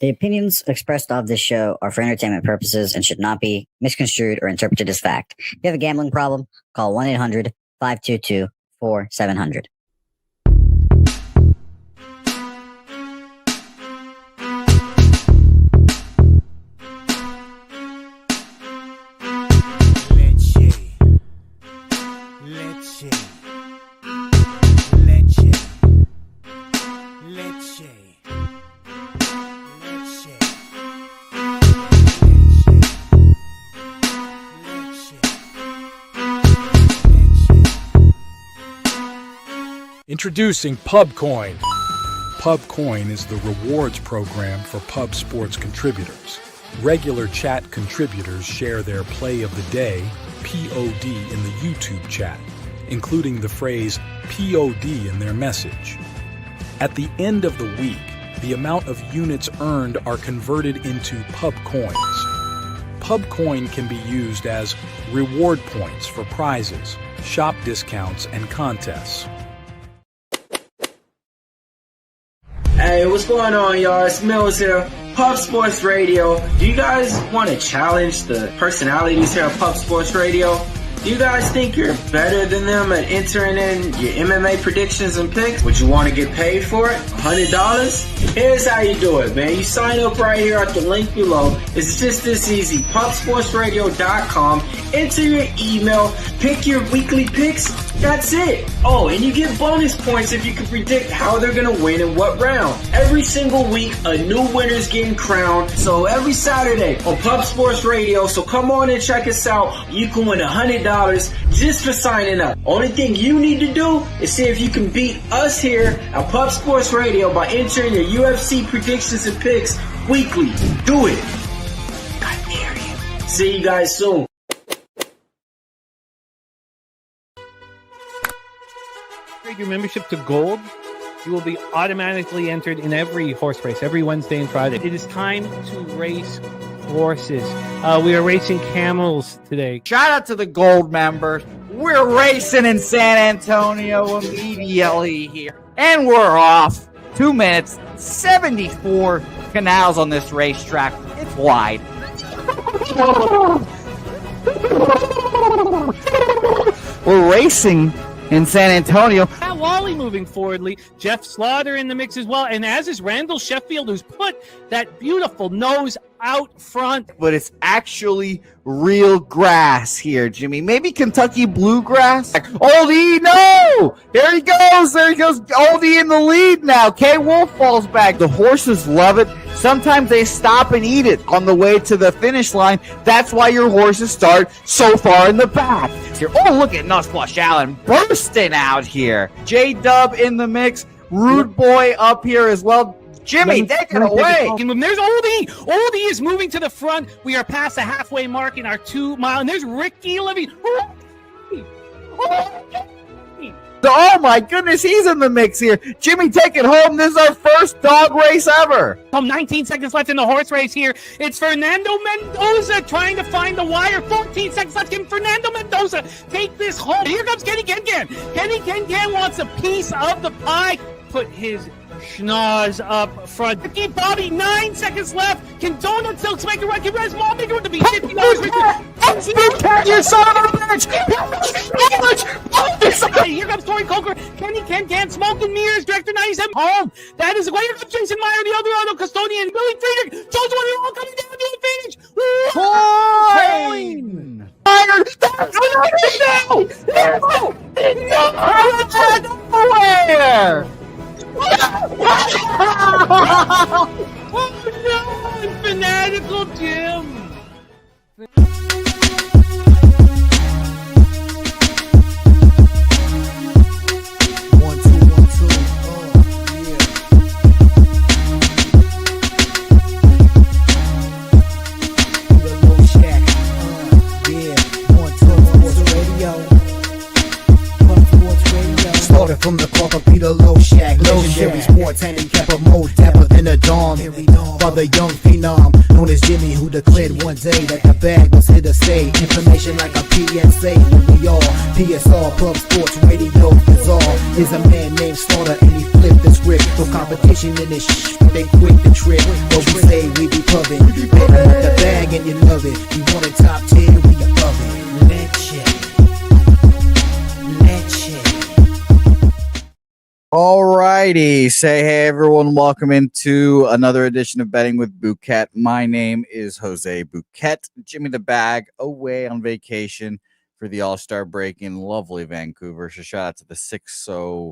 The opinions expressed of this show are for entertainment purposes and should not be misconstrued or interpreted as fact. If you have a gambling problem, call 1-800-522-4700. Introducing Pubcoin. Pubcoin is the rewards program for pub sports contributors. Regular chat contributors share their play of the day, POD, in the YouTube chat, including the phrase POD in their message. At the end of the week, the amount of units earned are converted into Pubcoins. Pubcoin can be used as reward points for prizes, shop discounts, and contests. Hey, what's going on, y'all? It's Mills here, Pub Sports Radio. Do you guys want to challenge the personalities here at Pub Sports Radio? Do you guys think you're better than them at entering in your MMA predictions and picks? Would you want to get paid for it? $100? Here's how you do it, man. You sign up right here at the link below. It's just this easy. PubSportsRadio.com. Enter your email. Pick your weekly picks. That's it. Oh, and you get bonus points if you can predict how they're going to win in what round. Every single week, a new winner's getting crowned. So every Saturday on Pub Sports Radio. So come on and check us out. You can win $100 just for signing up. Only thing you need to do is see if you can beat us here at Pub Sports Radio by entering your UFC predictions and picks weekly. Do it. I dare you. See you guys soon. Upgrade your membership to Gold, you will be automatically entered in every horse race, every Wednesday and Friday. It is time to race horses. We are racing camels today. Shout out to the Gold members. We're racing in San Antonio immediately here. And we're off. 2 minutes, 74 canals on this racetrack. It's wide. We're racing in San Antonio. Matt Wally moving forwardly. Jeff Slaughter in the mix as well. And as is Randall Sheffield, who's put that beautiful nose out front. But it's actually real grass here, Jimmy. Maybe Kentucky bluegrass. Oldie, no! There he goes. Oldie in the lead now. K. Wolf falls back. The horses love it. Sometimes they stop and eat it on the way to the finish line. That's why your horses start so far in the back. Here. Oh, look at Nutflush Allen bursting out here. J-Dub in the mix. Rude Boy up here as well. Jimmy, take it away. There's Oldie. Oldie is moving to the front. We are past the halfway mark in our 2 mile. And there's Ricky Levy. Oh my goodness, he's in the mix here. Jimmy, take it home. This is our first dog race ever. 19 seconds left in the horse race here. It's Fernando Mendoza trying to find the wire. 14 seconds left. Can Fernando Mendoza take this home? Here comes Kenny Can. Kenny Can wants a piece of the pie. Put his schnoz up front. Ricky Bobby, 9 seconds left. Can Donut Silks make a run? Can Res Mall make a run to be $50? You son of a bitch! Here comes Corey Coker. Kenny Can Smoke and Mirrors. Director 97 home. That is the way. Here comes Jason Meyer, the Eldorado custodian. Billy Friedrich. Jones one all coming down the advantage. Coin! Nowhere! Oh no! Fanatical Jim! From the corporate Peter Low Shack, legendary sport Tanning kept a more dapper than a dawn. For the young phenom known as Jimmy, who declared one day that the bag was here to stay. Information like a PSA when we all PSR Pub Sports Radio Bizarre is a man named Slaughter and he flipped the script. No competition in this they quick the trip. But we say we be pubbing, betting with the bag and you love it. We want a top 10, we above it. Alrighty, say hey everyone, welcome into another edition of Betting with Bouquet. My name is Jose Bouquet. Jimmy the Bag away on vacation for the All-Star break in lovely Vancouver. So shout out to the 60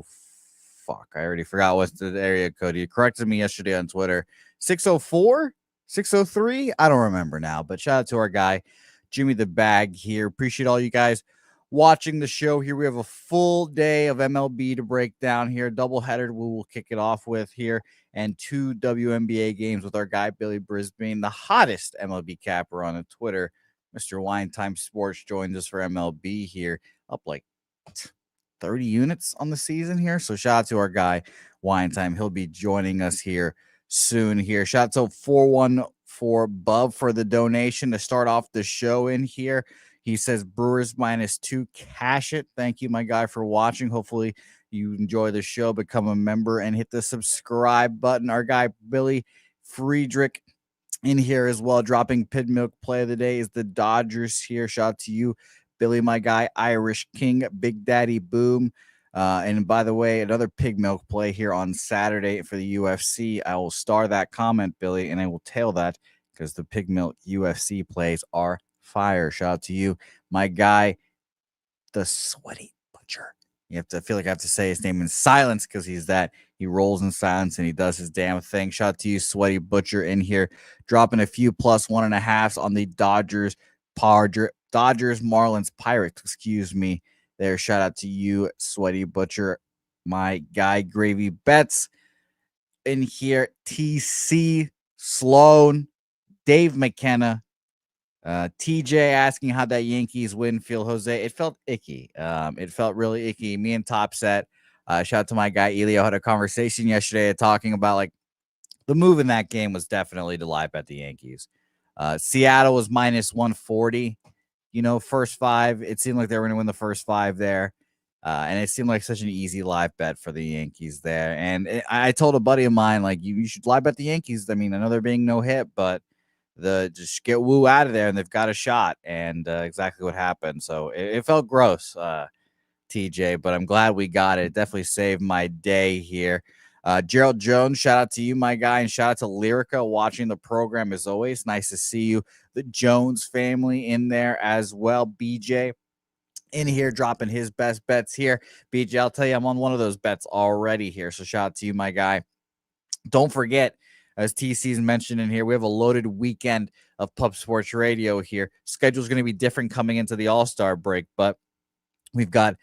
I already forgot what's the area code. You corrected me yesterday on Twitter. 604? 603? I don't remember now, but shout out to our guy Jimmy the Bag here. Appreciate all you guys watching the show here. We have a full day of MLB to break down here. Doubleheader we will kick it off with here, and 2 WNBA games with our guy Billy Brisbane, the hottest MLB capper on Twitter. Mr. Wine Time Sports joins us for MLB here, up like 30 units on the season here. So shout out to our guy Wine Time. He'll be joining us here soon here. Shout out to 414 Bub for the donation to start off the show in here. He says Brewers -2, cash it. Thank you, my guy, for watching. Hopefully you enjoy the show. Become a member and hit the subscribe button. Our guy Billy Friedrich in here as well, dropping Pid Milk play of the day is the Dodgers here. Shout out to you, Billy, my guy, Irish King, Big Daddy Boom. And by the way, another Pig Milk play here on Saturday for the UFC. I will star that comment, Billy, and I will tail that because the Pig Milk UFC plays are fire. Shout out to you, my guy, the Sweaty Butcher. I feel like I have to say his name in silence because he rolls in silence and he does his damn thing. Shout out to you, Sweaty Butcher, in here, dropping a few +1.5s on the Dodgers, Marlins, Pirates, excuse me. There, shout out to you, Sweaty Butcher, my guy, Gravy Bets in here, TC, Sloan, Dave McKenna, TJ asking how that Yankees win feel, Jose. It felt icky. It felt really icky. Me and Topset, shout out to my guy Elio, had a conversation yesterday talking about like the move in that game was definitely to live bet the Yankees. Seattle was -140. You know, first 5, it seemed like they were going to win the first 5 there. And it seemed like such an easy live bet for the Yankees there. And I told a buddy of mine, like, you should live bet the Yankees. I mean, I know they're being no hit, but just get Woo out of there and they've got a shot. And exactly what happened. So it felt gross, TJ, but I'm glad we got it. It definitely saved my day here. Gerald Jones, shout out to you, my guy, and shout out to Lyrica watching the program as always. Nice to see you. The Jones family in there as well. BJ in here dropping his best bets here. BJ, I'll tell you, I'm on one of those bets already here. So shout out to you, my guy. Don't forget, as TC's mentioned in here, we have a loaded weekend of Pub Sports Radio here. Schedule's going to be different coming into the All-Star break, but we've got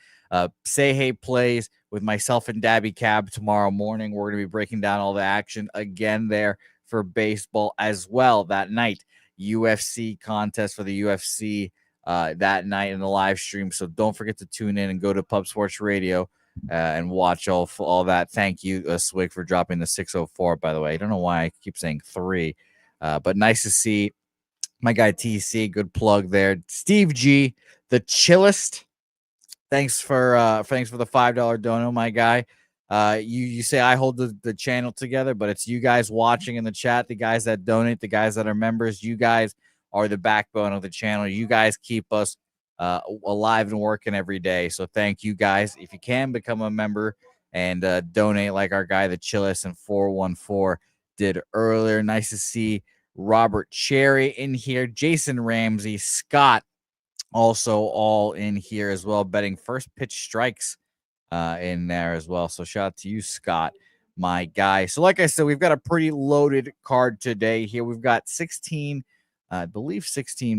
Say Hey plays with myself and Dabby Cab tomorrow morning. We're going to be breaking down all the action again there for baseball as well that night. UFC contest for the UFC that night in the live stream. So don't forget to tune in and go to Pub Sports Radio and watch all that. Thank you, Swig, for dropping the 604, by the way. I don't know why I keep saying 3, but nice to see my guy TC. Good plug there. Steve G, the chillest. Thanks for the $5 dono, my guy. You say I hold the channel together, but it's you guys watching in the chat, the guys that donate, the guys that are members. You guys are the backbone of the channel. You guys keep us alive and working every day. So thank you guys. If you can, become a member and donate like our guy, the Chillis and 414 did earlier. Nice to see Robert Cherry in here. Jason Ramsey, Scott, also all in here as well, betting first pitch strikes in there as well. So shout out to you, Scott, my guy. So like I said, we've got a pretty loaded card today here. We've got 16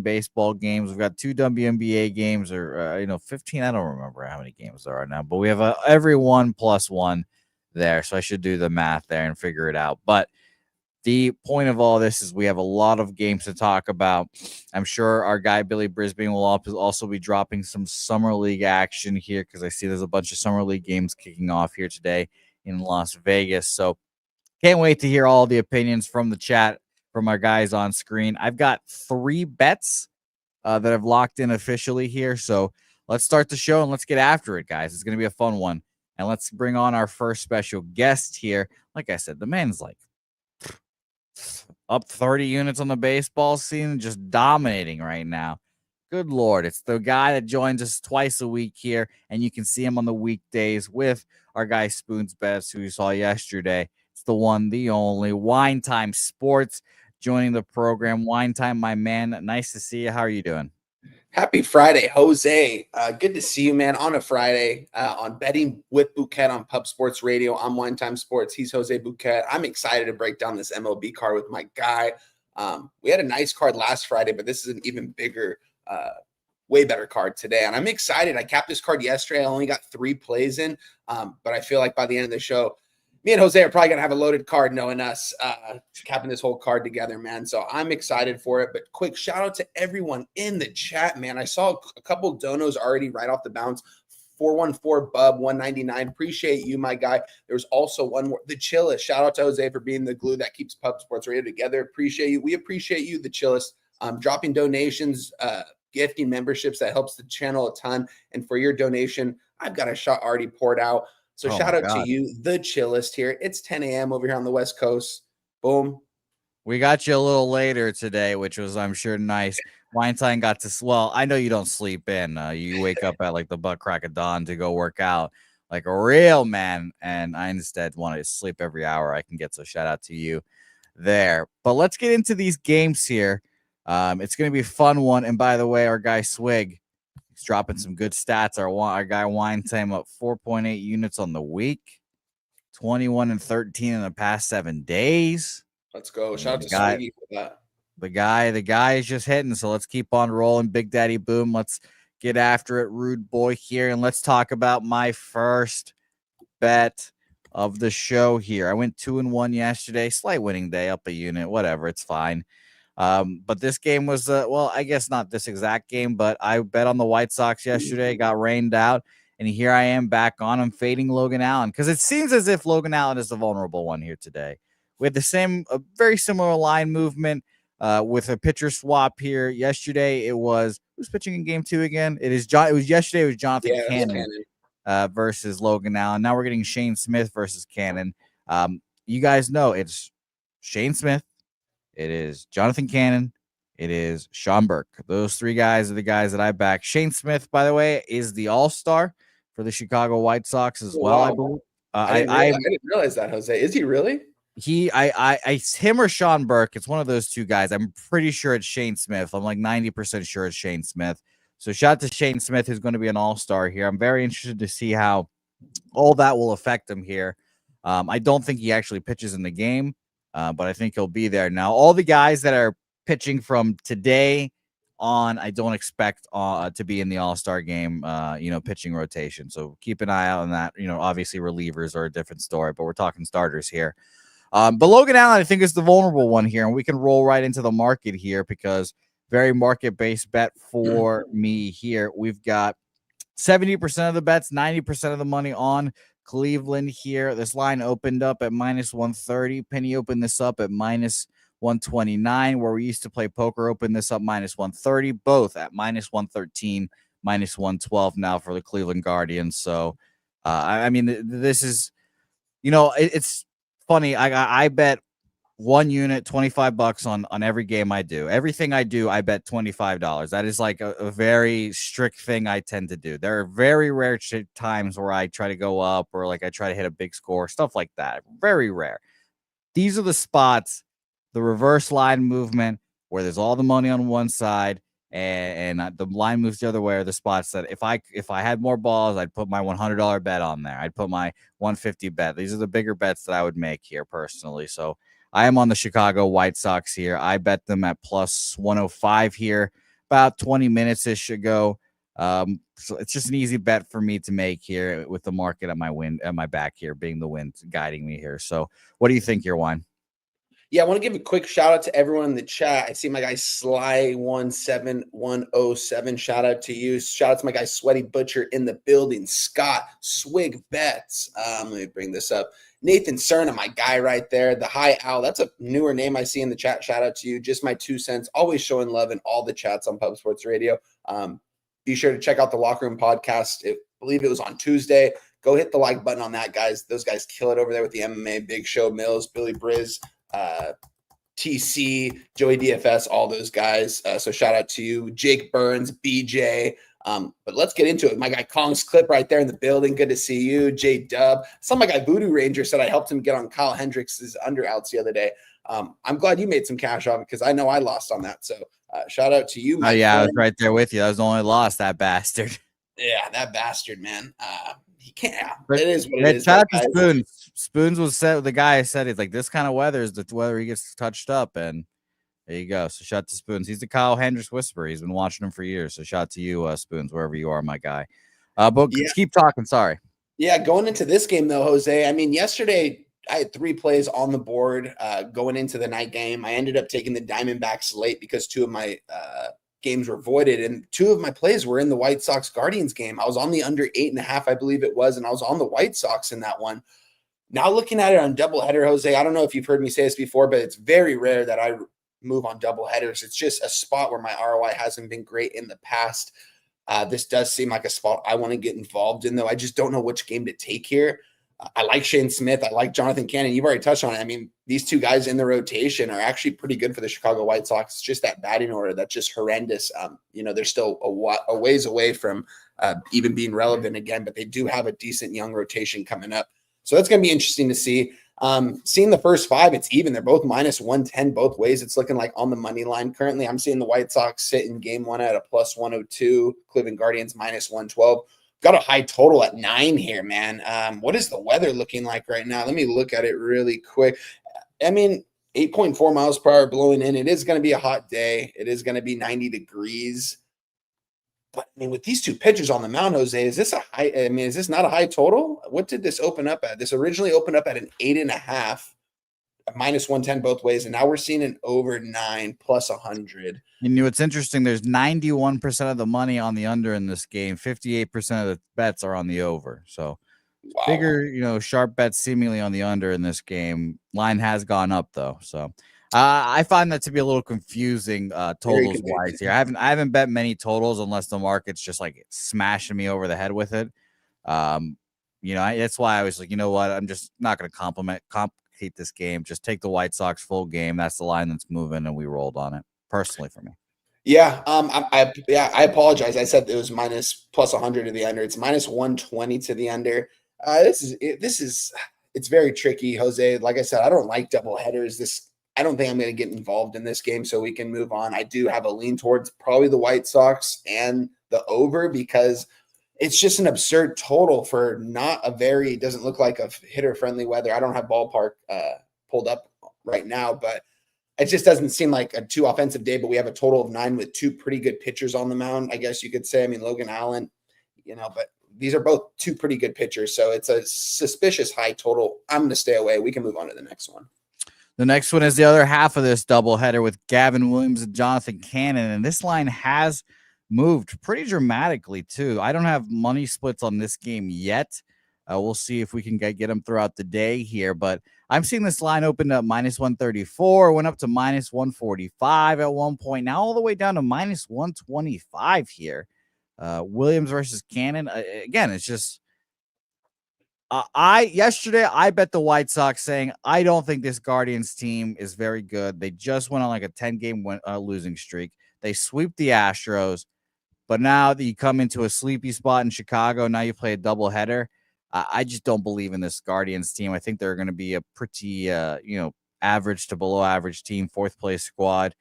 baseball games. We've got 2 WNBA games, or 15. I don't remember how many games there are now, but we have every 1+1 there. So I should do the math there and figure it out. But the point of all this is we have a lot of games to talk about. I'm sure our guy Billy Brisbane will also be dropping some summer league action here because I see there's a bunch of summer league games kicking off here today in Las Vegas. So Can't wait to hear all the opinions from the chat from our guys on screen. I've got 3 bets that I've locked in officially here. So let's start the show and let's get after it, guys. It's going to be a fun one. And let's bring on our first special guest here. Like I said, the man's like up 30 units on the baseball scene, just dominating right now. Good Lord. It's the guy that joins us twice a week here, and you can see him on the weekdays with our guy Spoons Bets, who you saw yesterday. It's the one, the only Wine Time Sports joining the program. Wine Time, my man. Nice to see you. How are you doing? Happy Friday, Jose. Good to see you, man, on a Friday on Betting with Bouquet on Pub Sports Radio. I'm Wine Time Sports. He's Jose Bouquet. I'm excited to break down this MLB card with my guy. We had a nice card last Friday, but this is an even bigger, way better card today. And I'm excited. I capped this card yesterday. I only got 3 plays in, but I feel like by the end of the show, me and Jose are probably going to have a loaded card knowing us capping this whole card together, man. So I'm excited for it. But quick shout out to everyone in the chat, man. I saw a couple donos already right off the bounce. 414 Bub 199. Appreciate you, my guy. There's also one more. The Chillest. Shout out to Jose for being the glue that keeps Pub Sports Radio together. Appreciate you. We appreciate you, the Chillest. Dropping donations, gifting memberships. That helps the channel a ton. And for your donation, I've got a shot already poured out. So shout out to you, the Chillest here. It's 10 a.m. over here on the West Coast. Boom. We got you a little later today, which was, I'm sure, nice. Weinstein got to, well, I know you don't sleep in. You wake up at like the butt crack of dawn to go work out like a real man. And I instead want to sleep every hour I can get. So shout out to you there. But let's get into these games here. It's going to be a fun one. And by the way, our guy Swig, he's dropping some good stats. Our guy Wine Time up 4.8 units on the week, 21 and 13 in the past 7 days. Let's go. Shout out to Swiggy for that. The guy is just hitting. So let's keep on rolling. Big Daddy Boom. Let's get after it. Rude boy here. And let's talk about my first bet of the show here. I went 2-1 yesterday. Slight winning day, up a unit. Whatever. It's fine. But this game was, well, I guess not this exact game, but I bet on the White Sox yesterday, got rained out, and here I am back on. I'm fading Logan Allen because it seems as if Logan Allen is the vulnerable one here today. We had the same, very similar line movement with a pitcher swap here. Yesterday, it was, who's pitching in game 2 again? It was yesterday, it was Jonathan Cannon versus Logan Allen. Now we're getting Shane Smith versus Cannon. You guys know it's Shane Smith. It is Jonathan Cannon. It is Sean Burke. Those 3 guys are the guys that I back. Shane Smith, by the way, is the all-star for the Chicago White Sox as well, I believe. I didn't realize that, Jose. Is he really? Him or Sean Burke. It's one of those 2 guys. I'm pretty sure it's Shane Smith. I'm like 90% sure it's Shane Smith. So shout out to Shane Smith, who's going to be an all-star here. I'm very interested to see how all that will affect him here. I don't think he actually pitches in the game. But I think he'll be there. Now, all the guys that are pitching from today on, I don't expect to be in the All-Star game, pitching rotation. So keep an eye out on that. Obviously relievers are a different story, but we're talking starters here. But Logan Allen, I think, is the vulnerable one here, and we can roll right into the market here because very market-based bet for me here. We've got 70% of the bets, 90% of the money on Cleveland here. This line opened up at -130. Penny opened this up at -129, where we used to play poker. Opened this up -130, both at -113, -112 now for the Cleveland Guardians. So, I mean, this is, it's funny. I bet 1 unit, $25 on every game I do. Everything I do, I bet $25. That is like a very strict thing I tend to do. There are very rare times where I try to go up or like I try to hit a big score, stuff like that. Very rare. These are the spots, the reverse line movement where there's all the money on one side and the line moves the other way, are the spots that if I had more balls, I'd put my $100 bet on there. I'd put my $150 bet. These are the bigger bets that I would make here personally. So I am on the Chicago White Sox here. I bet them at +105 here about 20 minutes-ish ago. So it's just an easy bet for me to make here with the market at my back here, being the wind guiding me here. So what do you think here, Wine? Yeah, I want to give a quick shout out to everyone in the chat. I see my guy Sly17107. Shout out to you. Shout out to my guy Sweaty Butcher in the building. Scott Swig Bets. Let me bring this up. Nathan Cerna, my guy right there. The High Owl. That's a newer name I see in the chat. Shout out to you. Just my 2 cents. Always showing love in all the chats on Pub Sports Radio. Be sure to check out the Locker Room podcast. I believe it was on Tuesday. Go hit the like button on that, guys. Those guys kill it over there with the MMA. Big Show, Mills, Billy Briz, TC, Joey DFS, all those guys. So shout out to you, Jake Burns, BJ. But let's get into it. My guy Kong's Clip right there in the building. Good to see you, J Dub. Some of my guy Voodoo Ranger said I helped him get on Kyle Hendricks' under outs the other day. I'm glad you made some cash off it because I know I lost on that. So shout out to you. Oh yeah, I was right there with you. I was the only lost, that bastard. Yeah, that bastard, man. He can't. But it is what it is. Shout out to Spoons. Spoons was set with the guy I said it's like this kind of weather is the weather he gets touched up, and there you go. So shout out to Spoons. He's the Kyle Hendricks whisperer. He's been watching him for years. So shout out to you, Spoons, wherever you are, my guy. But keep talking. Sorry. Yeah, going into this game though, Jose. I mean, yesterday I had 3 plays on the board going into the night game. I ended up taking the Diamondbacks late because 2 of my games were voided, and 2 of my plays were in the White Sox Guardians game. I was on the under 8.5, I believe it was, and I was on the White Sox in that one. Now looking at it on doubleheader, Jose, I don't know if you've heard me say this before, but it's very rare that I move on doubleheaders. It's just a spot where my ROI hasn't been great in the past. This does seem like a spot I want to get involved in, though. I just don't know which game to take here. I like Shane Smith. I like Jonathan Cannon. You've already touched on it. I mean, these 2 guys in the rotation are actually pretty good for the Chicago White Sox. It's just that batting order that's just horrendous. They're still a ways away from even being relevant again, but they do have a decent young rotation coming up. So that's going to be interesting to see. Seeing the first 5, it's even. They're both minus 110 both ways. It's looking like on the money line. Currently, I'm seeing the White Sox sit in game 1 at a plus 102. Cleveland Guardians minus 112. Got a high total at 9 here, man. What is the weather looking like right now? Let me look at it really quick. I mean, 8.4 miles per hour blowing in. It is going to be a hot day. It is going to be 90 degrees. But I mean, with these 2 pitchers on the mound, Jose, is this is this not a high total? What did this open up at? This originally opened up at an 8.5, minus 110 both ways, and now we're seeing an over 9 plus 100. You know, it's interesting. There's 91% of the money on the under in this game. 58% of the bets are on the over. So Wow. bigger, sharp bets seemingly on the under in this game. Line has gone up though. So I find that to be a little confusing totals wise here. I haven't bet many totals unless the market's just like smashing me over the head with it. That's why I was like, you know what? I'm just not going to complicate this game. Just take the White Sox full game. That's the line that's moving, and we rolled on it. Personally, for me. Yeah. I apologize. I said it was minus plus 100 to the under. It's minus 120 to the under. It's very tricky, Jose. Like I said, I don't like double headers. I don't think I'm going to get involved in this game, so we can move on. I do have a lean towards probably the White Sox and the over because it's just an absurd total for it doesn't look like a hitter-friendly weather. I don't have ballpark pulled up right now, but it just doesn't seem like a too offensive day, but we have a total of 9 with 2 pretty good pitchers on the mound, I guess you could say. I mean, Logan Allen, but these are both 2 pretty good pitchers, so it's a suspicious high total. I'm going to stay away. We can move on to the next one. The next one is the other half of this doubleheader with Gavin Williams and Jonathan Cannon, and this line has moved pretty dramatically too. I don't have money splits on this game yet. We'll see if we can get them throughout the day here, but I'm seeing this line open up minus 134, went up to minus 145 at one point, now all the way down to minus 125 here. Williams versus Cannon. Again, it's just yesterday I bet the White Sox saying I don't think this Guardians team is very good. They just went on like a 10-game losing streak. They sweep the Astros, but now that you come into a sleepy spot in Chicago, now you play a doubleheader. I just don't believe in this Guardians team. I think they're going to be a pretty, average to below average team, 4th place squad.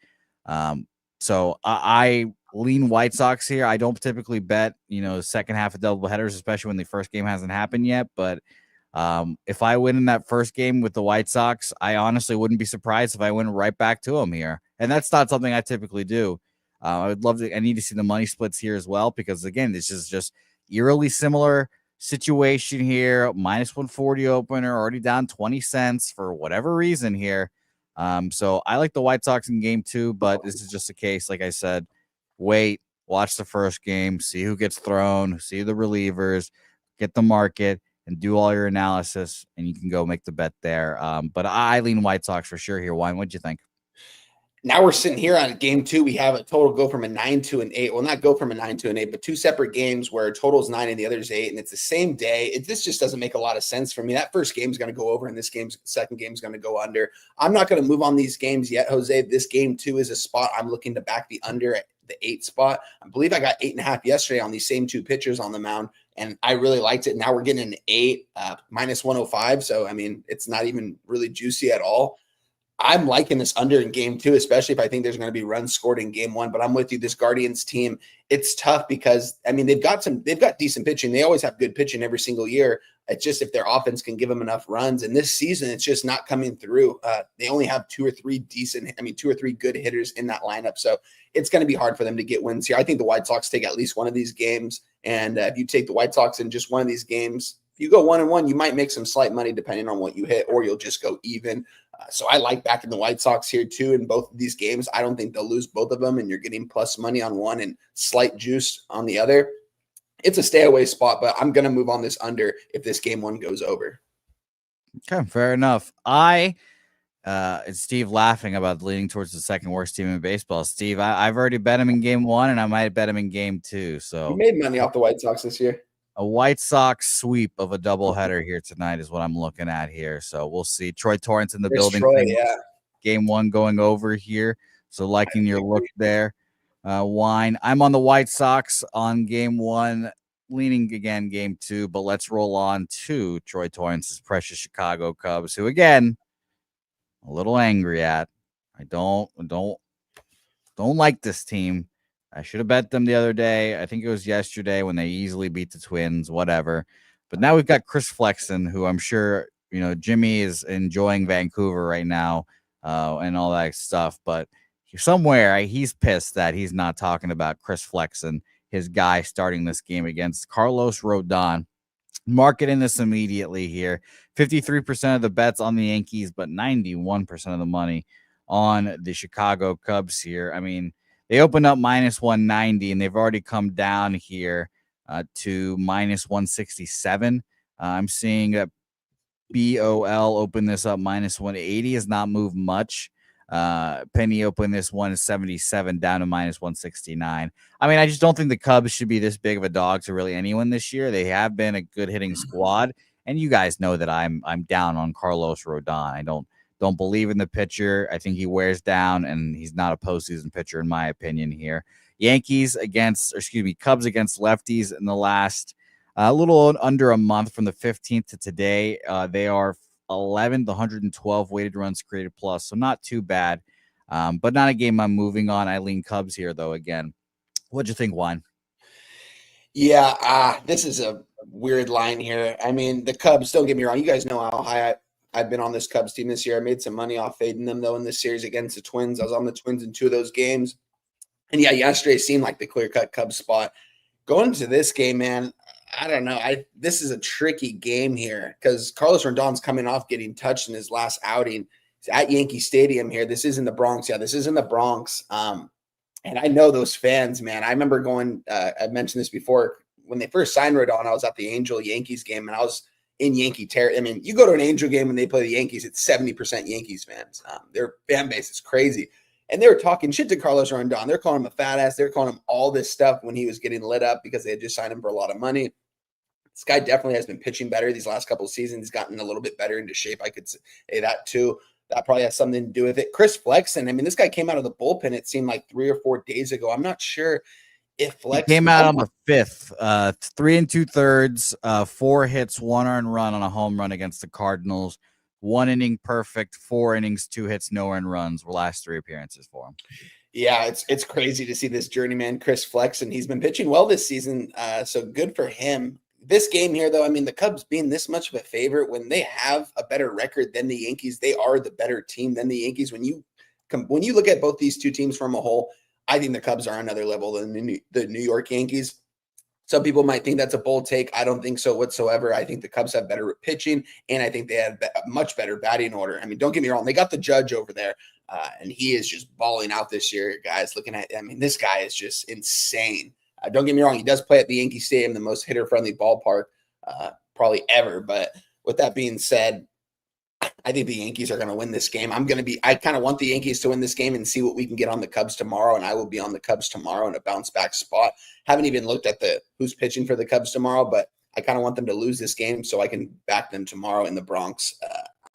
So I lean White Sox here. I don't typically bet, second half of doubleheaders, especially when the first game hasn't happened yet. But if I win in that first game with the White Sox, I honestly wouldn't be surprised if I went right back to them here. And that's not something I typically do. I need to see the money splits here as well, because again, this is just eerily similar situation here. Minus 140 opener, already down 20 cents for whatever reason here. So I like the White Sox in game 2, but this is just a case, like I said, wait, watch the first game, see who gets thrown, see the relievers, get the market, and do all your analysis, and you can go make the bet there. But I lean White Sox for sure here. Wine, what'd you think? Now we're sitting here on game 2. We have a total go from a 9 to an 8. Well, not go from a 9 to an 8, but 2 separate games where total is 9 and the other is 8, and it's the same day. This just doesn't make a lot of sense for me. That first game is going to go over, and this second game is going to go under. I'm not going to move on these games yet, Jose. This game 2 is a spot I'm looking to back the under at the 8 spot. I believe I got 8.5 yesterday on these same 2 pitchers on the mound, and I really liked it. Now we're getting an 8 minus 105. So, I mean, it's not even really juicy at all. I'm liking this under in game 2, especially if I think there's going to be runs scored in game 1. But I'm with you. This Guardians team, it's tough because, I mean, they've got decent pitching. They always have good pitching every single year. It's just if their offense can give them enough runs. And this season, it's just not coming through. They only have 2 or 3 good hitters in that lineup. So it's going to be hard for them to get wins here. I think the White Sox take at least one of these games. And if you take the White Sox in just one of these games, if you go 1-1, you might make some slight money depending on what you hit, or you'll just go even. So I like backing the White Sox here too in both of these games. I don't think they'll lose both of them, and you're getting plus money on one and slight juice on the other. It's a stay away spot, but I'm going to move on this under if this game 1 goes over. Okay, fair enough. It's Steve laughing about leaning towards the second worst team in baseball. Steve, I've already bet him in game 1, and I might bet him in game 2. So you made money off the White Sox this year. A White Sox sweep of a doubleheader here tonight is what I'm looking at here. So we'll see. Troy Torrance in the building. Troy, yeah. Game 1 going over here. So liking your look there. Wine. I'm on the White Sox on game 1, leaning again game 2, but let's roll on to Troy Torrance's precious Chicago Cubs, who again, a little angry at. I don't like this team. I should have bet them the other day. I think it was yesterday when they easily beat the Twins, whatever. But now we've got Chris Flexen, who I'm sure, Jimmy is enjoying Vancouver right now and all that stuff. But somewhere he's pissed that he's not talking about Chris Flexen, his guy starting this game against Carlos Rodon. Marketing this immediately here. 53% of the bets on the Yankees, but 91% of the money on the Chicago Cubs here. I mean, they opened up minus 190, and they've already come down here to minus 167. I'm seeing that BOL open this up minus 180, has not moved much. Penny opened this 177 down to minus 169. I mean, I just don't think the Cubs should be this big of a dog to really anyone this year. They have been a good hitting squad, and you guys know that I'm down on Carlos Rodon. I don't believe in the pitcher. I think he wears down, and he's not a postseason pitcher in my opinion here. Cubs against lefties in the last a little under a month from the 15th to today. They are 11th, 112 weighted runs created plus, so not too bad, but not a game I'm moving on. I lean Cubs here, though, again. What'd you think, Juan? Yeah, this is a weird line here. I mean, the Cubs, don't get me wrong, you guys know how high I've been on this Cubs team this year. I made some money off fading them, though, in this series against the Twins. I was on the Twins in 2 of those games. And, yeah, yesterday seemed like the clear-cut Cubs spot. Going into this game, man, I don't know. This is a tricky game here because Carlos Rodon's coming off getting touched in his last outing. He's at Yankee Stadium here. This is in the Bronx. Yeah, this is in the Bronx. And I know those fans, man. I remember going I mentioned this before. When they first signed Rodon, I was at the Angel-Yankees game, and I was in Yankee territory. I mean, you go to an Angel game when they play the Yankees, it's 70% Yankees fans. Their fan base is crazy. And they were talking shit to Carlos Rodon. They're calling him a fat ass. They're calling him all this stuff when he was getting lit up because they had just signed him for a lot of money. This guy definitely has been pitching better these last couple of seasons. He's gotten a little bit better into shape. I could say that too. That probably has something to do with it. Chris Flexen, I mean, this guy came out of the bullpen, it seemed like 3 or 4 days ago. I'm not sure if Flexen came out on the 5th, 3 2/3, 4 hits, 1 earned run on a home run against the Cardinals. 1 inning perfect, 4 innings, 2 hits, no earned runs were last 3 appearances for him. Yeah, it's crazy to see this journeyman, Chris Flexen. He's been pitching well this season, so good for him. This game here, though, I mean, the Cubs being this much of a favorite when they have a better record than the Yankees, they are the better team than the Yankees. When you look at both these two teams from a whole, I think the Cubs are another level than the New York Yankees. Some people might think that's a bold take. I don't think so whatsoever. I think the Cubs have better pitching, and I think they have a much better batting order. I mean, don't get me wrong. They got the Judge over there, and he is just balling out this year, guys. This guy is just insane. Don't get me wrong. He does play at the Yankee Stadium, the most hitter-friendly ballpark probably ever. But with that being said, I think the Yankees are going to win this game. I kind of want the Yankees to win this game and see what we can get on the Cubs tomorrow. And I will be on the Cubs tomorrow in a bounce back spot. Haven't even looked at who's pitching for the Cubs tomorrow, but I kind of want them to lose this game so I can back them tomorrow in the Bronx.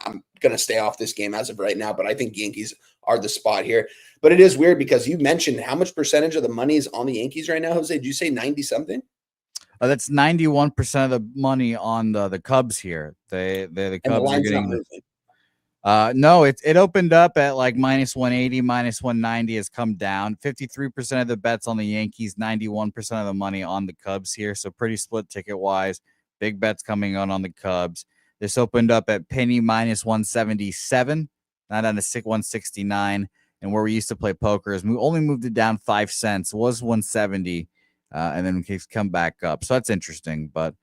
I'm going to stay off this game as of right now, but I think Yankees are the spot here. But it is weird because you mentioned how much percentage of the money is on the Yankees right now, Jose? Did you say 90 something? That's 91% of the money on the Cubs here. The Cubs are getting no, it opened up at like minus 180, minus 190 has come down. 53% of the bets on the Yankees, 91% of the money on the Cubs here. So pretty split ticket wise. Big bets coming on the Cubs. This opened up at penny minus 177, not on a 169. And where we used to play poker is we only moved it down 5 cents. It was 170. And then it's come back up. So that's interesting. But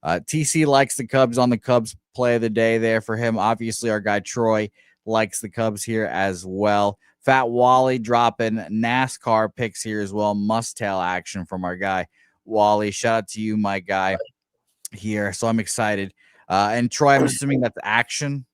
TC likes the Cubs on the Cubs play of the day there for him. Obviously, our guy Troy likes the Cubs here as well. Fat Wally dropping NASCAR picks here as well. Must-tail action from our guy Wally. Shout out to you, my guy, here. So I'm excited. And Troy, I'm assuming that's action.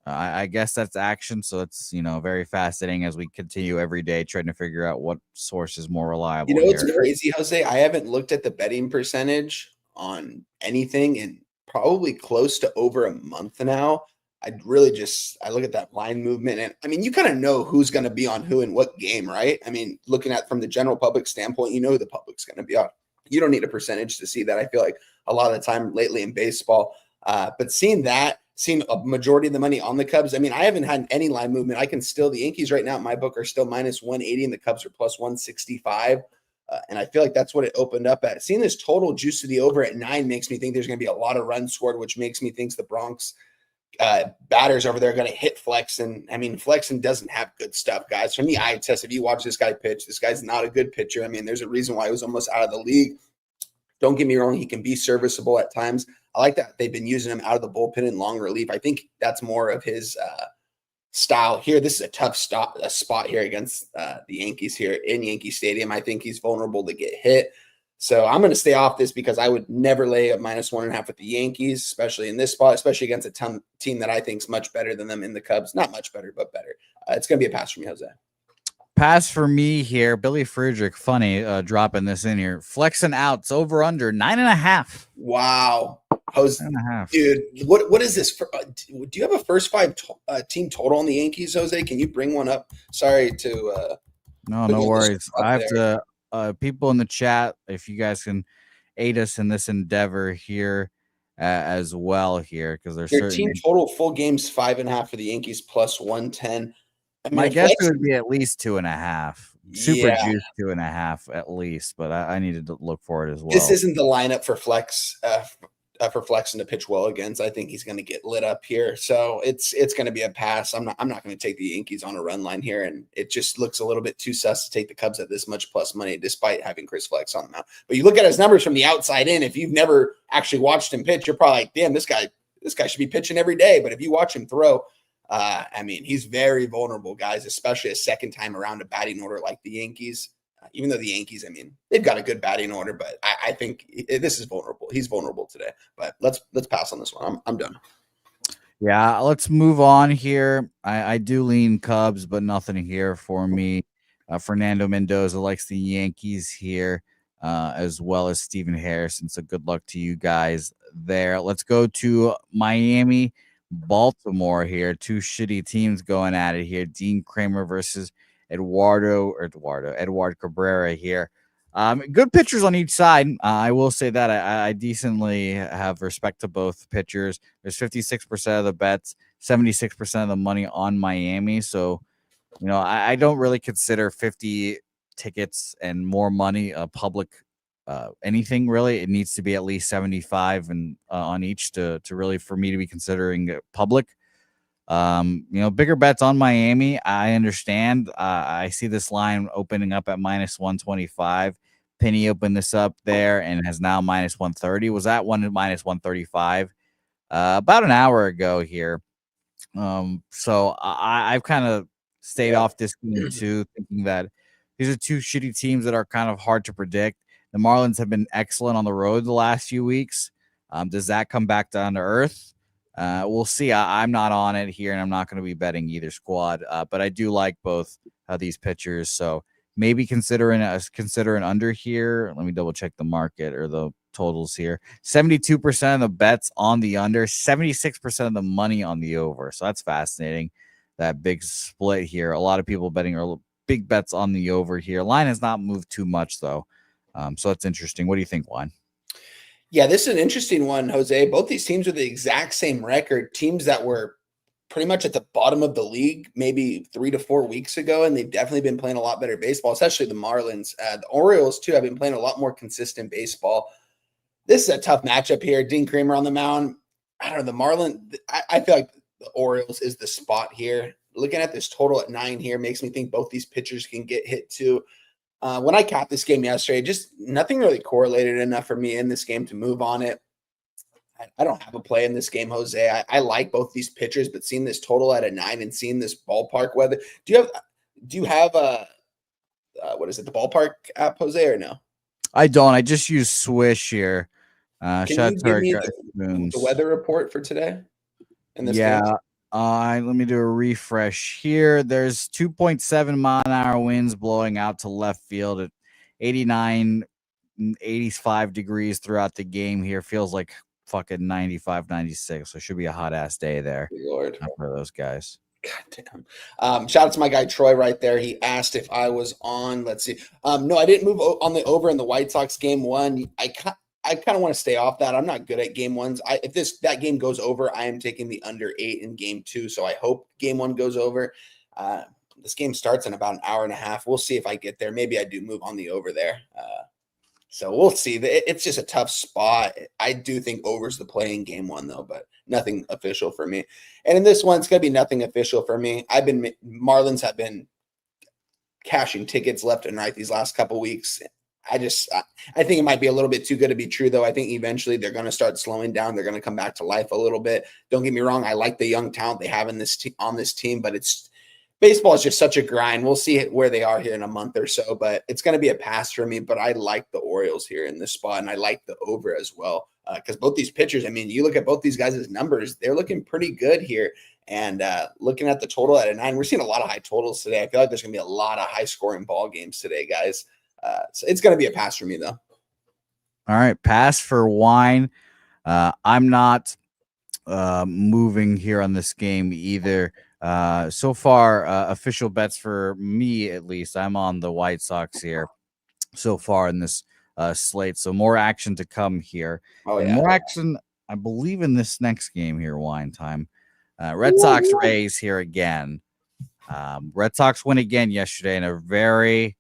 I guess that's action. So it's, very fascinating as we continue every day trying to figure out what source is more reliable. What's crazy, Jose? I haven't looked at the betting percentage on anything in probably close to over a month now. I look at that line movement, and I mean, you kind of know who's going to be on who in what game, right? I mean, looking at from the general public standpoint, who the public's going to be on. You don't need a percentage to see that. I feel like a lot of the time lately in baseball, but seeing a majority of the money on the Cubs. I mean, I haven't had any line movement. The Yankees right now in my book are still minus 180 and the Cubs are plus 165. And I feel like that's what it opened up at. Seeing this total juice to the over at 9 makes me think there's going to be a lot of runs scored, which makes me think the Bronx batters over there are going to hit Flexen. I mean, Flexen doesn't have good stuff, guys. From the eye test, if you watch this guy pitch, this guy's not a good pitcher. I mean, there's a reason why he was almost out of the league. Don't get me wrong. He can be serviceable at times. I like that they've been using him out of the bullpen in long relief. I think that's more of his style here. This is a tough spot here against the Yankees here in Yankee Stadium. I think he's vulnerable to get hit. So I'm going to stay off this because I would never lay a minus 1.5 with the Yankees, especially in this spot, especially against a team that I think is much better than them in the Cubs. Not much better, but better. It's going to be a pass for me, Jose. Pass for me here. Billy Friedrich, funny, dropping this in here. Flexing outs over under 9.5. Wow. Jose, 9.5. dude, what is this? Do you have a first 5 team total on the Yankees, Jose? Can you bring one up? Sorry to. No worries. I have to. People in the chat, if you guys can aid us in this endeavor here as well here, because there's their team total full games 5.5 for the Yankees plus 110. I mean, my guess would be at least 2.5. Super juice 2.5 at least, but I needed to look for it as well. This isn't the lineup for Flex for Flexen to pitch well against. I think he's going to get lit up here, so it's going to be a pass. I'm not going to take the Yankees on a run line here, and it just looks a little bit too sus to take the Cubs at this much plus money, despite having Chris Flex on the mound. But you look at his numbers from the outside in. If you've never actually watched him pitch, you're probably like, damn, this guy should be pitching every day. But if you watch him throw, I mean, he's very vulnerable, guys, especially a second time around a batting order like the Yankees. Even though the Yankees, I mean, they've got a good batting order, but I think this is vulnerable. He's vulnerable today. But let's pass on this one. I'm done. Yeah, let's move on here. I do lean Cubs, but nothing here for me. Fernando Mendoza likes the Yankees here, as well as Stephen Harrison. So good luck to you guys there. Let's go to Miami, Baltimore here. 2 shitty teams going at it here. Dean Kramer versus Eduard Cabrera here. Good pitchers on each side. I will say that I decently have respect to both pitchers. There's 56% of the bets, 76% of the money on Miami. So, I don't really consider 50 tickets and more money public anything really. It needs to be at least 75 and on each to really for me to be considering it public. Bigger bets on Miami. I understand. I see this line opening up at minus 125. Penny opened this up there and has now minus 130. Was that one minus 135 about an hour ago here? So I've kind of stayed off this game too, thinking that these are two shitty teams that are kind of hard to predict. The Marlins have been excellent on the road the last few weeks. Does that come back down to earth? We'll see. I'm not on it here, and I'm not going to be betting either squad. But I do like both these pitchers, so maybe consider an under here. Let me double check the market or the totals here. 72% of the bets on the under, 76% of the money on the over. So that's fascinating. That big split here. A lot of people betting big bets on the over here. Line has not moved too much though. So that's interesting. What do you think, Juan? Yeah, this is an interesting one, Jose. Both these teams are the exact same record. Teams that were pretty much at the bottom of the league maybe 3 to 4 weeks ago, and they've definitely been playing a lot better baseball, especially the Marlins. The Orioles, too, have been playing a lot more consistent baseball. This is a tough matchup here. Dean Kramer on the mound. I don't know, the Marlins, I feel like the Orioles is the spot here. Looking at this total at 9 here makes me think both these pitchers can get hit, too. When I capped this game yesterday, just nothing really correlated enough for me in this game to move on it. I don't have a play in this game, Jose. I like both these pitchers, but seeing this total at a 9 and seeing this ballpark weather, do you have what is it, the ballpark app, Jose, or no? I don't. I just use Swish here. Can you give me the weather report for today? In this game? Let me do a refresh here. There's 2.7 mile an hour winds blowing out to left field at 89, 85 degrees throughout the game here. Feels like fucking 95, 96. So it should be a hot ass day there. Good Lord. For those guys. God damn. Shout out to my guy Troy right there. He asked if I was on. Let's see. No, I didn't move on the over in the White Sox game 1. I kind of want to stay off that. I'm not good at game 1s. If that game goes over, I am taking the under 8 in game 2. So I hope game 1 goes over. This game starts in about an hour and a half. We'll see if I get there. Maybe I do move on the over there. So we'll see. It's just a tough spot. I do think over's the play in game 1 though, but nothing official for me. And in this one, it's going to be nothing official for me. Marlins have been cashing tickets left and right these last couple weeks. I think it might be a little bit too good to be true, though. I think eventually they're going to start slowing down. They're going to come back to life a little bit. Don't get me wrong. I like the young talent they have in on this team, but baseball is just such a grind. We'll see where they are here in a month or so, but it's going to be a pass for me. But I like the Orioles here in this spot, and I like the over as well because both these pitchers, I mean, you look at both these guys' numbers, they're looking pretty good here. And looking at the total at a 9, we're seeing a lot of high totals today. I feel like there's going to be a lot of high-scoring ball games today, guys. So it's going to be a pass for me, though. All right, pass for Wine. I'm not moving here on this game either. So far, official bets for me, at least, I'm on the White Sox here so far in this slate. So more action to come here. More action, I believe, in this next game here, Wine time. Red Sox Rays here again. Red Sox win again yesterday in a very,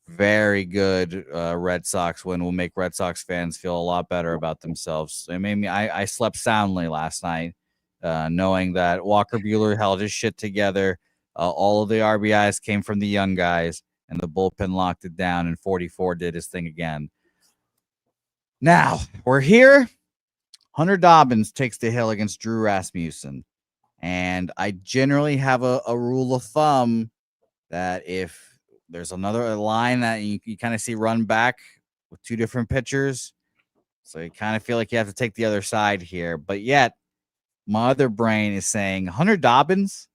very good Red Sox win. Will make Red Sox fans feel a lot better about themselves. It made me. I slept soundly last night, knowing that Walker Buehler held his shit together. All of the RBIs came from the young guys, and the bullpen locked it down. And 44 did his thing again. Now we're here. Hunter Dobbins takes the hill against Drew Rasmussen, and I generally have a rule of thumb that if there's another line that you kind of see run back with two different pitchers. So you kind of feel like you have to take the other side here. But yet, my other brain is saying Hunter Dobbins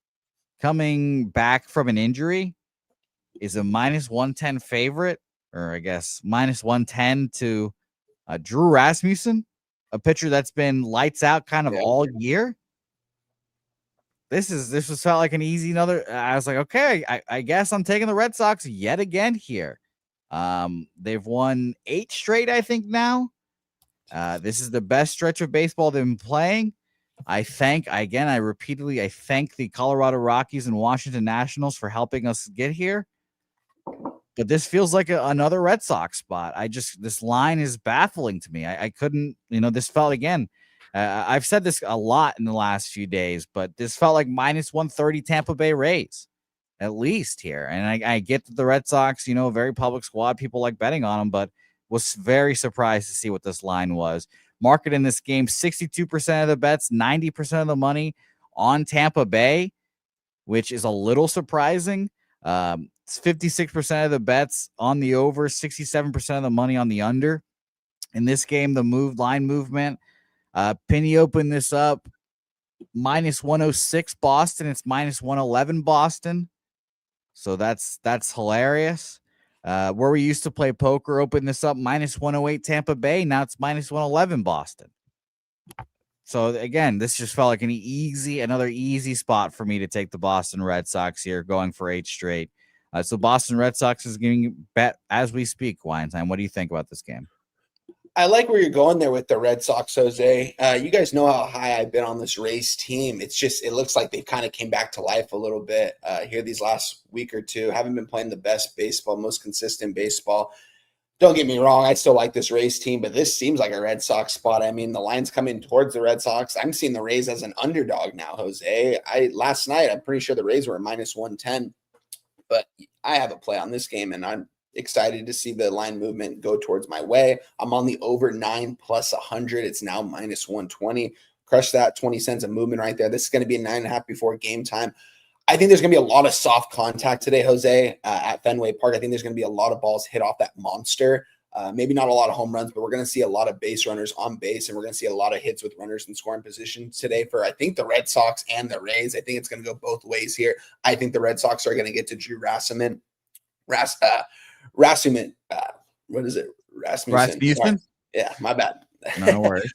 coming back from an injury is a minus 110 favorite, or I guess minus 110 to Drew Rasmussen, a pitcher that's been lights out kind of all year. This was felt like an easy another. I was like, okay, I guess I'm taking the Red Sox yet again here. They've won 8 straight, I think now. This is the best stretch of baseball they've been playing. I thank the Colorado Rockies and Washington Nationals for helping us get here. But this feels like another Red Sox spot. This line is baffling to me. I couldn't, this felt again. I've said this a lot in the last few days, but this felt like minus 130 Tampa Bay Rays. at least here. And I get that the Red Sox, very public squad, people like betting on them, but was very surprised to see what this line was. Market in this game, 62% of the bets, 90% of the money on Tampa Bay, which is a little surprising. 56% of the bets on the over, 67% of the money on the under. In this game, the line movement, Penny opened this up minus 106 Boston. It's minus 111 Boston. So that's hilarious. Where we used to play poker, open this up minus 108 Tampa Bay. Now it's minus 111 Boston. So again, this just felt like another easy spot for me to take the Boston Red Sox here, going for 8 straight. So Boston Red Sox is getting bet as we speak. Wine time. What do you think about this game? I like where you're going there with the Red Sox, Jose. You guys know how high I've been on this Rays team. It looks like they kind of came back to life a little bit here these last week or two. Haven't been playing the best baseball, most consistent baseball. Don't get me wrong, I still like this Rays team, but this seems like a Red Sox spot. I mean, the line's coming towards the Red Sox. I'm seeing the Rays as an underdog now, Jose. Last night, I'm pretty sure the Rays were minus 110, but I have a play on this game, and I'm excited to see the line movement go towards my way. I'm on the over 9 plus 100. It's now minus 120. Crush that, 20 cents of movement right there. This is going to be a 9.5 before game time. I think there's going to be a lot of soft contact today, Jose, at Fenway Park. I think there's going to be a lot of balls hit off that monster. Maybe not a lot of home runs, but we're going to see a lot of base runners on base, and we're going to see a lot of hits with runners in scoring position today for, I think, the Red Sox and the Rays. I think it's going to go both ways here. I think the Red Sox are going to get to Drew Rasmussen. What is it? Rasmussen. Yeah, my bad. No worries.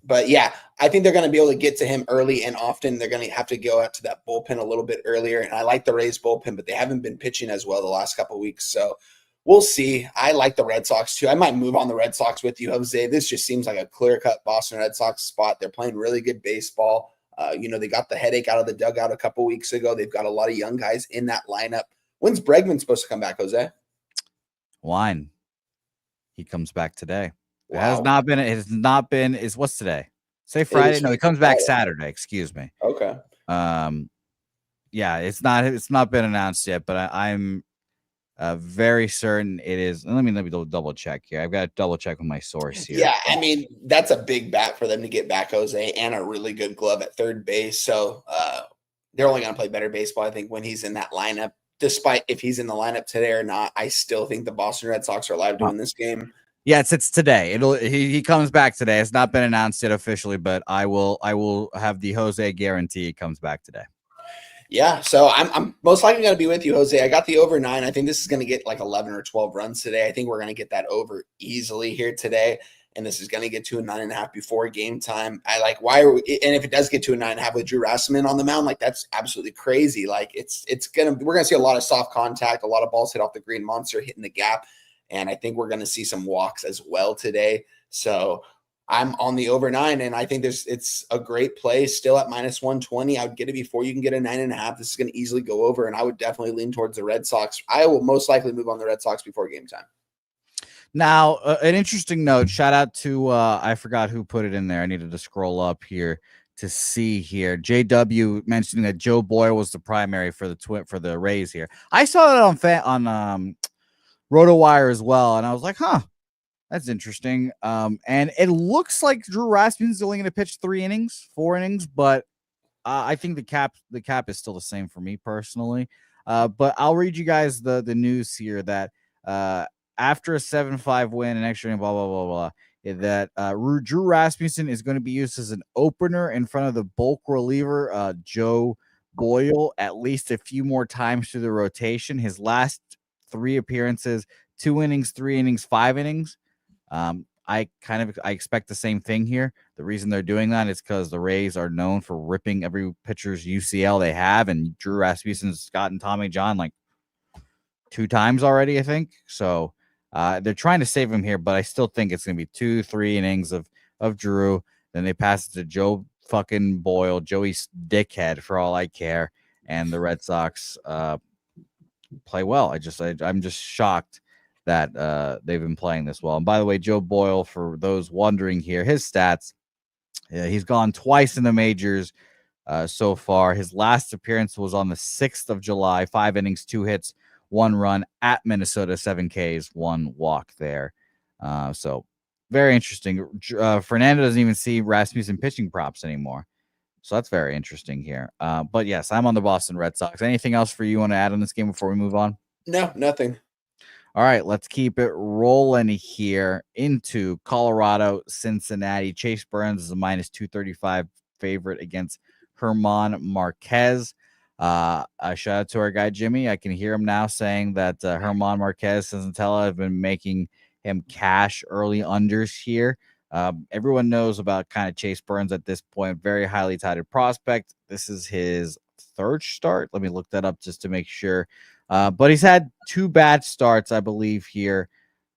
But yeah, I think they're going to be able to get to him early and often. They're going to have to go out to that bullpen a little bit earlier. And I like the Rays bullpen, but they haven't been pitching as well the last couple of weeks. So we'll see. I like the Red Sox too. I might move on the Red Sox with you, Jose. This just seems like a clear-cut Boston Red Sox spot. They're playing really good baseball. They got the headache out of the dugout a couple weeks ago. They've got a lot of young guys in that lineup. When's Bregman supposed to come back, Jose? Wine. He comes back today. Wow. What's today? Say Friday. No, he comes back Saturday. Excuse me. Okay. Yeah, it's not been announced yet, but I'm very certain it is. Let me double check here. I've got to double check with my source here. Yeah, I mean, that's a big bat for them to get back, Jose, and a really good glove at third base. So they're only going to play better baseball, I think, when he's in that lineup. Despite if he's in the lineup today or not, I still think the Boston Red Sox are alive to win this game. Yeah, it's today. He comes back today. It's not been announced yet officially, but I will have the Jose guarantee he comes back today. Yeah, so I'm most likely going to be with you, Jose. I got the over 9. I think this is going to get like 11 or 12 runs today. I think we're going to get that over easily here today, and this is going to get to a 9.5 before game time. I like and if it does get to a 9.5 with Drew Rasmussen on the mound, like that's absolutely crazy. Like we're going to see a lot of soft contact, a lot of balls hit off the green monster, hitting the gap. And I think we're going to see some walks as well today. So I'm on the over 9, and I think it's a great play still at minus 120. I would get it before you can get a 9.5. This is going to easily go over, and I would definitely lean towards the Red Sox. I will most likely move on the Red Sox before game time. Now, an interesting note. Shout out to I forgot who put it in there. I needed to scroll up here to see here. JW mentioning that Joe Boyle was the primary for the Rays here. I saw that on RotoWire as well, and I was like, huh, that's interesting. And it looks like Drew Rasmussen's only going to pitch 4 innings, but I think the cap is still the same for me personally. But I'll read you guys the news here that after a 7-5 win and extra inning, blah blah blah blah, that Drew Rasmussen is going to be used as an opener in front of the bulk reliever Joe Boyle at least a few more times through the rotation. His last 3 appearances, 2 innings, 3 innings, 5 innings. I expect the same thing here. The reason they're doing that is because the Rays are known for ripping every pitcher's UCL they have, and Drew Rasmussen's gotten Tommy John like 2 times already, I think. So they're trying to save him here, but I still think it's going to be 2-3 innings of Drew. Then they pass it to Joe fucking Boyle, Joey Dickhead for all I care, and the Red Sox play well. I'm just shocked that they've been playing this well. And by the way, Joe Boyle, for those wondering here, his stats, he's gone twice in the majors, so far. His last appearance was on the 6th of July, 5 innings, 2 hits, 1 run at Minnesota, 7 Ks, 1 walk there. So very interesting. Fernando doesn't even see Rasmussen pitching props anymore. So that's very interesting here. But yes, I'm on the Boston Red Sox. Anything else for you want to add on this game before we move on? No, nothing. All right, let's keep it rolling here into Colorado, Cincinnati. Chase Burns is a minus 235 favorite against Herman Marquez. A shout out to our guy Jimmy. I can hear him now saying that Herman Marquez, Senzatella have been making him cash early unders here. Everyone knows about kind of Chase Burns at this point. Very highly touted prospect. This is his 3rd start. Let me look that up just to make sure. But he's had 2 bad starts, I believe, here.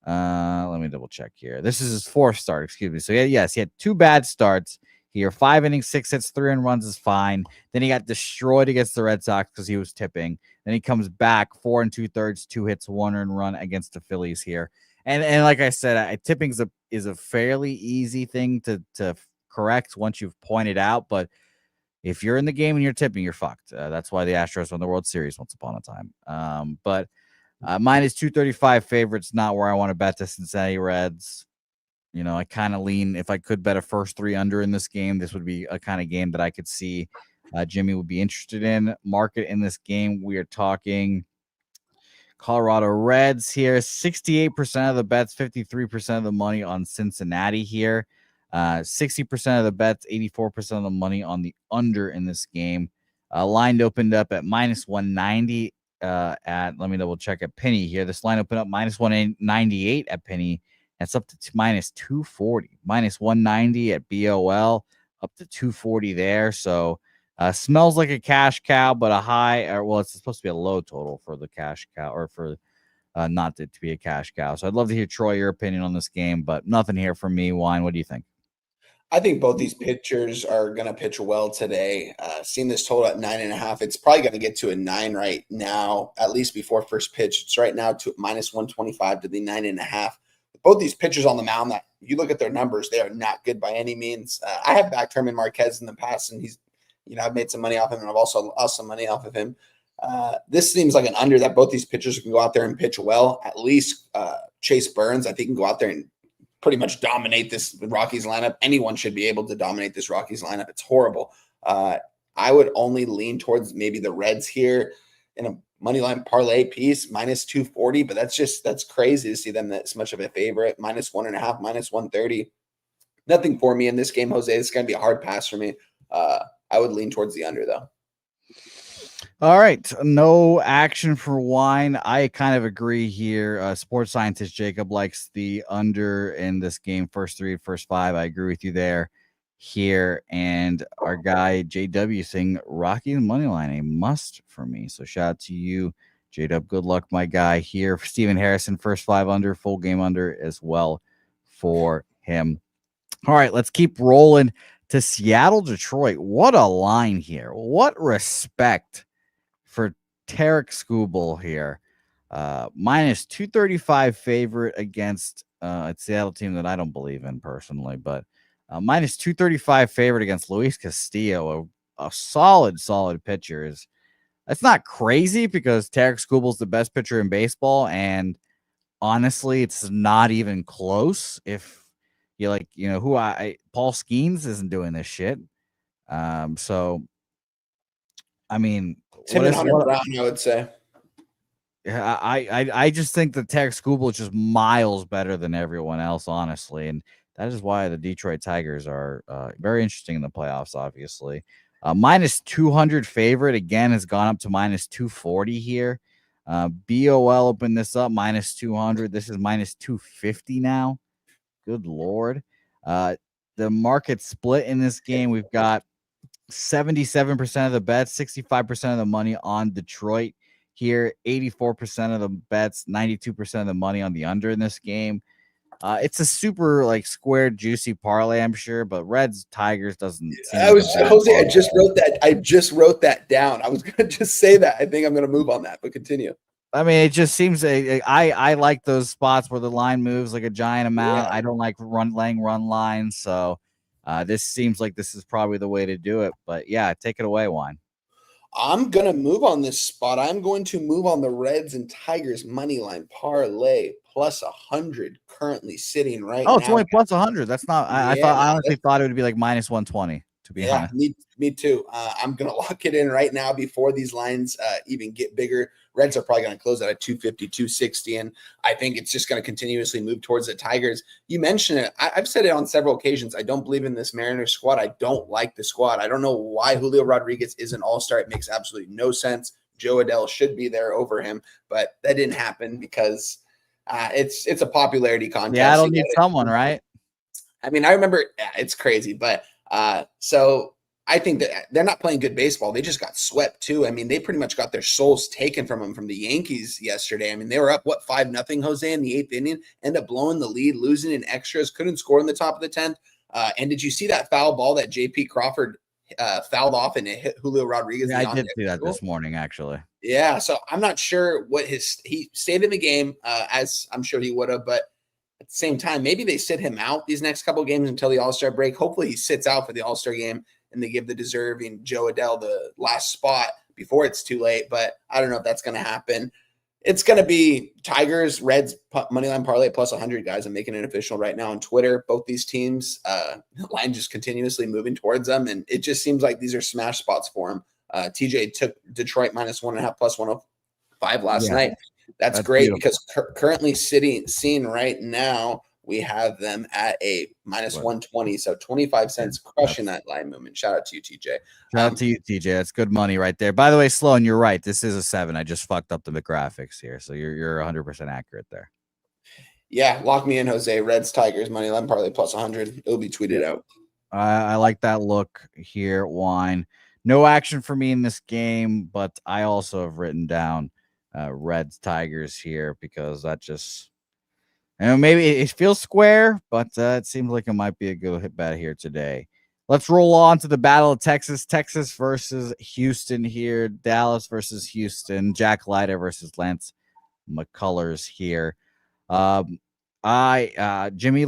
Let me double check here. This is his 4th start, excuse me. So, yes, he had 2 bad starts here. 5 innings, 6 hits, 3 earned runs is fine. Then he got destroyed against the Red Sox because he was tipping. Then he comes back 4 2/3, 2 hits, 1 earned run against the Phillies here. And like I said, tipping is a fairly easy thing to correct once you've pointed out, but if you're in the game and you're tipping, you're fucked. That's why the Astros won the World Series once upon a time. But minus 235 favorites, not where I want to bet the Cincinnati Reds. You know, I kind of lean, if I could bet a first 3 under in this game, this would be a kind of game that I could see Jimmy would be interested in. Market in this game, we are talking Colorado Reds here. 68% of the bets, 53% of the money on Cincinnati here. 60% of the bets, 84% of the money on the under in this game. Line opened up at minus 190 let me double check at Penny here. This line opened up minus 198 at Penny. That's up to minus 240. Minus 190 at BOL, up to 240 there. So smells like a cash cow, but a high, it's supposed to be a low total for the cash cow, or for not to be a cash cow. So I'd love to hear, Troy, your opinion on this game, but nothing here from me. Wine, what do you think? I think both these pitchers are going to pitch well today. Seeing this total at 9.5, it's probably going to get to a 9 right now, at least before first pitch. It's right now to minus 125 to the 9.5. Both these pitchers on the mound, that you look at their numbers, they are not good by any means. I have backed Herman Marquez in the past, and he's, I've made some money off him, and I've also lost some money off of him. This seems like an under that both these pitchers can go out there and pitch well. At least Chase Burns, I think, can go out there and pretty much dominate this Rockies lineup. Anyone should be able to dominate this Rockies lineup. It's horrible. I would only lean towards maybe the Reds here in a money line parlay piece, minus 240, but that's crazy to see them this much of a favorite. Minus 1.5, minus 130. Nothing for me in this game, Jose. It's going to be a hard pass for me. I would lean towards the under, though. All right. No action for Wine. I kind of agree here. Sports scientist Jacob likes the under in this game. First 3, first 5. I agree with you there. Here. And our guy JW saying Rockies money line, a must for me. So shout out to you, JW. Good luck, my guy here. Steven Harrison, first 5 under, full game under as well for him. All right. Let's keep rolling to Seattle, Detroit. What a line here. What respect for Tarek Skubal here. Minus 235 favorite against a Seattle team that I don't believe in personally, but minus 235 favorite against Luis Castillo, a solid pitcher. That's not crazy because Tarek Skubal's the best pitcher in baseball, and honestly, it's not even close. If you Paul Skeens isn't doing this shit. So I mean, Tim and Hunter Brown, I would say. Yeah, I just think that Tarek Skubal is just miles better than everyone else, honestly, and that is why the Detroit Tigers are very interesting in the playoffs. Obviously, minus 200 favorite again has gone up to minus 240 here. BOL opened this up minus 200. This is minus 250 now. Good Lord. The market split in this game. We've got 77% of the bets, 65% of the money on Detroit here, 84% of the bets, 92% of the money on the under in this game. It's a super squared, juicy parlay, I'm sure, but Reds Tigers doesn't. Jose. I just wrote that down. I was going to just say that. I think I'm going to move on that, but continue. I mean, it just seems I like those spots where the line moves like a giant amount. Yeah. I don't like run lines, so This seems like this is probably the way to do it. But yeah, take it away, Wine. I'm going to move on this spot. I'm going to move on the Reds and Tigers money line parlay plus 100 currently sitting right now. Oh, it's only plus 100. That's not. I honestly thought it would be like minus 120. To be honest, me too. I'm going to lock it in right now before these lines even get bigger. Reds are probably going to close out at 250, 260, and I think it's just going to continuously move towards the Tigers. You mentioned it. I've said it on several occasions. I don't believe in this Mariners squad. I don't like the squad. I don't know why Julio Rodriguez is an all-star. It makes absolutely no sense. Joe Adell should be there over him, but that didn't happen because it's a popularity contest. Yeah, I don't need someone, right? I mean, I remember it's crazy, but so I think that they're not playing good baseball. They just got swept too. I mean, they pretty much got their souls taken from them from the Yankees yesterday. I mean, they were up 5-0, Jose, in the 8th inning, end up blowing the lead, losing in extras, couldn't score in the top of the 10th. And did you see that foul ball that J.P. Crawford fouled off and it hit Julio Rodriguez? Yeah, I did see that this morning, actually. Yeah, so I'm not sure what he stayed in the game, as I'm sure he would have, but at the same time, maybe they sit him out these next couple of games until the All-Star break. Hopefully he sits out for the All-Star game and they give the deserving Joe Adell the last spot before it's too late. But I don't know if that's going to happen. It's going to be Tigers, Reds, moneyline parlay plus 100, guys. I'm making it official right now on Twitter. Both these teams, the line just continuously moving towards them. And it just seems like these are smash spots for them. TJ took Detroit minus 1.5 plus 105 last night. That's great beautiful. Because currently seeing right now, we have them at a minus 120. So 25 cents crushing that line movement. Shout out to you, TJ. Shout out to you, TJ. That's good money right there. By the way, Sloan, you're right. This is a 7. I just fucked up the graphics here. So you're 100% accurate there. Yeah, lock me in, Jose. Reds, Tigers, money line parlay plus 100. It'll be tweeted out. I like that look here, Wine. No action for me in this game, but I also have written down Reds, Tigers here because that just... maybe it feels square, but it seems like it might be a good hit bet here today. Let's roll on to the Battle of Texas. Texas versus Houston here. Dallas versus Houston. Jack Leiter versus Lance McCullers here. Jimmy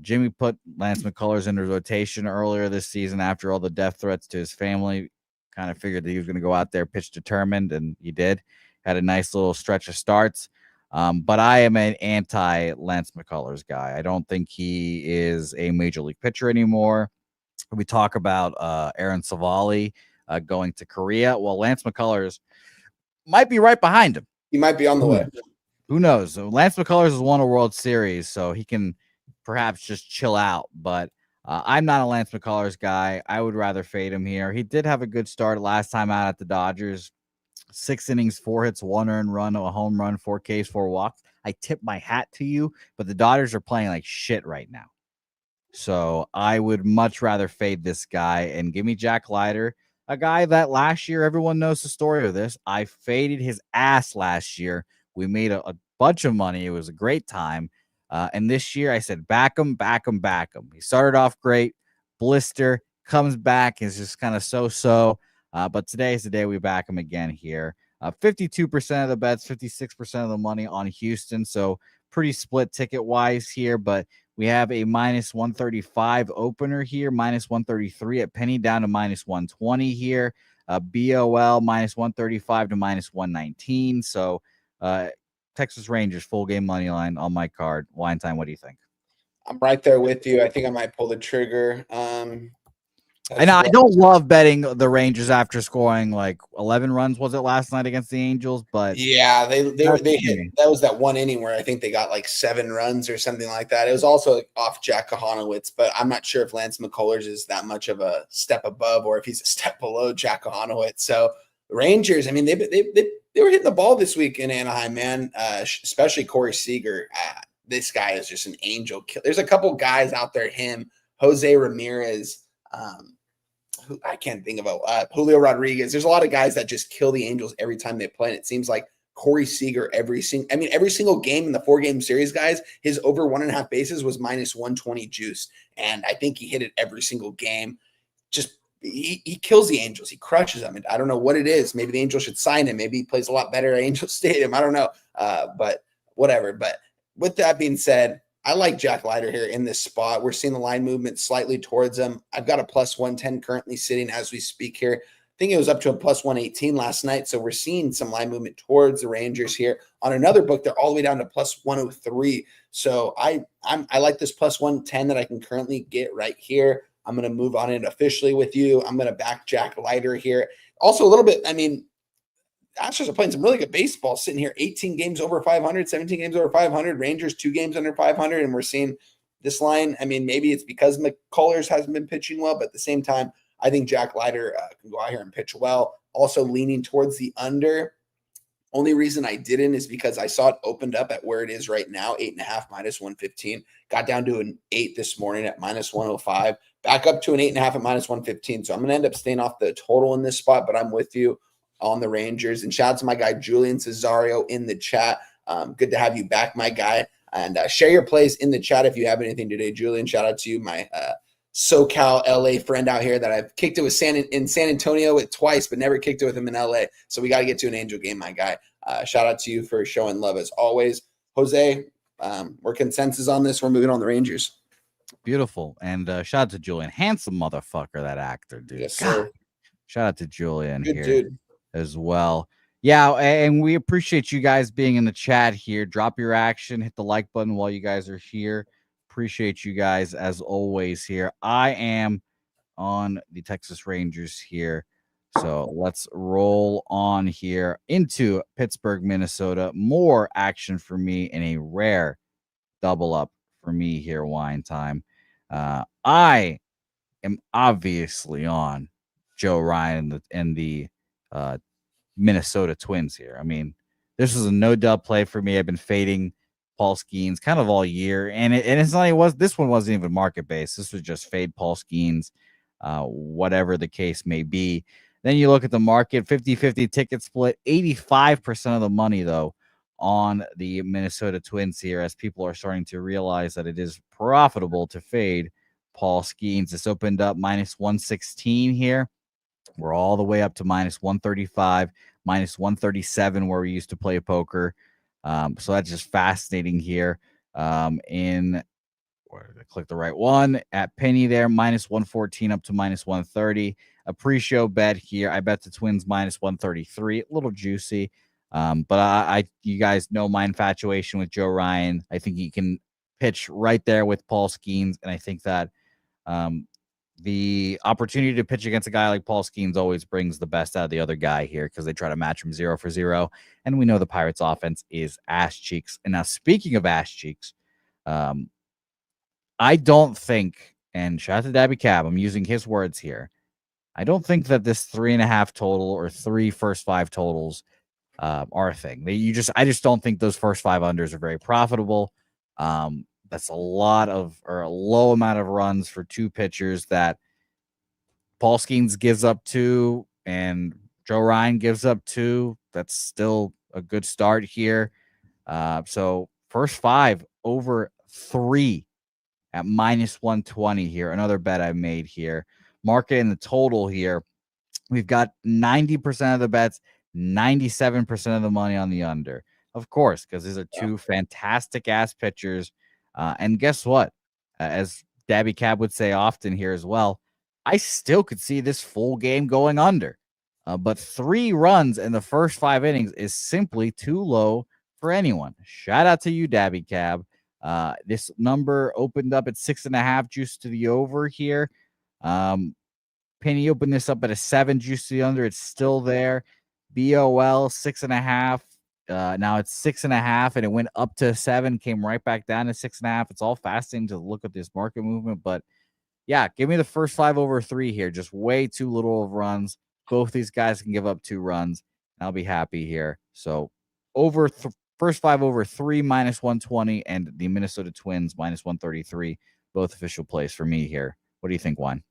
Jimmy put Lance McCullers into rotation earlier this season after all the death threats to his family. Kind of figured that he was going to go out there pitch determined, and he did. Had a nice little stretch of starts. But I am an anti-Lance McCullers guy. I don't think he is a major league pitcher anymore. We talk about Aaron Savali going to Korea. Well, Lance McCullers might be right behind him. He might be on the way. Who knows? Lance McCullers has won a World Series, so he can perhaps just chill out. But I'm not a Lance McCullers guy. I would rather fade him here. He did have a good start last time out at the Dodgers. 6 innings, 4 hits, 1 earned run, a home run, 4 Ks, 4 walks. I tip my hat to you, but the Dodgers are playing like shit right now. So I would much rather fade this guy and give me Jack Leiter, a guy that last year, everyone knows the story of this. I faded his ass last year. We made a bunch of money. It was a great time. And this year I said, back him. He started off great. Blister comes back. Is just kind of so-so. But today is the day we back him again here. 52% of the bets, 56% of the money on Houston. So pretty split ticket-wise here. But we have a minus 135 opener here, minus 133 at Penny, down to minus 120 here. BOL minus 135 to minus 119. So Texas Rangers full game money line on my card. Wine time, what do you think? I'm right there with you. I think I might pull the trigger. And I don't love betting the Rangers after scoring like 11 runs, was it last night against the Angels? But yeah, they hit, that was that one inning where I think they got like 7 runs or something like that. It was also off Jack Kahanowitz, but I'm not sure if Lance McCullers is that much of a step above or if he's a step below Jack Kahanowitz. So Rangers, I mean, they were hitting the ball this week in Anaheim, man. Especially Corey Seager. This guy is just an angel. There's a couple guys out there. Him, Jose Ramirez. Who I can't think of Julio Rodriguez. There's a lot of guys that just kill the Angels every time they play. And it seems like Corey Seager every single game in the 4-game series, guys, his over 1.5 bases was minus 120 juice. And I think he hit it every single game. Just he kills the Angels. He crushes them. And I don't know what it is. Maybe the Angels should sign him. Maybe he plays a lot better at Angel Stadium. I don't know. But whatever. But with that being said, I like Jack Leiter here in this spot. We're seeing the line movement slightly towards him. I've got a plus 110 currently sitting as we speak here. I think it was up to a plus 118 last night. So we're seeing some line movement towards the Rangers here. On another book, they're all the way down to plus 103. So I like this plus 110 that I can currently get right here. I'm going to move on it officially with you. I'm going to back Jack Leiter here. Also a little bit, I mean, Astros are playing some really good baseball sitting here, 18 games over 500, 17 games over 500, Rangers 2 games under 500, and we're seeing this line. I mean, maybe it's because McCullers hasn't been pitching well, but at the same time, I think Jack Leiter can go out here and pitch well. Also leaning towards the under. Only reason I didn't is because I saw it opened up at where it is right now, 8.5 minus 115. Got down to an 8 this morning at minus 105. Back up to an 8.5 at minus 115. So I'm going to end up staying off the total in this spot, but I'm with you on the Rangers. And shout out to my guy Julian Cesario in the chat. Good to have you back, my guy. And share your plays in the chat if you have anything today, Julian. Shout out to you, my SoCal LA friend out here that I've kicked it with in San Antonio with twice, but never kicked it with him in LA. So we got to get to an Angel game, my guy. Shout out to you for showing love as always. Jose, we're consensus on this. We're moving on the Rangers. Beautiful. And shout out to Julian. Handsome motherfucker, that actor, dude. Yes, sir. Shout out to Julian Good here dude. As well. Yeah, and we appreciate you guys being in the chat here. Drop your action, hit the like button while you guys are here. Appreciate you guys as always here. I am on the Texas Rangers here. So let's roll on here into Pittsburgh, Minnesota. More action for me in a rare double up for me here, wine time. I am obviously on Joe Ryan and the Minnesota Twins here. I mean, this was a no dub play for me. I've been fading Paul Skeens kind of all year, and it's not. This one wasn't even market based. This was just fade Paul Skeens, whatever the case may be. Then you look at the market, 50-50 ticket split, 85% of the money though on the Minnesota Twins here, as people are starting to realize that it is profitable to fade Paul Skeens. It's opened up minus 116 here. We're all the way up to minus 135, minus 137 where we used to play poker. So that's just fascinating here. Where did I click the right one? At Penny there, minus 114 up to minus 130. A pre-show bet here. I bet the Twins minus 133. A little juicy. But you guys know my infatuation with Joe Ryan. I think he can pitch right there with Paul Skeens. And I think that the opportunity to pitch against a guy like Paul Skeens always brings the best out of the other guy here, because they try to match him 0 for 0. And we know the Pirates offense is ass cheeks. And now, speaking of ass cheeks, I don't think, and shout out to Dabby Cab, I'm using his words here, I don't think that this 3.5 total or 3 first 5 totals are a thing. I just don't think those first 5 unders are very profitable. That's a low amount of runs for 2 pitchers that Paul Skeens gives up 2 and Joe Ryan gives up 2. That's still a good start here. So first 5 over 3 at minus 120 here. Another bet I made here. Market in the total here. We've got 90% of the bets, 97% of the money on the under. Of course, because these are 2 fantastic ass pitchers. And guess what? As Dabby Cab would say often here as well, I still could see this full game going under. But 3 runs in the first 5 innings is simply too low for anyone. Shout out to you, Dabby Cab. This number opened up at 6.5 juice to the over here. Penny opened this up at a 7 juice to the under. It's still there. BOL 6.5. Now it's 6.5, and it went up to 7, came right back down to 6.5. It's all fascinating to look at this market movement, but yeah, give me the first 5 over 3 here. Just way too little of runs. Both these guys can give up 2 runs, and I'll be happy here. So first 5 over 3 minus 120, and the Minnesota Twins minus 133. Both official plays for me here. What do you think, Juan?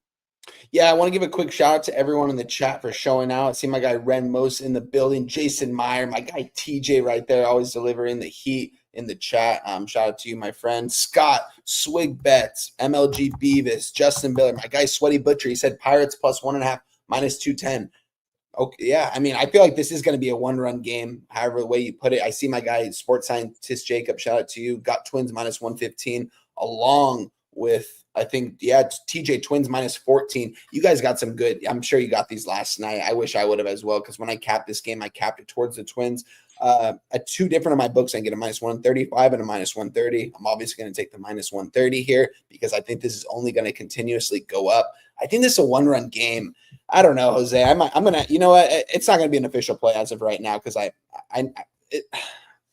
Yeah, I want to give a quick shout out to everyone in the chat for showing out. I see my guy Ren Mos in the building, Jason Meyer, my guy TJ right there, always delivering the heat in the chat. Shout out to you, my friend Scott, Swig Bets, MLG Beavis, Justin Miller, my guy Sweaty Butcher. He said Pirates plus 1.5 minus 210. Okay, yeah. I mean, I feel like this is going to be a one-run game, however the way you put it. I see my guy, sports scientist Jacob, shout out to you, got Twins minus 115 along with, I think, yeah, TJ Twins minus 14. You guys got some good. I'm sure you got these last night. I wish I would have as well, because when I capped this game, I capped it towards the Twins. At two different of my books, I get a minus 135 and a minus 130. I'm obviously going to take the minus 130 here because I think this is only going to continuously go up. I think this is a one-run game. I don't know, Jose. I'm gonna, you know what? It's not gonna be an official play as of right now because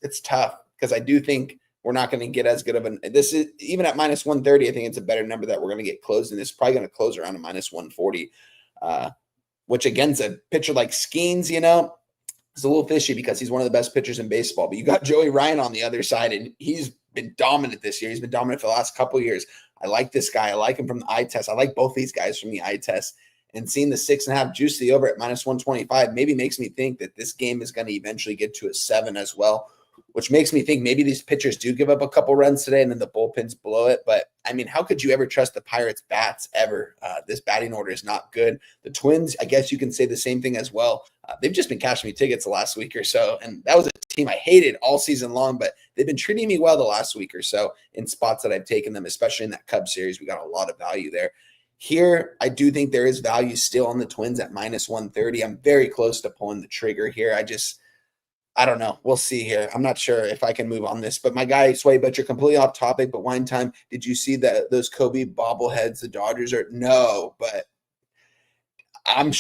it's tough because I do think we're not going to get as good of an. This is even at minus 130. I think it's a better number that we're going to get closed, and it's probably going to close around a minus 140, which against a pitcher like Skeens, you know, is a little fishy because he's one of the best pitchers in baseball. But you got Joey Ryan on the other side, and he's been dominant this year. He's been dominant for the last couple of years. I like this guy. I like him from the eye test. I like both these guys from the eye test. And seeing the 6.5 juice the over at minus 125 maybe makes me think that this game is going to eventually get to a 7 as well, which makes me think maybe these pitchers do give up a couple runs today and then the bullpens blow it. But, I mean, how could you ever trust the Pirates' bats ever? This batting order is not good. The Twins, I guess you can say the same thing as well. They've just been cashing me tickets the last week or so, and that was a team I hated all season long, but they've been treating me well the last week or so in spots that I've taken them, especially in that Cubs series. We got a lot of value there. Here, I do think there is value still on the Twins at minus 130. I'm very close to pulling the trigger here. I don't know. We'll see here. I'm not sure if I can move on this, but my guy, Sway, but you're completely off topic. But wine time, did you see those Kobe bobbleheads the Dodgers are? No, but I'm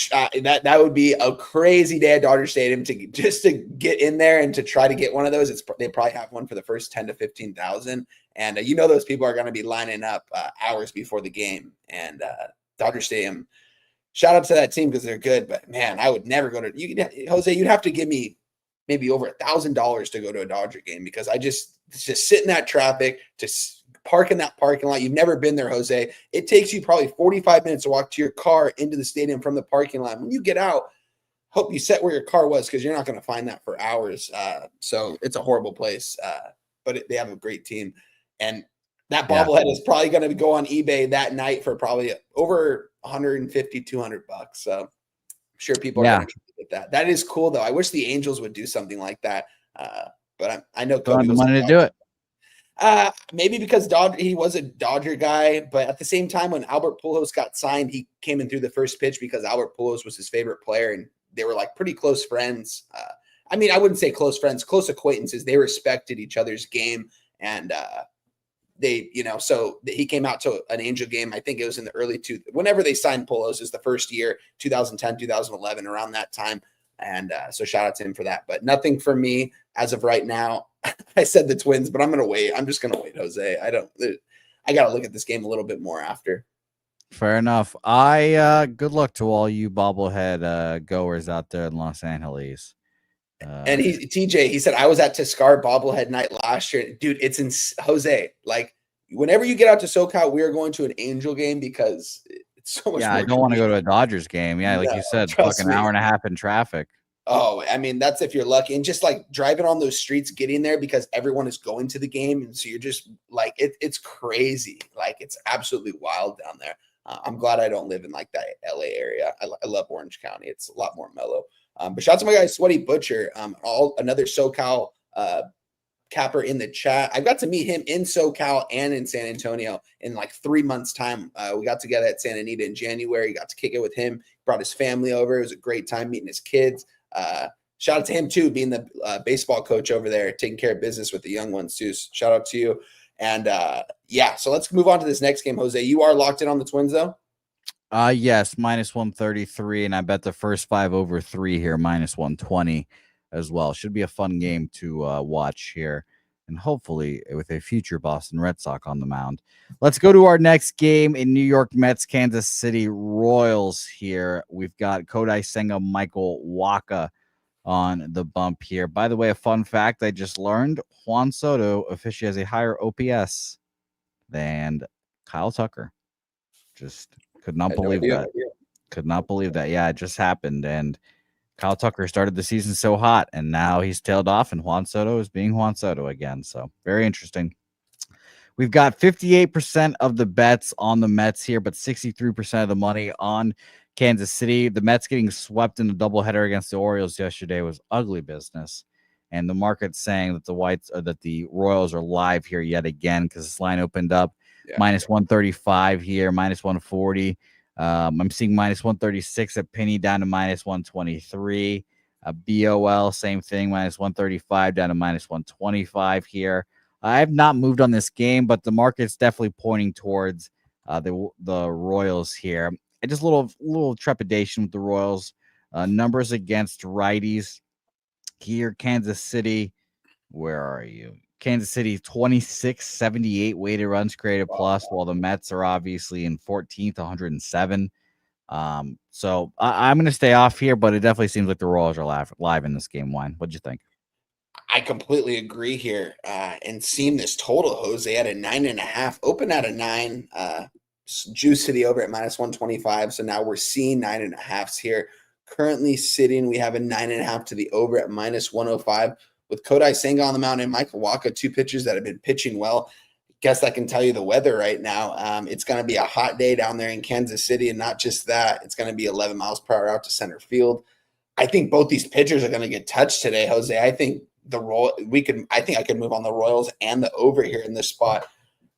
that would be a crazy day at Dodger Stadium to get in there and to try to get one of those. They probably have one for the first 10 to 15,000. And you know those people are going to be lining up hours before the game. And Dodger Stadium, shout out to that team because they're good. But, man, I would never go to – Jose, you'd have to give me maybe over $1,000 to go to a Dodger game because just sit in that traffic, to park in that parking lot. You've never been there, Jose. It takes you probably 45 minutes to walk to your car into the stadium from the parking lot. When you get out, hope you set where your car was because you're not going to find that for hours. So it's a horrible place, but they have a great team. And that bobblehead is probably going to go on eBay that night for probably over $150, $200. So I'm sure people are going to get that. That is cool, though. I wish the Angels would do something like that. But I know Kobe was money to do it. Maybe because he was a Dodger guy, but at the same time, when Albert Pujols got signed, he came in through the first pitch because Albert Pujols was his favorite player, and they were like pretty close friends. I mean, I wouldn't say close friends, close acquaintances. They respected each other's game, and so he came out to an Angel game. I think it was in the early whenever they signed Pujols is the first year, 2010, 2011, around that time. And so shout out to him for that. But nothing for me as of right now. I said the Twins, but I'm going to wait. I'm just going to wait, Jose. I got to look at this game a little bit more after. Fair enough. Good luck to all you bobblehead goers out there in Los Angeles. And TJ, he said, I was at Tiscar bobblehead night last year. Dude, it's in Jose. Like, whenever you get out to SoCal, we are going to an Angel game because it's so much. Yeah, I don't want to go to a Dodgers game. Yeah, like you said, fucking hour and a half in traffic. Oh, I mean, that's if you're lucky. And just like driving on those streets, getting there because everyone is going to the game. And so you're just like, it's crazy. Like, it's absolutely wild down there. I'm glad I don't live in like that LA area. I love Orange County. It's a lot more mellow. But shout out to my guy, Sweaty Butcher, another SoCal capper in the chat. I got to meet him in SoCal and in San Antonio in like 3 months' time. We got together at Santa Anita in January. Got to kick it with him. Brought his family over. It was a great time meeting his kids. Shout out to him too, being the baseball coach over there, taking care of business with the young ones too. So shout out to you. And so let's move on to this next game, Jose. You are locked in on the Twins though? Yes, minus 133, and I bet the first 5 over 3 here, minus 120 as well. Should be a fun game to watch here, and hopefully with a future Boston Red Sox on the mound. Let's go to our next game in New York Mets, Kansas City Royals here. We've got Kodai Senga, Michael Wacha on the bump here. By the way, a fun fact I just learned, Juan Soto officially has a higher OPS than Kyle Tucker. Just could not believe that. Could not believe that. Yeah, it just happened. And Kyle Tucker started the season so hot, and now he's tailed off, and Juan Soto is being Juan Soto again. So very interesting. We've got 58% of the bets on the Mets here, but 63% of the money on Kansas City. The Mets getting swept in the doubleheader against the Orioles yesterday was ugly business. And the market's saying that the Royals are live here yet again because this line opened up minus 135 here, minus 140. I'm seeing minus 136 at Penny down to minus 123. BOL, same thing, minus 135 down to minus 125 here. I have not moved on this game, but the market's definitely pointing towards the Royals here. And just a little trepidation with the Royals. Numbers against righties here. Kansas City, where are you? Kansas City 2678 weighted runs created plus, while the Mets are obviously in 14th, 107. So I'm going to stay off here, but it definitely seems like the Royals are live in this game. Wine, what'd you think? I completely agree here. And seeing this total, Jose, at a 9.5, open at a 9, juice to the over at minus 125. So now we're seeing 9.5s here. Currently sitting, we have a 9.5 to the over at minus 105 with Kodai Senga on the mound and Michael Wacha, 2 pitchers that have been pitching well. Guess I can tell you the weather right now. It's going to be a hot day down there in Kansas City, and not just that, it's going to be 11 miles per hour out to center field. I think both these pitchers are going to get touched today, Jose. I think I think I could move on the Royals and the over here in this spot.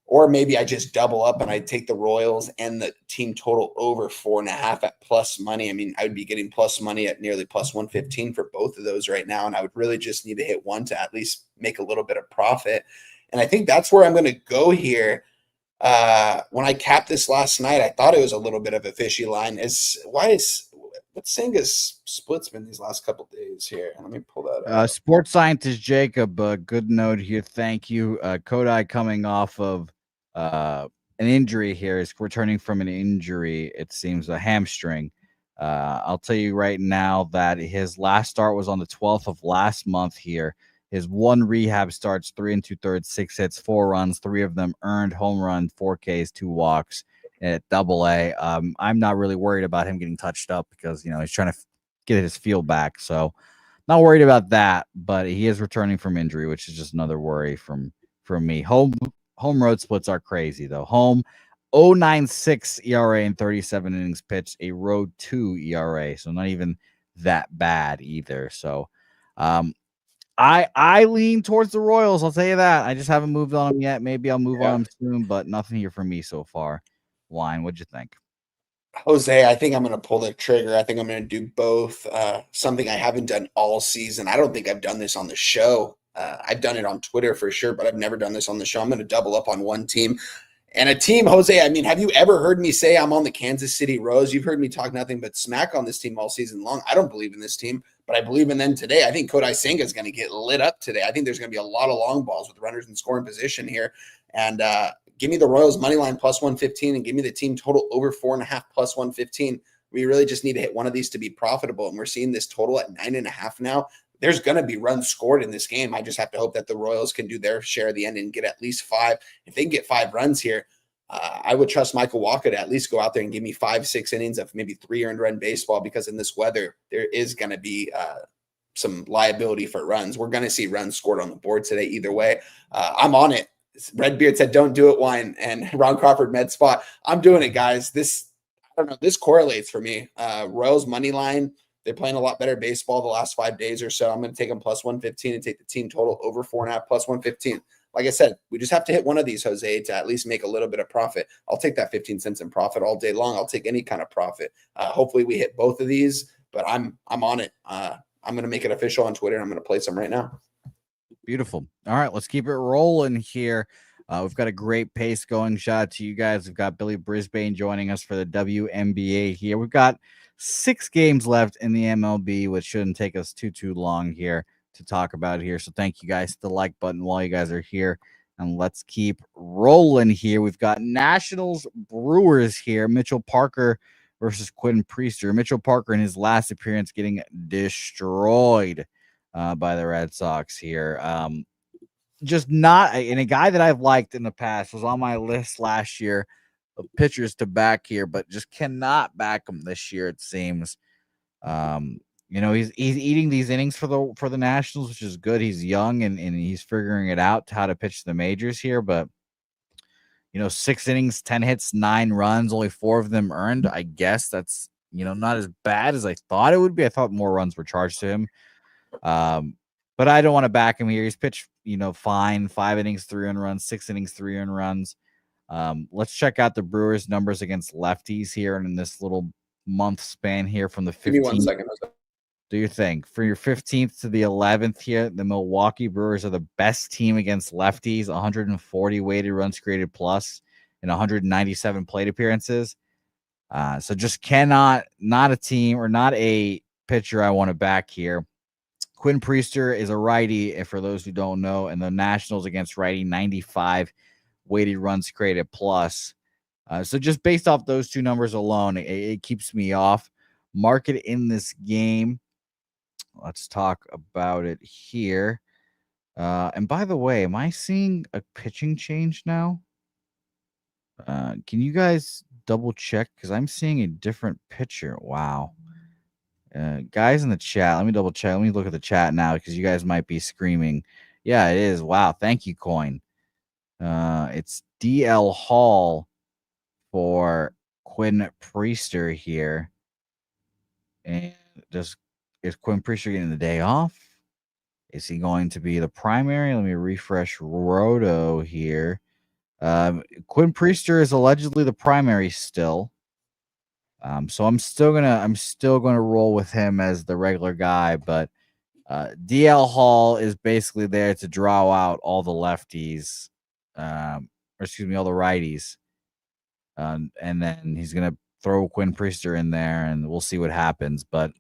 Or maybe I just double up and I take the Royals and the team total over 4.5 at plus money. I mean, I would be getting plus money at nearly plus 115 for both of those right now. And I would really just need to hit one to at least make a little bit of profit. And I think that's where I'm going to go here. When I capped this last night, I thought it was a little bit of a fishy line. What's Senga's splits been these last couple days here? Let me pull that up. Sports scientist Jacob, good note here. Thank you. Kodai coming off of an injury here, is returning from an injury. It seems a hamstring. I'll tell you right now that his last start was on the 12th of last month here. His 1 rehab starts, 3 2/3, 6 hits, 4 runs, 3 of them earned, home run, 4 Ks, 2 walks at Double-A. I'm not really worried about him getting touched up because, he's trying to get his feel back. So not worried about that, but he is returning from injury, which is just another worry from me. Home road splits are crazy, though. Home 0.96 ERA in 37 innings pitched, a road 2 ERA, so not even that bad either. So I lean towards the Royals, I'll tell you that. I just haven't moved on them yet. Maybe I'll move on them soon, but nothing here for me so far. Wine, what'd you think? Jose, I think I'm going to pull the trigger. I think I'm going to do both. Something I haven't done all season. I don't think I've done this on the show. I've done it on Twitter for sure, but I've never done this on the show. I'm going to double up on one team. And a team, Jose, I mean, have you ever heard me say I'm on the Kansas City Royals? You've heard me talk nothing but smack on this team all season long. I don't believe in this team, but I believe in them today. I think Kodai Senga is going to get lit up today. I think there's going to be a lot of long balls with runners in scoring position here. And give me the Royals money line plus 115 and give me the team total over 4.5 plus 115. We really just need to hit one of these to be profitable. And we're seeing this total at 9.5 now. There's going to be runs scored in this game. I just have to hope that the Royals can do their share of the end and get at least 5. If they can get 5 runs here, I would trust Michael Wacha to at least go out there and give me 5-6 innings of maybe 3 earned run baseball, because in this weather, there is going to be some liability for runs. We're going to see runs scored on the board today either way. I'm on it. Redbeard said, don't do it, Wine. And Ron Crawford, med spot. I'm doing it, guys. This correlates for me. Royals money line. They're playing a lot better baseball the last 5 days or so. I'm going to take them plus 115 and take the team total over 4.5 plus 115. Like I said, we just have to hit one of these, Jose, to at least make a little bit of profit. I'll take that 15 cents in profit all day long. I'll take any kind of profit. Hopefully we hit both of these, but I'm on it. I'm going to make it official on Twitter. I'm going to play some right now. Beautiful. All right, let's keep it rolling here. We've got a great pace going. Shout out to you guys. We've got Billy Brisbane joining us for the WNBA here. We've got 6 games left in the MLB, which shouldn't take us too long here to talk about here. So thank you guys. Hit the like button while you guys are here, and let's keep rolling here. We've got Nationals Brewers here. Mitchell Parker versus Quinn Priester. Mitchell Parker in his last appearance getting destroyed by the Red Sox here. Just not, and a guy that I've liked in the past, was on my list last year of pitchers to back here, but just cannot back him this year, it seems. He's eating these innings for the Nationals, which is good. He's young and he's figuring it out how to pitch the majors here, but 6 innings, 10 hits, 9 runs, only 4 of them earned. I guess that's not as bad as I thought it would be. I thought more runs were charged to him. But I don't want to back him here. He's pitched, fine. 5 innings, 3 earned runs, 6 innings, 3 earned runs. Let's check out the Brewers' numbers against lefties here in this little month span here from the 15th. Give me 1 second. Do your thing. For your 15th to the 11th here, the Milwaukee Brewers are the best team against lefties, 140 weighted runs created plus and 197 plate appearances. So just not a team or not a pitcher I want to back here. Quinn Priester is a righty, and for those who don't know, and the Nationals against righty, 95 weighted runs created plus. So just based off those two numbers alone, it keeps me off. Market in this game. Let's talk about it here. And by the way, am I seeing a pitching change now? Can you guys double check? Because I'm seeing a different pitcher. Wow. Guys in the chat, let me double check. Let me look at the chat now because you guys might be screaming. Yeah, it is. Wow. Thank you, Coin. It's DL Hall for Quinn Priester here. And is Quinn Priester getting the day off? Is he going to be the primary? Let me refresh Roto here. Quinn Priester is allegedly the primary still. So I'm still gonna roll with him as the regular guy, but DL Hall is basically there to draw out all the lefties, all the righties, and then he's gonna throw Quinn Priester in there, and we'll see what happens. But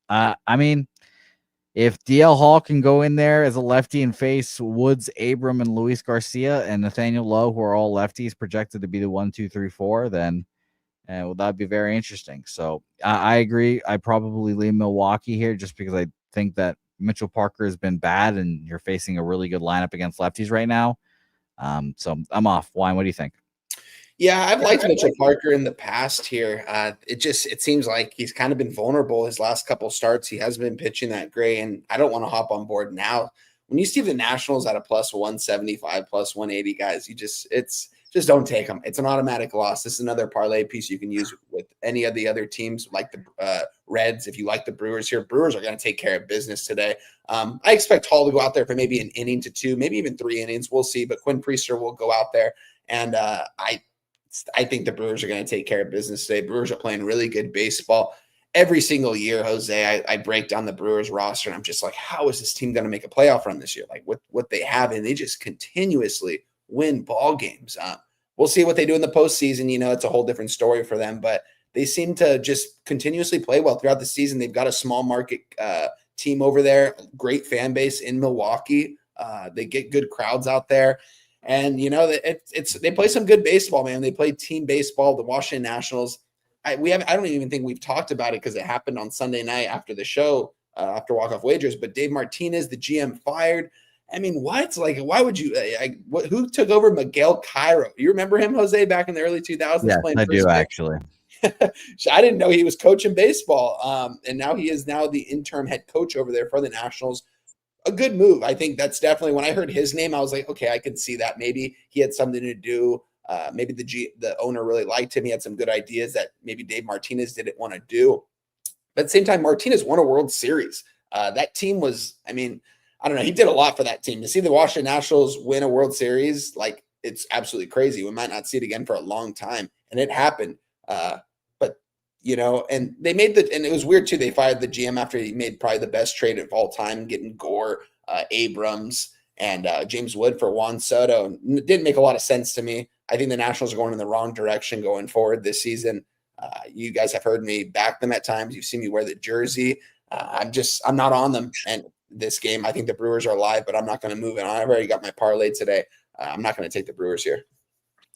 I mean, if DL Hall can go in there as a lefty and face Woods, Abram, and Luis Garcia and Nathaniel Lowe, who are all lefties projected to be the 1, 2, 3, 4, then that'd be very interesting. So I agree. I probably leave Milwaukee here just because I think that Mitchell Parker has been bad and you're facing a really good lineup against lefties right now. So I'm off. Wine, what do you think? Yeah, I've liked Mitchell Parker in the past here. It seems like he's kind of been vulnerable his last couple starts. He hasn't been pitching that great, and I don't want to hop on board now. When you see the Nationals at a plus 175, plus 180, guys, just don't take them. It's an automatic loss. This is another parlay piece you can use with any of the other teams like the Reds. If you like the Brewers here, Brewers are going to take care of business today. I expect Hall to go out there for maybe an inning to 2, maybe even 3 innings. We'll see. But Quinn Priester will go out there, and I think the Brewers are going to take care of business today. Brewers are playing really good baseball. Every single year, Jose, I break down the Brewers roster, and I'm just like, how is this team going to make a playoff run this year? Like what they have, and they just continuously win ball games. We'll see what they do in the postseason. It's a whole different story for them, but they seem to just continuously play well throughout the season. They've got a small market team over there, great fan base in Milwaukee. They get good crowds out there. And, they play some good baseball, man. They play team baseball. The Washington Nationals, I don't even think we've talked about it because it happened on Sunday night after the show, after Walk-Off Wagers. But Dave Martinez, the GM, fired. I mean, what? Like, why would you? Who took over Miguel Cairo? You remember him, Jose, back in the early 2000s? Yeah, playing I do, actually. I didn't know he was coaching baseball. And now he is now the interim head coach over there for the Nationals. A good move. I think that's definitely, when I heard his name, I was like, okay, I could see that. Maybe he had something to do. Maybe the owner really liked him. He had some good ideas that maybe Dave Martinez didn't want to do. But at the same time, Martinez won a World Series. That team was, I don't know. He did a lot for that team. To see the Washington Nationals win a World Series, like, it's absolutely crazy. We might not see it again for a long time. And it happened. And they made and it was weird too. They fired the GM after he made probably the best trade of all time, getting Gore, Abrams, and James Wood for Juan Soto. It didn't make a lot of sense to me. I think the Nationals are going in the wrong direction going forward this season. You guys have heard me back them at times. You've seen me wear the jersey. I'm not on them. And this game, I think the Brewers are alive, but I'm not going to move it on. I've already got my parlay today. I'm not going to take the Brewers here.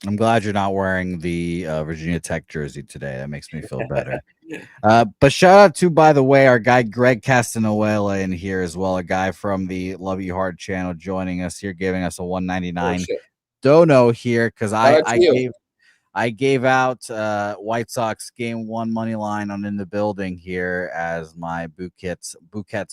I'm glad you're not wearing the Virginia Tech jersey today. That makes me feel better. But shout out to, by the way, our guy Greg Castanuela in here as well, a guy from the Love You Hard channel joining us here, giving us a 199 dono here because I gave out White Sox game 1 money line on In the Building here as my Bouquet's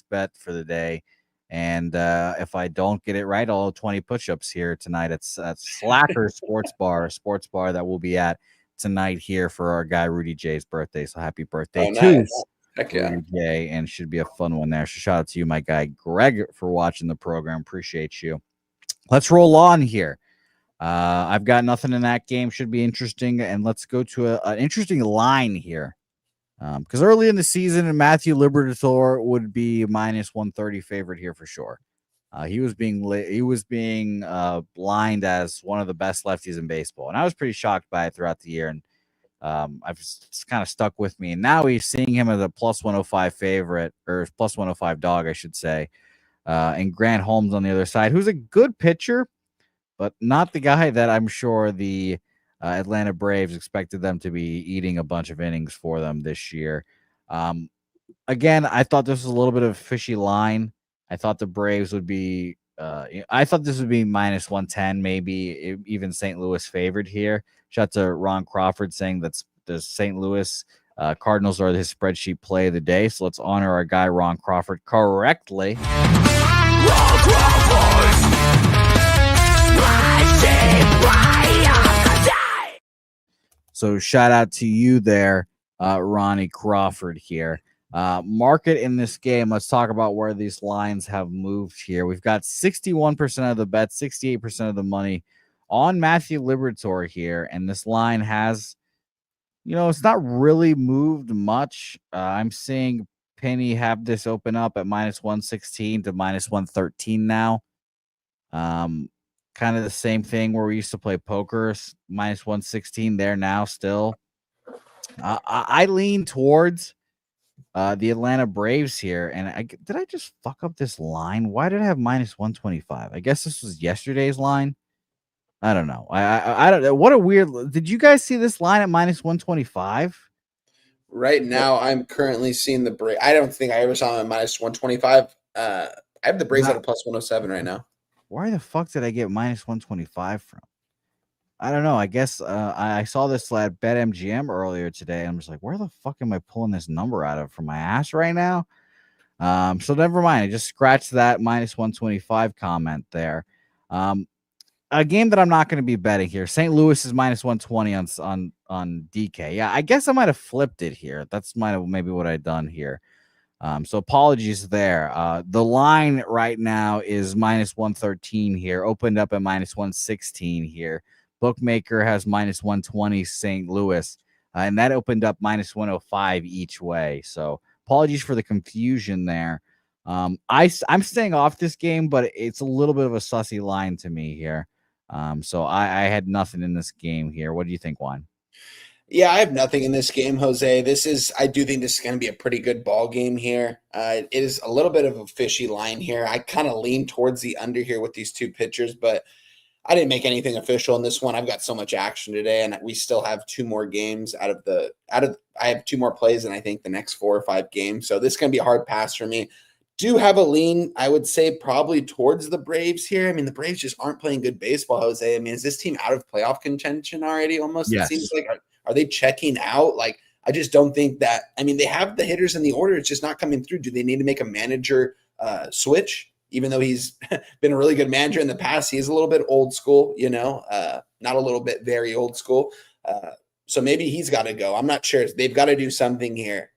bet for the day. And if I don't get it right, I'll have 20 push-ups here tonight. It's Slacker Sports Bar that we'll be at tonight here for our guy Rudy J's birthday. So happy birthday to Nice. Heck yeah. Rudy J, and should be a fun one there. So shout out to you, my guy Greg, for watching the program. Appreciate you. Let's roll on here. I've got nothing in that game. Should be interesting, and let's go to an interesting line here. Because early in the season, Matthew Liberatore would be minus 130 favorite here for sure. He was being blind as one of the best lefties in baseball, and I was pretty shocked by it throughout the year. And it's kind of stuck with me. And now he's seeing him as a plus 105 favorite, or plus 105 dog, I should say. And Grant Holmes on the other side, who's a good pitcher, but not the guy that I'm sure the Atlanta Braves expected them to be eating a bunch of innings for them this year. Again, I thought this was a little bit of a fishy line. I thought the Braves would be I thought this would be minus 110, maybe even St. Louis favored here. Shout out to Ron Crawford saying that the St. Louis Cardinals are his spreadsheet play of the day. So let's honor our guy Ron Crawford correctly. Ron Crawford! So shout out to you there, Ronnie Crawford here. Market in this game. Let's talk about where these lines have moved here. We've got 61% of the bets, 68% of the money on Matthew Liberatore here. And this line has, it's not really moved much. I'm seeing Penny have this open up at minus 116 to minus 113 now. Kind of the same thing where we used to play poker, minus 116 there now still. I lean towards the Atlanta Braves here. And did I just fuck up this line? Why did I have minus 125? I guess this was yesterday's line. I don't know. I don't know. What a weird. Did you guys see this line at minus 125? Right now, I'm currently seeing the Braves. I don't think I ever saw them at minus 125. I have the Braves at a plus 107 right now. Why the fuck did I get minus 125 from? I don't know. I guess I saw this at BetMGM earlier today. I'm just like, where the fuck am I pulling this number out of from my ass right now? So never mind. I just scratched that minus 125 comment there. A game that I'm not going to be betting here. St. Louis is minus 120 on DK. Yeah, I guess I might have flipped it here. That's maybe what I've done here. So apologies there. The line right now is minus 113 here, opened up at minus 116 here. Bookmaker has minus 120 St. Louis, and that opened up minus 105 each way. So apologies for the confusion there. I'm staying off this game, but it's a little bit of a sussy line to me here. So I had nothing in this game here. What do you think, Juan? Yeah, I have nothing in this game, Jose. I do think this is going to be a pretty good ball game here. It is a little bit of a fishy line here. I kind of lean towards the under here with these two pitchers, but I didn't make anything official in this one. I've got so much action today, and we still have two more games I have two more plays in, I think, the next 4 or 5 games. So this is going to be a hard pass for me. Do have a lean, I would say, probably towards the Braves here. I mean, the Braves just aren't playing good baseball, Jose. I mean, is this team out of playoff contention already almost? Yes. It seems like, are they checking out? Like, I just don't think that. I mean, they have the hitters in the order. It's just not coming through. Do they need to make a manager switch? Even though he's been a really good manager in the past, he's a little bit old school, not a little bit, very old school. So maybe he's got to go. I'm not sure. They've got to do something here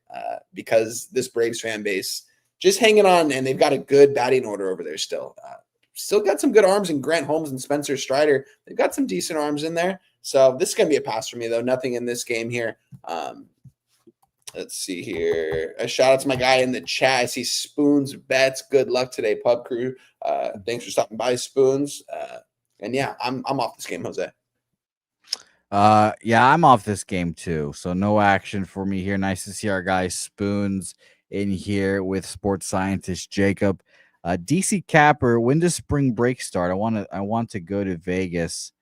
because this Braves fan base just hanging on, and they've got a good batting order over there still. Still got some good arms in Grant Holmes and Spencer Strider. They've got some decent arms in there. So this is going to be a pass for me, though. Nothing in this game here. Let's see here. A shout out to my guy in the chat. I see Spoons Bets. Good luck today, Pub Crew. Thanks for stopping by, Spoons. And yeah, I'm off this game, Jose. Yeah, I'm off this game too. So no action for me here. Nice to see our guy Spoons in here with sports scientist Jacob. DC Capper, when does spring break start? I want to go to Vegas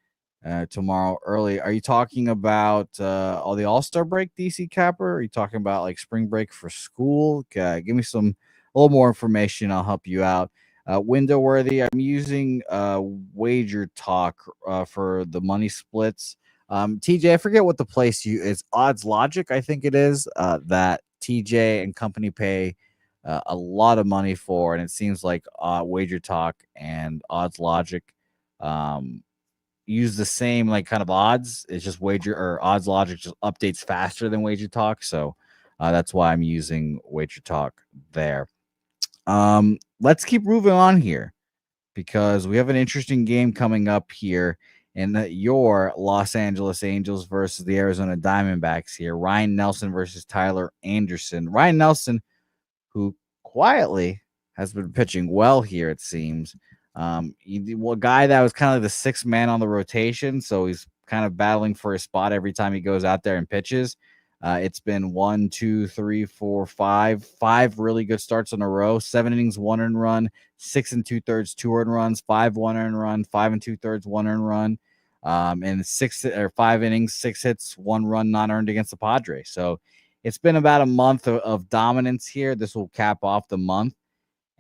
tomorrow early. Are you talking about all the All-Star break, DC Capper? Are you talking about like spring break for school? Give me a little more information. I'll help you out. Window worthy. I'm using Wager Talk for the money splits. TJ, I forget what the place it's Odds Logic, I think it is, that TJ and company pay a lot of money for, and it seems like Wager Talk and Odds Logic use the same like kind of odds. It's just wager or odds logic just updates faster than Wager Talk. So that's why I'm using Wager Talk there. Let's keep moving on here because we have an interesting game coming up here in your Los Angeles Angels versus the Arizona Diamondbacks here. Ryan Nelson versus Tyler Anderson. Ryan Nelson, who quietly has been pitching well here, it seems. A guy that was kind of the sixth man on the rotation, so he's kind of battling for a spot every time he goes out there and pitches. It's been 1, 2, 3, 4, 5 really good starts in a row. 7 innings, 1 earned run, 6 2/3, 2 earned runs, 5 1 earned run, 5 2/3, 1 earned run, and 5 innings, 6 hits, 1 run not earned against the Padres. So it's been about a month of dominance here. This will cap off the month.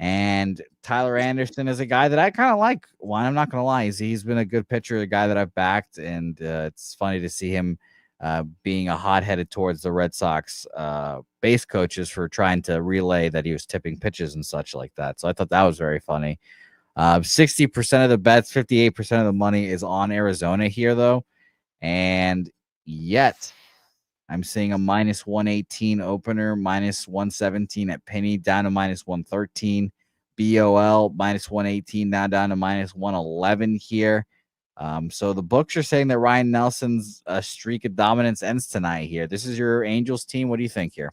And Tyler Anderson is a guy that I kind of like. Well, I'm not going to lie. He's been a good pitcher, a guy that I've backed. And it's funny to see him being a hot-headed towards the Red Sox base coaches for trying to relay that he was tipping pitches and such like that. So I thought that was very funny. 60% of the bets, 58% of the money is on Arizona here, though. And yet I'm seeing a minus 118 opener, minus 117 at Penny, down to minus 113. BOL, minus 118, now down to minus 111 here. So the books are saying that Ryan Nelson's streak of dominance ends tonight here. This is your Angels team. What do you think here?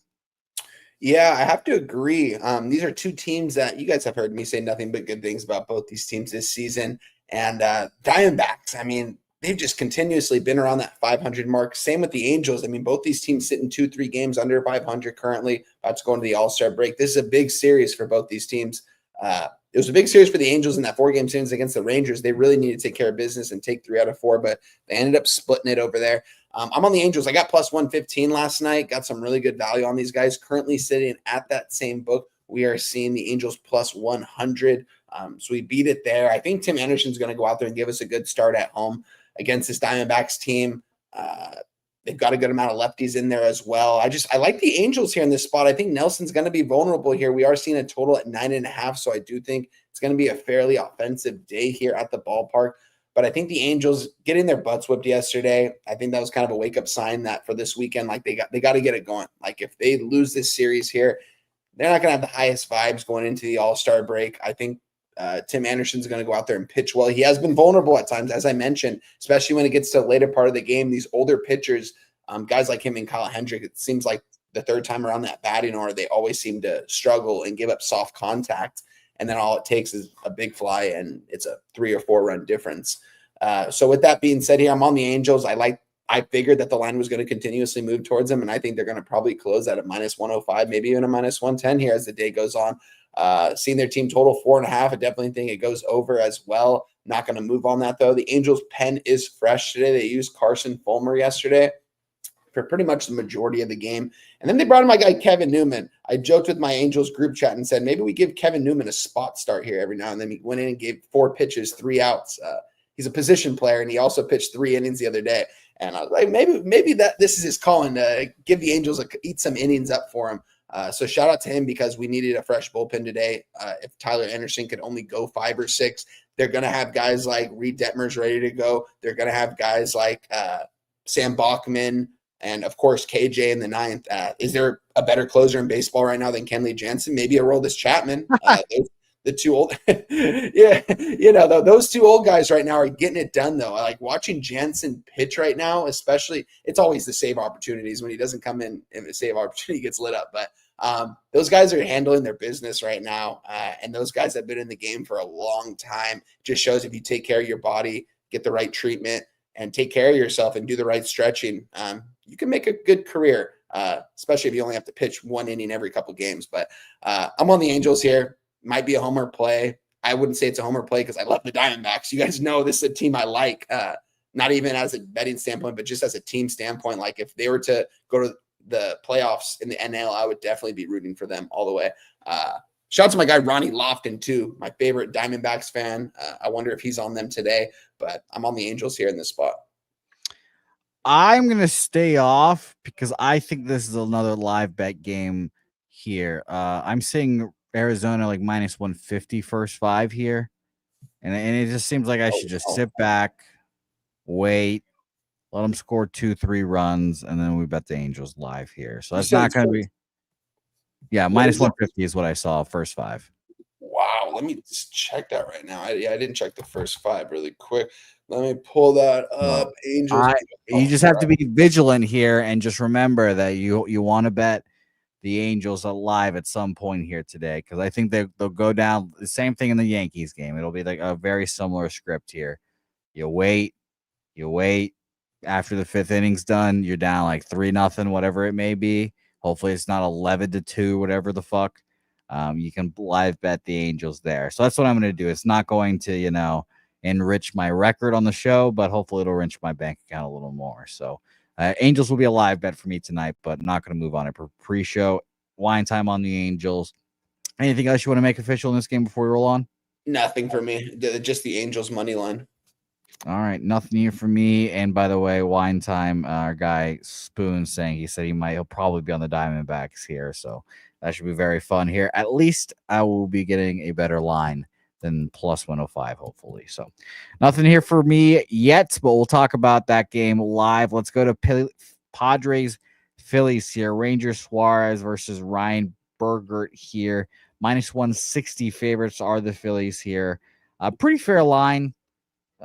Yeah, I have to agree. These are two teams that you guys have heard me say nothing but good things about both these teams this season. And Diamondbacks, I mean, they've just continuously been around that 500 mark. Same with the Angels. I mean, both these teams sitting 2-3 games under 500 currently, about to go into the All-Star break. This is a big series for both these teams. It was a big series for the Angels in that 4-game series against the Rangers. They really needed to take care of business and take 3 out of 4, but they ended up splitting it over there. I'm on the Angels. I got plus 115 last night. Got some really good value on these guys. Currently sitting at that same book, we are seeing the Angels plus 100. So we beat it there. I think Tim Anderson's going to go out there and give us a good start at home against this Diamondbacks team. They've got a good amount of lefties in there as well. I like the Angels here in this spot. I think Nelson's going to be vulnerable here. We are seeing a total at 9.5, so I do think it's going to be a fairly offensive day here at the ballpark. But I think the Angels getting their butts whipped yesterday, I think that was kind of a wake-up sign that for this weekend, like they got to get it going. Like if they lose this series here, they're not going to have the highest vibes going into the All-Star break. I think Tim Anderson's going to go out there and pitch well. He has been vulnerable at times, as I mentioned, especially when it gets to the later part of the game. These older pitchers, guys like him and Kyle Hendrick, it seems like the third time around that batting order, they always seem to struggle and give up soft contact. And then all it takes is a big fly, and it's a 3 or 4 run difference. So with that being said here, I'm on the Angels. I figured that the line was going to continuously move towards them, and I think they're going to probably close at a minus 105, maybe even a minus 110 here as the day goes on. Seeing their team total 4.5, I definitely think it goes over as well. Not going to move on that, though. The Angels' pen is fresh today. They used Carson Fulmer yesterday for pretty much the majority of the game. And then they brought in my guy, Kevin Newman. I joked with my Angels group chat and said, maybe we give Kevin Newman a spot start here every now and then. He went in and gave 4 pitches, 3 outs. He's a position player, and he also pitched 3 innings the other day. And I was like, maybe this is his calling to give the Angels eat some innings up for him. So shout out to him because we needed a fresh bullpen today. If Tyler Anderson could only go 5 or 6, they're going to have guys like Reed Detmers ready to go. They're going to have guys like Sam Bachman and, of course, KJ in the 9th. Is there a better closer in baseball right now than Kenley Jansen? Maybe Aroldis Chapman. The 2 old, yeah, those 2 old guys right now are getting it done, though. I like watching Jansen pitch right now, especially. It's always the save opportunities. When he doesn't come in and the save opportunity gets lit up. But those guys are handling their business right now, and those guys have been in the game for a long time. Just shows if you take care of your body, get the right treatment, and take care of yourself and do the right stretching, you can make a good career, especially if you only have to pitch 1 inning every couple games. But I'm on the Angels here. Might be a homer play. I wouldn't say it's a homer play because I love the Diamondbacks. You guys know this is a team I like, not even as a betting standpoint, but just as a team standpoint. Like if they were to go to the playoffs in the NL, I would definitely be rooting for them all the way. Shout out to my guy, Ronnie Lofton, too, my favorite Diamondbacks fan. I wonder if he's on them today, but I'm on the Angels here in this spot. I'm going to stay off because I think this is another live bet game here. I'm seeing Arizona like minus 150 first 5 here. And it just seems like I should just sit back, wait, let them score 2-3 runs, and then we bet the Angels live here. So You that's said not it's going to be. Yeah, What minus is it? 150 is what I saw first 5. Wow, let me just check that right now. I didn't check the first 5 really quick. Let me pull that up. Angels. You just have to be vigilant here and just remember that you want to bet the Angels alive at some point here today, because I think they'll go down the same thing in the Yankees game. It'll be like a very similar script here. You wait. After the 5th inning's done, you're down like 3-0, whatever it may be. Hopefully it's not 11-2, whatever the fuck. You can live bet the Angels there. So that's what I'm going to do. It's not going to, enrich my record on the show, but hopefully it'll enrich my bank account a little more. So Angels will be a live bet for me tonight, but I'm not going to move on it for pre-show. Wine time on the Angels. Anything else you want to make official in this game before we roll on? Nothing for me. Just the Angels money line. All right, nothing here for me. And by the way, wine time, our guy Spoon saying he'll probably be on the Diamondbacks here. So that should be very fun here. At least I will be getting a better line than plus 105, hopefully. So nothing here for me yet, but we'll talk about that game live. Let's go to Padres Phillies here. Ranger Suarez versus Ryan Bergert here. Minus 160 favorites are the Phillies here. A pretty fair line.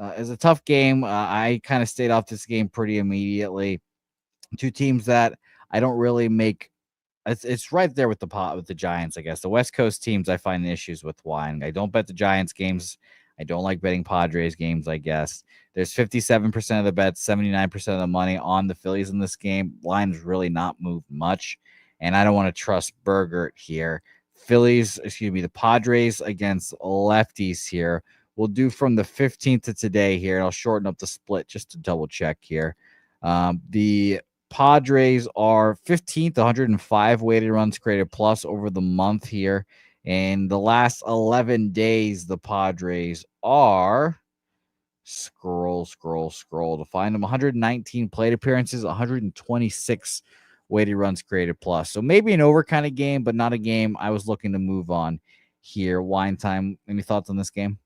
It's a tough game. I kind of stayed off this game pretty immediately. Two teams that I don't really make. It's right there with the Giants, I guess. The West Coast teams I find issues with wine. I don't bet the Giants games. I don't like betting Padres games, I guess. There's 57% of the bets, 79% of the money on the Phillies in this game. Line's really not moved much, and I don't want to trust Bergert here. The Padres against lefties here. We'll do from the 15th to today here, and I'll shorten up the split just to double check here. The Padres are 15th, 105 weighted runs created plus over the month here. In the last 11 days, the Padres are scroll to find them. 119 plate appearances, 126 weighted runs created plus. So maybe an over kind of game, but not a game I was looking to move on here. Wine time. Any thoughts on this game?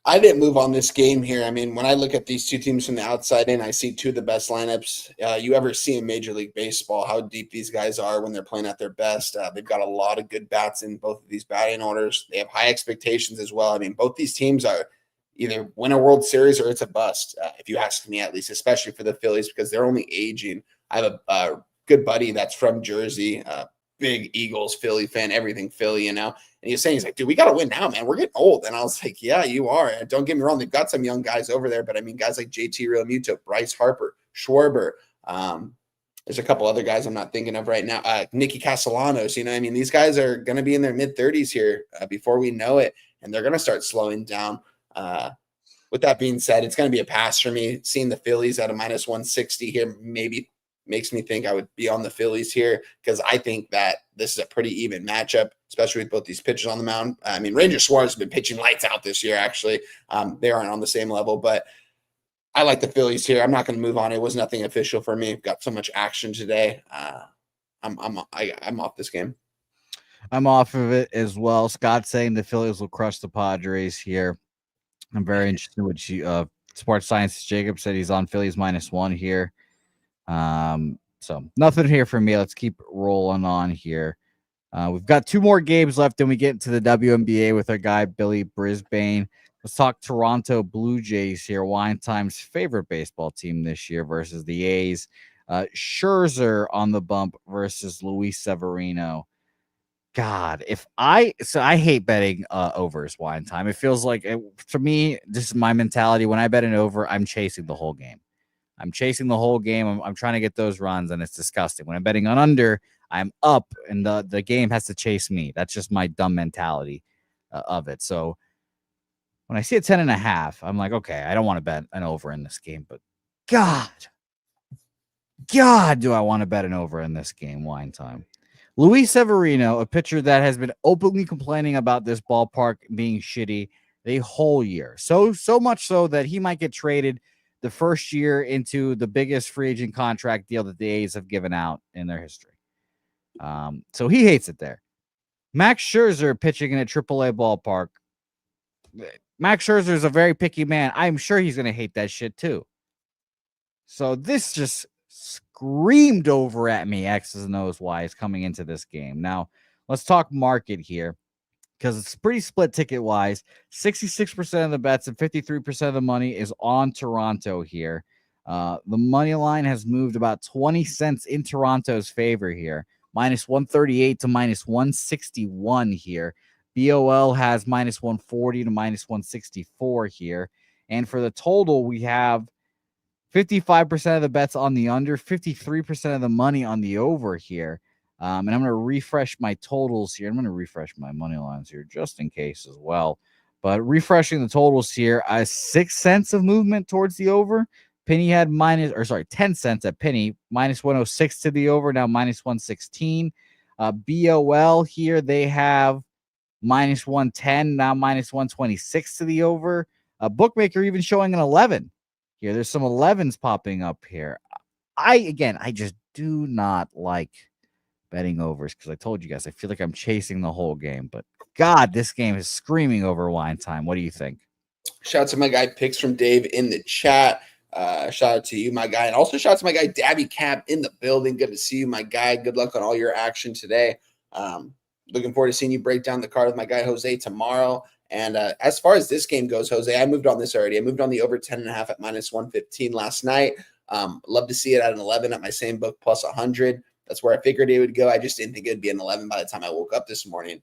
I didn't move on this game here. I mean, when I look at these two teams from the outside in, I see two of the best lineups you ever see in Major League Baseball, how deep these guys are when they're playing at their best. They've got a lot of good bats in both of these batting orders. They have high expectations as well. I mean, both these teams are either win a World Series or it's a bust, if you ask me at least, especially for the Phillies because they're only aging. I have a good buddy that's from Jersey, big Eagles, Philly fan, everything Philly, And he's saying, he's like, dude, we got to win now, man. We're getting old. And I was like, yeah, you are. And don't get me wrong. They've got some young guys over there, but I mean, guys like JT Realmuto, Bryce Harper, Schwarber. There's a couple other guys I'm not thinking of right now. Nicky Castellanos, these guys are going to be in their mid-30s here before we know it, and they're going to start slowing down. With that being said, it's going to be a pass for me. Seeing the Phillies at a minus 160 here maybe makes me think I would be on the Phillies here because I think that this is a pretty even matchup, especially with both these pitchers on the mound. I mean, Ranger Suarez has been pitching lights out this year, actually. They aren't on the same level, but I like the Phillies here. I'm not going to move on. It was nothing official for me. Got so much action today. I'm off this game. I'm off of it as well. Scott saying the Phillies will crush the Padres here. I'm very interested in what Sports Science Jacob said. He's on Phillies -1 here. So nothing here for me. Let's keep rolling on here. We've got 2 more games left, then we get into the WNBA with our guy Billy Brisbane. Let's talk Toronto Blue Jays here. Wine Time's favorite baseball team this year versus the A's. Scherzer on the bump versus Luis Severino. God, I hate betting overs. Wine Time. It feels like for me, this is my mentality. When I bet an over, I'm chasing the whole game. I'm trying to get those runs, and it's disgusting. When I'm betting on under, I'm up, and the game has to chase me. That's just my dumb mentality of it. So when I see a 10.5, I'm like, okay, I don't want to bet an over in this game, but God, do I want to bet an over in this game? Wine Time. Luis Severino, a pitcher that has been openly complaining about this ballpark being shitty the whole year. So much so that he might get traded the first year into the biggest free agent contract deal that the A's have given out in their history. So he hates it there. Max Scherzer pitching in a AAA ballpark. Max Scherzer is a very picky man. I'm sure he's going to hate that shit too. So this just screamed over at me, X's and O's wise, coming into this game. Now, let's talk market here, because it's pretty split ticket wise. 66% of the bets and 53% of the money is on Toronto here. The money line has moved about 20 cents in Toronto's favor here, minus 138 to minus 161 here. BOL has minus 140 to minus 164 here. And for the total, we have 55% of the bets on the under, 53% of the money on the over here. And I'm going to refresh my totals here. I'm going to refresh my money lines here just in case as well. But refreshing the totals here, 6 cents of movement towards the over. Penny had 10 cents at Penny, minus 106 to the over, now minus 116. BOL here, they have minus 110, now minus 126 to the over. Bookmaker even showing an 11 here. There's some 11s popping up here. I just do not like betting overs, because I told you guys, I feel like I'm chasing the whole game. But God, this game is screaming over wine time. What do you think? Shout out to my guy Picks from Dave in the chat. Shout out to you, my guy. And also shout out to my guy Dabby Cap in the building. Good to see you, my guy. Good luck on all your action today. Looking forward to seeing you break down the card with my guy Jose tomorrow. And as far as this game goes, Jose, I moved on this already. I moved on the over 10.5 at minus 115 last night. Love to see it at an 11 at my same book plus 100. That's where I figured it would go. I just didn't think it would be an 11 by the time I woke up this morning.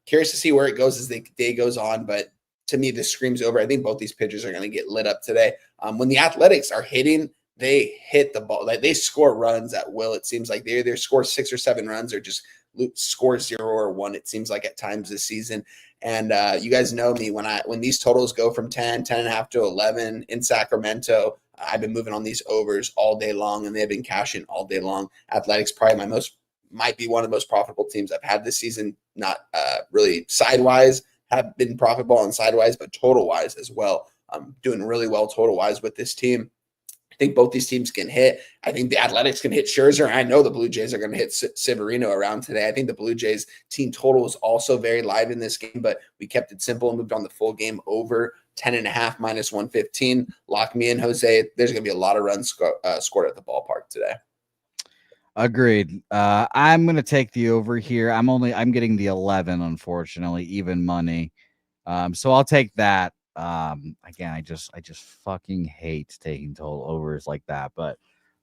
Curious to see where it goes as the day goes on, but to me, this screams over. I think both these pitchers are going to get lit up today. When the Athletics are hitting, they hit the ball. Like, they score runs at will. It seems like they either score 6 or 7 runs or just score 0 or 1. It seems like at times this season. And you guys know me, when these totals go from 10.5 to 11 in Sacramento, I've been moving on these overs all day long, and they've been cashing all day long. Athletics probably might be one of the most profitable teams I've had this season. Not really sidewise, have been profitable on sidewise, but total wise as well. Doing really well total wise with this team. I think both these teams can hit. I think the Athletics can hit Scherzer. I know the Blue Jays are going to hit Severino around today. I think the Blue Jays team total is also very live in this game, but we kept it simple and moved on the full game over 10.5 minus 115. Lock me in, Jose. There's going to be a lot of runs scored at the ballpark today. Agreed. I'm going to take the over here. I'm getting the 11, unfortunately, even money. So I'll take that. Again, I just fucking hate taking total overs like that, but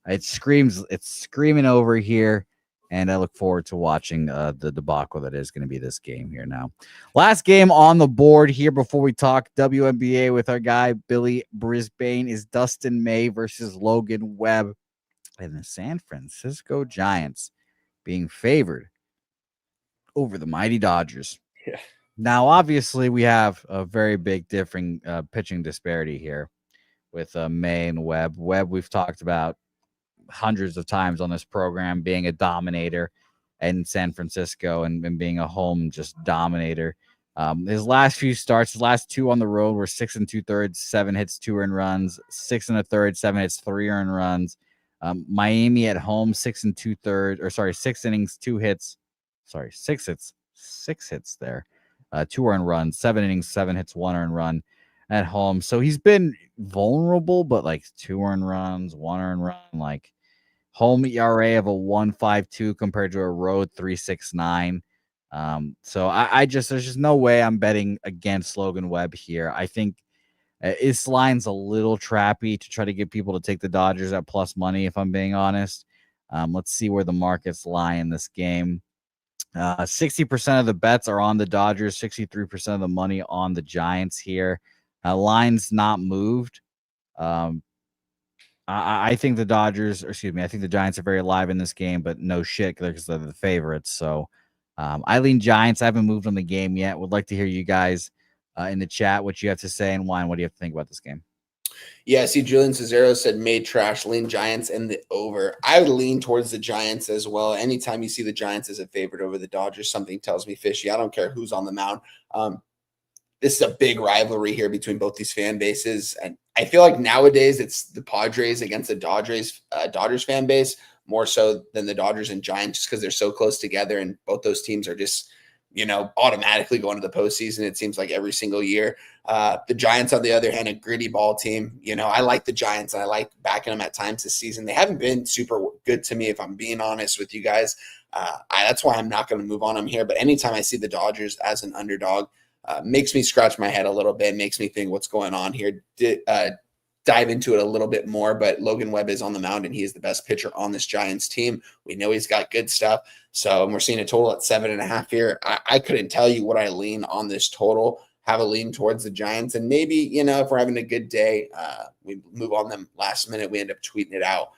it's screaming over here, and I look forward to watching the debacle that is going to be this game here now. Last game on the board here before we talk WNBA with our guy Billy Brisbane is Dustin May versus Logan Webb, and the San Francisco Giants being favored over the mighty Dodgers. Yeah. Now, obviously, we have a very big differing pitching disparity here with May and Webb. Webb, we've talked about hundreds of times on this program, being a dominator in San Francisco and being a home just dominator. His last few starts, his last 2 on the road were 6 2/3, 7 hits, 2 earned runs, 6 1/3, 7 hits, 3 earned runs. Miami at home, 6 2/3, 6 innings, 2 hits, 6 hits there. 2 earned runs, 7 innings, 7 hits, 1 earned run at home. So he's been vulnerable, but like 2 earned runs, 1 earned run, like home ERA of a 1.52 compared to a road 3.69. So there's just no way I'm betting against Logan Webb here. I think this line's a little trappy to try to get people to take the Dodgers at plus money, if I'm being honest. Let's see where the markets lie in this game. 60% of the bets are on the Dodgers, 63% of the money on the Giants here. Line's not moved. I think the Giants are very live in this game, but no shit, because they're the favorites. So I lean Giants. I haven't moved on the game yet. Would like to hear you guys in the chat what you have to say, and why, and what do you have to think about this game? Yeah, see, Julian Cesaro said made trash, lean Giants and the over. I would lean towards the Giants as well. Anytime you see the Giants as a favorite over the Dodgers, something tells me fishy. I don't care who's on the mound. This is a big rivalry here between both these fan bases. And I feel like nowadays it's the Padres against the Dodgers fan base more so than the Dodgers and Giants, just because they're so close together. And both those teams are just automatically going to the postseason. It seems like every single year. The Giants, on the other hand, a gritty ball team. I like the Giants, and I like backing them at times this season. They haven't been super good to me, if I'm being honest with you guys. That's why I'm not going to move on them here. But anytime I see the Dodgers as an underdog, makes me scratch my head a little bit, makes me think what's going on here. Dive into it a little bit more, but Logan Webb is on the mound, and he is the best pitcher on this Giants team. We know he's got good stuff. So we're seeing a total at 7.5 here. I couldn't tell you what I lean on this total. Have a lean towards the Giants, and maybe, if we're having a good day, we move on them last minute. We end up tweeting it out.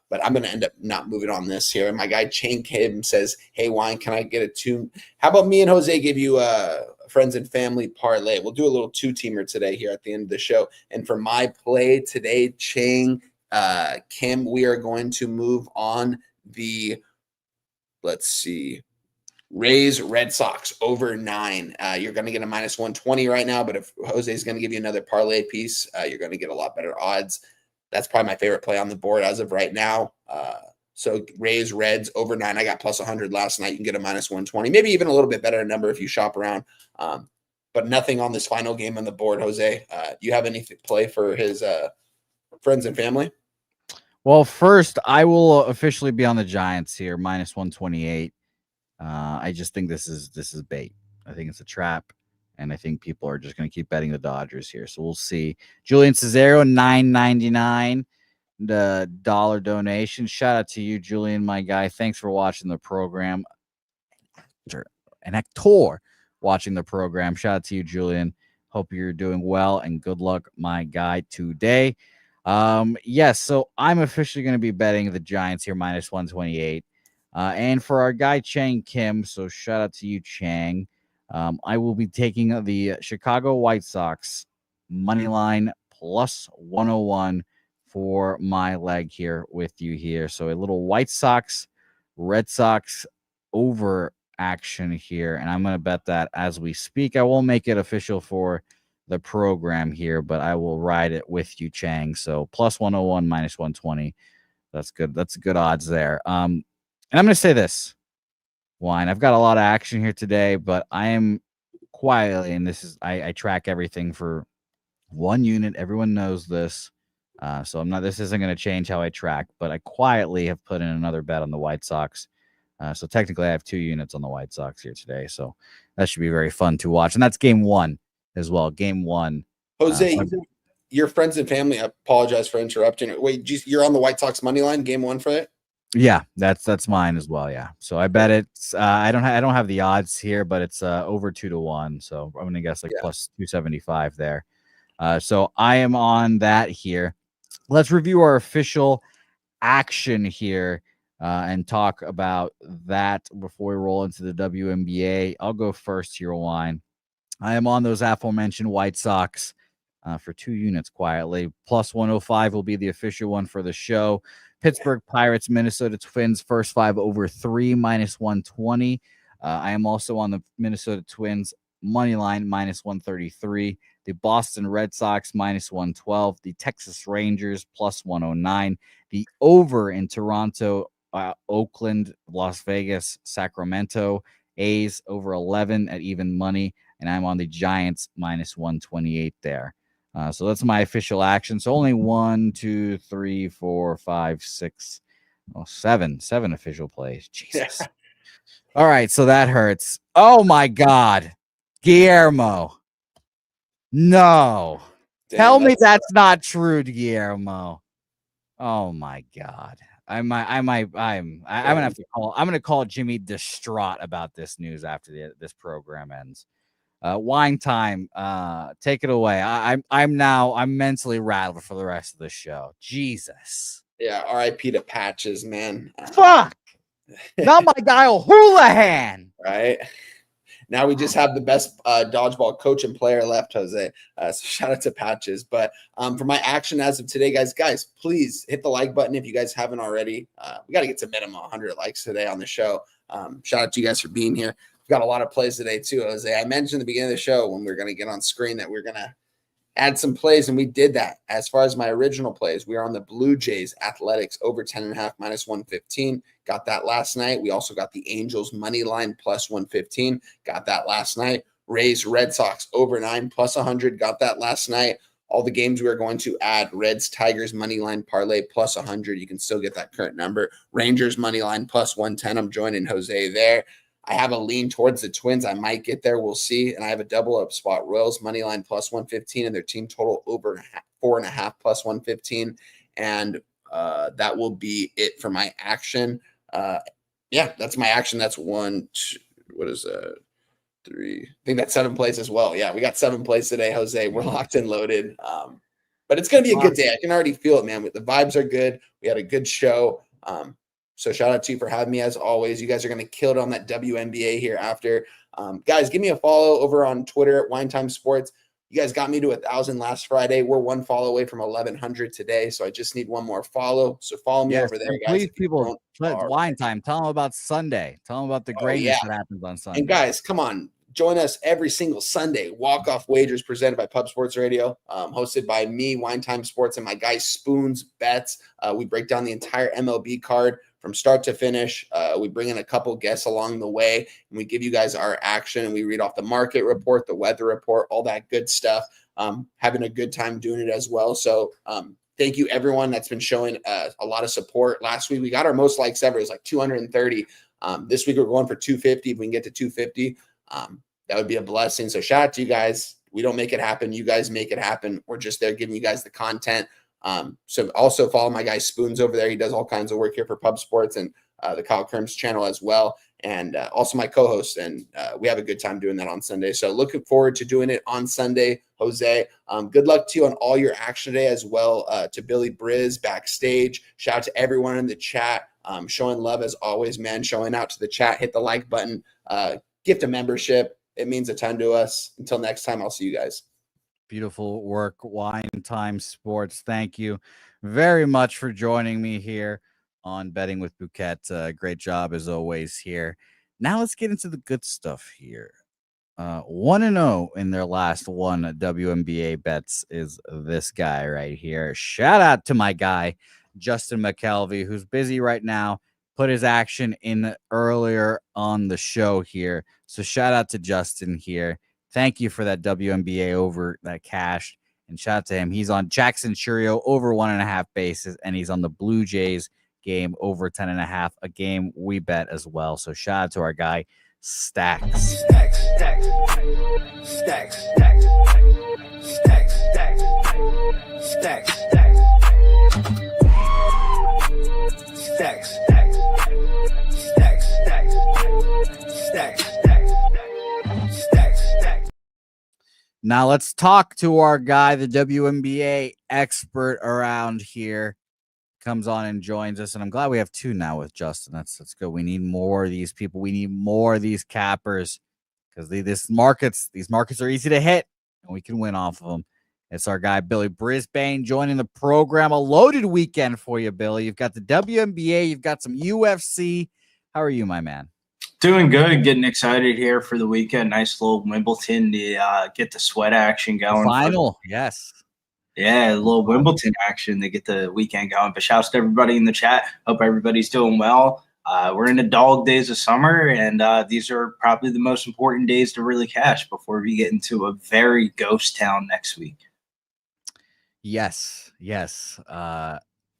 But I'm going to end up not moving on this here. And my guy Chain Kim says, hey, Wine, can I get a two? How about me and Jose give you a friends and family parlay? We'll do a little two-teamer today here at the end of the show. And for my play today, Chain, Kim, we are going to move on the, let's see, Rays Red Sox over 9. You're going to get a -120 right now, but if Jose is going to give you another parlay piece, you're going to get a lot better odds. That's probably my favorite play on the board as of right now. So Rays Reds over 9. I got +100 last night. You can get a -120, maybe even a little bit better number if you shop around. But nothing on this final game on the board, Jose. Do you have any play for his friends and family? Well, first, I will officially be on the Giants here, -128. I just think this is bait. I think it's a trap, and I think people are just going to keep betting the Dodgers here. So we'll see. Julian Cesaro, $9.99, the dollar donation. Shout out to you, Julian, my guy. Thanks for watching the program. An actor watching the program. Shout out to you, Julian. Hope you're doing well, and good luck, my guy, today. Yes, so I'm officially going to be betting the Giants here, -128. And for our guy Chang Kim, so shout out to you, Chang. I will be taking the Chicago White Sox money line +101 for my leg here with you here. So a little White Sox, Red Sox over action here, and I'm going to bet that as we speak. I won't make it official for the program here, but I will ride it with you, Chang. So +101, -120. That's good. That's good odds there. And I'm going to say this, Wine. I've got a lot of action here today, but I am quietly, and this is, I track everything for one unit. Everyone knows this. So this isn't going to change how I track, but I quietly have put in another bet on the White Sox. So technically I have 2 units on the White Sox here today. So that should be very fun to watch. And that's game 1 as well. Game 1. Jose, your friends and family, I apologize for interrupting. Wait, you're on the White Sox money line, game 1 for it? Yeah, that's mine as well. Yeah, so I bet it's. I don't have the odds here, but it's over 2-1. So I'm gonna guess like +275 there. So I am on that here. Let's review our official action here and talk about that before we roll into the WNBA. I'll go first here, Wine. I am on those aforementioned White Sox for 2 units quietly. +105 will be the official one for the show. Pittsburgh Pirates, Minnesota Twins, first 5 over 3, -120. I am also on the Minnesota Twins money line, -133. The Boston Red Sox, -112. The Texas Rangers, +109. The over in Toronto, Oakland, Las Vegas, Sacramento. A's over 11 at even money. And I'm on the Giants, -128 there. So that's my official action. So only 1, 2, 3, 4, 5, 6, 7 official plays. Jesus. Yeah. All right. So that hurts. Oh my God. Guillermo. No. Tell me that's not true, Guillermo. Oh my God. I'm gonna have to call. I'm gonna call Jimmy distraught about this news after this program ends. Wine time. Take it away. I'm mentally rattled for the rest of the show. Jesus. Yeah. RIP to Patches, man. Fuck. Not my guy O'Houlihan. Right. Now we just have the best dodgeball coach and player left, Jose. So shout out to Patches. But for my action as of today, guys, please hit the like button if you guys haven't already. We got to get to minimum 100 likes today on the show. Shout out to you guys for being here. We've got a lot of plays today too, Jose. I mentioned at the beginning of the show when we were going to get on screen that we're going to add some plays, and we did that. As far as my original plays, we are on the Blue Jays Athletics over 10.5 minus 115. Got that last night. We also got the Angels money line plus 115. Got that last night. Rays Red Sox over 9 plus 100. Got that last night. All the games we are going to add: Reds Tigers money line parlay plus 100. You can still get that current number. Rangers money line plus 110. I'm joining Jose there. I have a lean towards the Twins. I might get there. We'll see. And I have a double up spot. Royals money line plus 115 and their team total over 4.5 plus 115. And that will be it for my action. Yeah, that's my action. That's one. What is that? 3. I think that's 7 plays as well. Yeah, we got 7 plays today, Jose. We're locked and loaded. But it's going to be a good day. I can already feel it, man. The vibes are good. We had a good show. So shout out to you for having me as always. You guys are going to kill it on that WNBA here after. Guys, give me a follow over on Twitter at Wine Time Sports. You guys got me to 1,000 last Friday. We're 1 follow away from 1,100 today. So I just need 1 more follow. So follow me over there, guys. Please, people, Wine Time. Tell them about Sunday. Tell them about the greatness that happens on Sunday. And guys, come on. Join us every single Sunday. Walk-off wagers presented by Pub Sports Radio, hosted by me, Wine Time Sports, and my guy Spoons Bets. We break down the entire MLB card from start to finish. We bring in a couple guests along the way, and we give you guys our action, and we read off the market report, the weather report, all that good stuff. Having a good time doing it as well. So thank you, everyone that's been showing a lot of support. Last week, we got our most likes ever. It was like 230. This week, we're going for 250. If we can get to 250, that would be a blessing. So shout out to you guys. We don't make it happen. You guys make it happen. We're just there giving you guys the content. So also follow my guy Spoons over there. He does all kinds of work here for Pub Sports and the Kyle Kerms channel as well. And also my co-host. And we have a good time doing that on Sunday. So looking forward to doing it on Sunday, Jose. Good luck to you on all your action today as well. To Billy Briz backstage. Shout out to everyone in the chat. Showing love as always, man. Showing out to the chat. Hit the like button. Gift a membership. It means a ton to us. Until next time, I'll see you guys. Beautiful work, Wine Time Sports. Thank you very much for joining me here on Betting with Bouquett. Great job as always here. Now let's get into the good stuff here. 1-0 in their last 1 WNBA bets is this guy right here. Shout out to my guy, Justin McKelvey, who's busy right now. Put his action in earlier on the show here. So shout out to Justin here. Thank you for that WNBA over that cash. And shout out to him. He's on Jackson Churio over 1.5 bases. And he's on the Blue Jays game over 10.5, a game we bet as well. So shout out to our guy, Stacks. Stacks, stacks, stacks, stacks, stacks, stacks, stacks, stacks, stacks, stacks. Now let's talk to our guy, the WNBA expert around here. Comes on and joins us, and I'm glad we have 2 now with Justin. That's good. We need more of these people. We need more of these cappers because these markets are easy to hit, and we can win off of them. It's our guy Billy Brisbane joining the program. A loaded weekend for you, Billy. You've got the WNBA, you've got some UFC. How are you, my man? Doing good. Getting excited here for the weekend. Nice little Wimbledon to get the sweat action going. Final, yes. Yeah, a little Wimbledon action to get the weekend going. But shouts to everybody in the chat. Hope everybody's doing well. We're in the dog days of summer, and these are probably the most important days to really cash before we get into a very ghost town next week. Yes.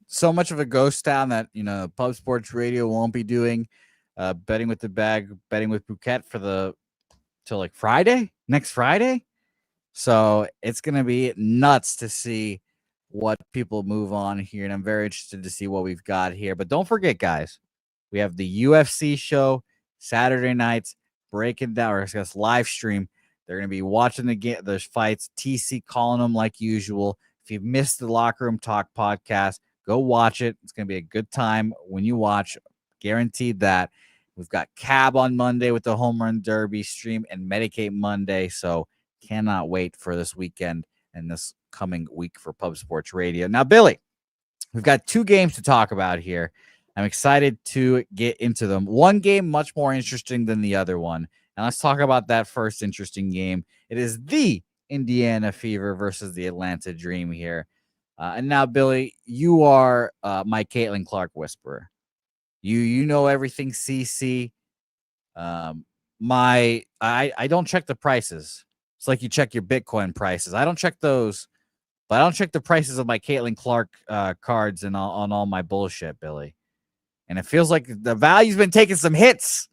So much of a ghost town that, Pub Sports Radio won't be doing betting with the bag, betting with Bouquet till like next Friday. So it's going to be nuts to see what people move on here. And I'm very interested to see what we've got here. But don't forget, guys, we have the UFC show Saturday nights, breaking down, or I guess live stream. They're going to be watching the fights, TC calling them like usual. If you've missed the Locker Room Talk podcast, go watch it. It's going to be a good time when you watch. Guaranteed that. We've got Cab on Monday with the Home Run Derby stream and Medicate Monday. So cannot wait for this weekend and this coming week for Pub Sports Radio. Now, Billy, we've got 2 games to talk about here. I'm excited to get into them. One game much more interesting than the other one. And let's talk about that first interesting game. It is the Indiana Fever versus the Atlanta Dream here. And now, Billy, you are my Caitlin Clark whisperer. You know everything CC. I don't check the prices. It's like you check your Bitcoin prices. I don't check those, but I don't check the prices of my Caitlin Clark cards and on all my bullshit, Billy. And it feels like the value's been taking some hits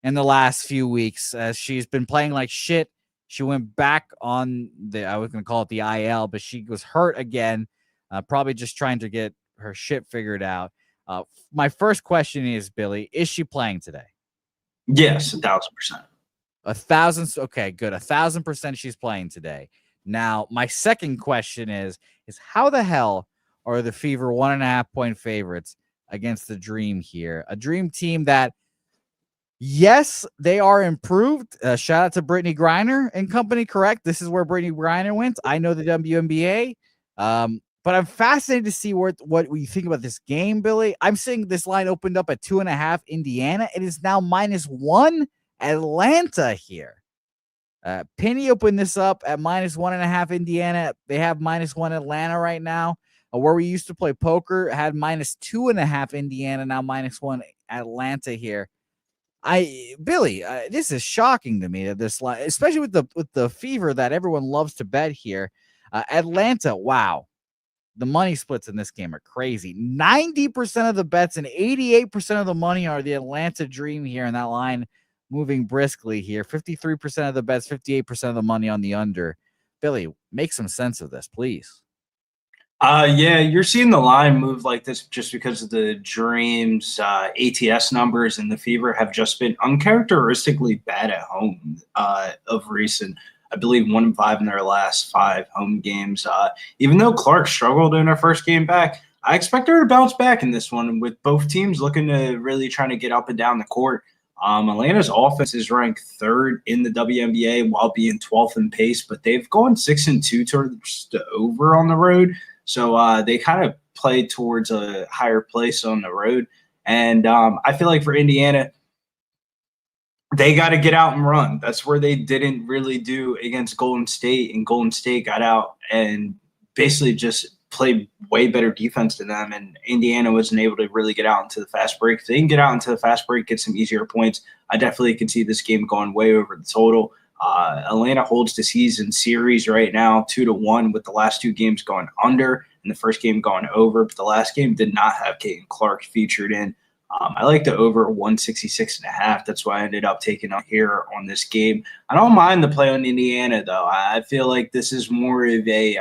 in the last few weeks as she's been playing like shit. She went back on I was going to call it the IL, but she was hurt again, probably just trying to get her shit figured out. My first question is, Billy, is she playing today? Yes, 1,000%. 1,000. Okay, good. 1,000% she's playing today. Now, my second question is how the hell are the Fever 1.5 point favorites against the Dream here? A Dream team that, yes, they are improved. Shout out to Brittany Griner and company, correct? This is where Brittany Griner went. I know the WNBA. But I'm fascinated to see what you think about this game, Billy. I'm seeing this line opened up at 2.5 Indiana. It is now -1 Atlanta here. Penny opened this up at -1.5 Indiana. They have -1 Atlanta right now. Where we used to play poker had -2.5 Indiana, now -1 Atlanta here. Billy, this is shocking to me that this line, especially with the Fever that everyone loves to bet here. Atlanta, wow. The money splits in this game are crazy. 90% of the bets and 88% of the money are the Atlanta Dream here, and that line moving briskly here. 53% of the bets, 58% of the money on the under. Billy, make some sense of this, please. Yeah, you're seeing the line move like this just because of the Dreams ATS numbers, and the Fever have just been uncharacteristically bad at home of recent. I believe 1-5 in their last 5 home games. Even though Clark struggled in her first game back, I expect her to bounce back in this one with both teams looking to really trying to get up and down the court. Atlanta's offense is ranked 3rd in the WNBA while being 12th in pace, but they've gone 6-2 towards the over on the road. So they kind of play towards a higher place on the road. And I feel like for Indiana, they got to get out and run. That's where they didn't really do against Golden State, and Golden State got out and basically just played way better defense than them, and Indiana wasn't able to really get out into the fast break. If they can get out into the fast break, get some easier points, I definitely can see this game going way over the total. Atlanta holds the season series right now 2-1, with the last 2 games going under and the first game going over, but the last game did not have Caitlin Clark featured in. I like the over 166.5. That's why I ended up taking on here on this game. I don't mind the play on Indiana, though. I feel like this is more of a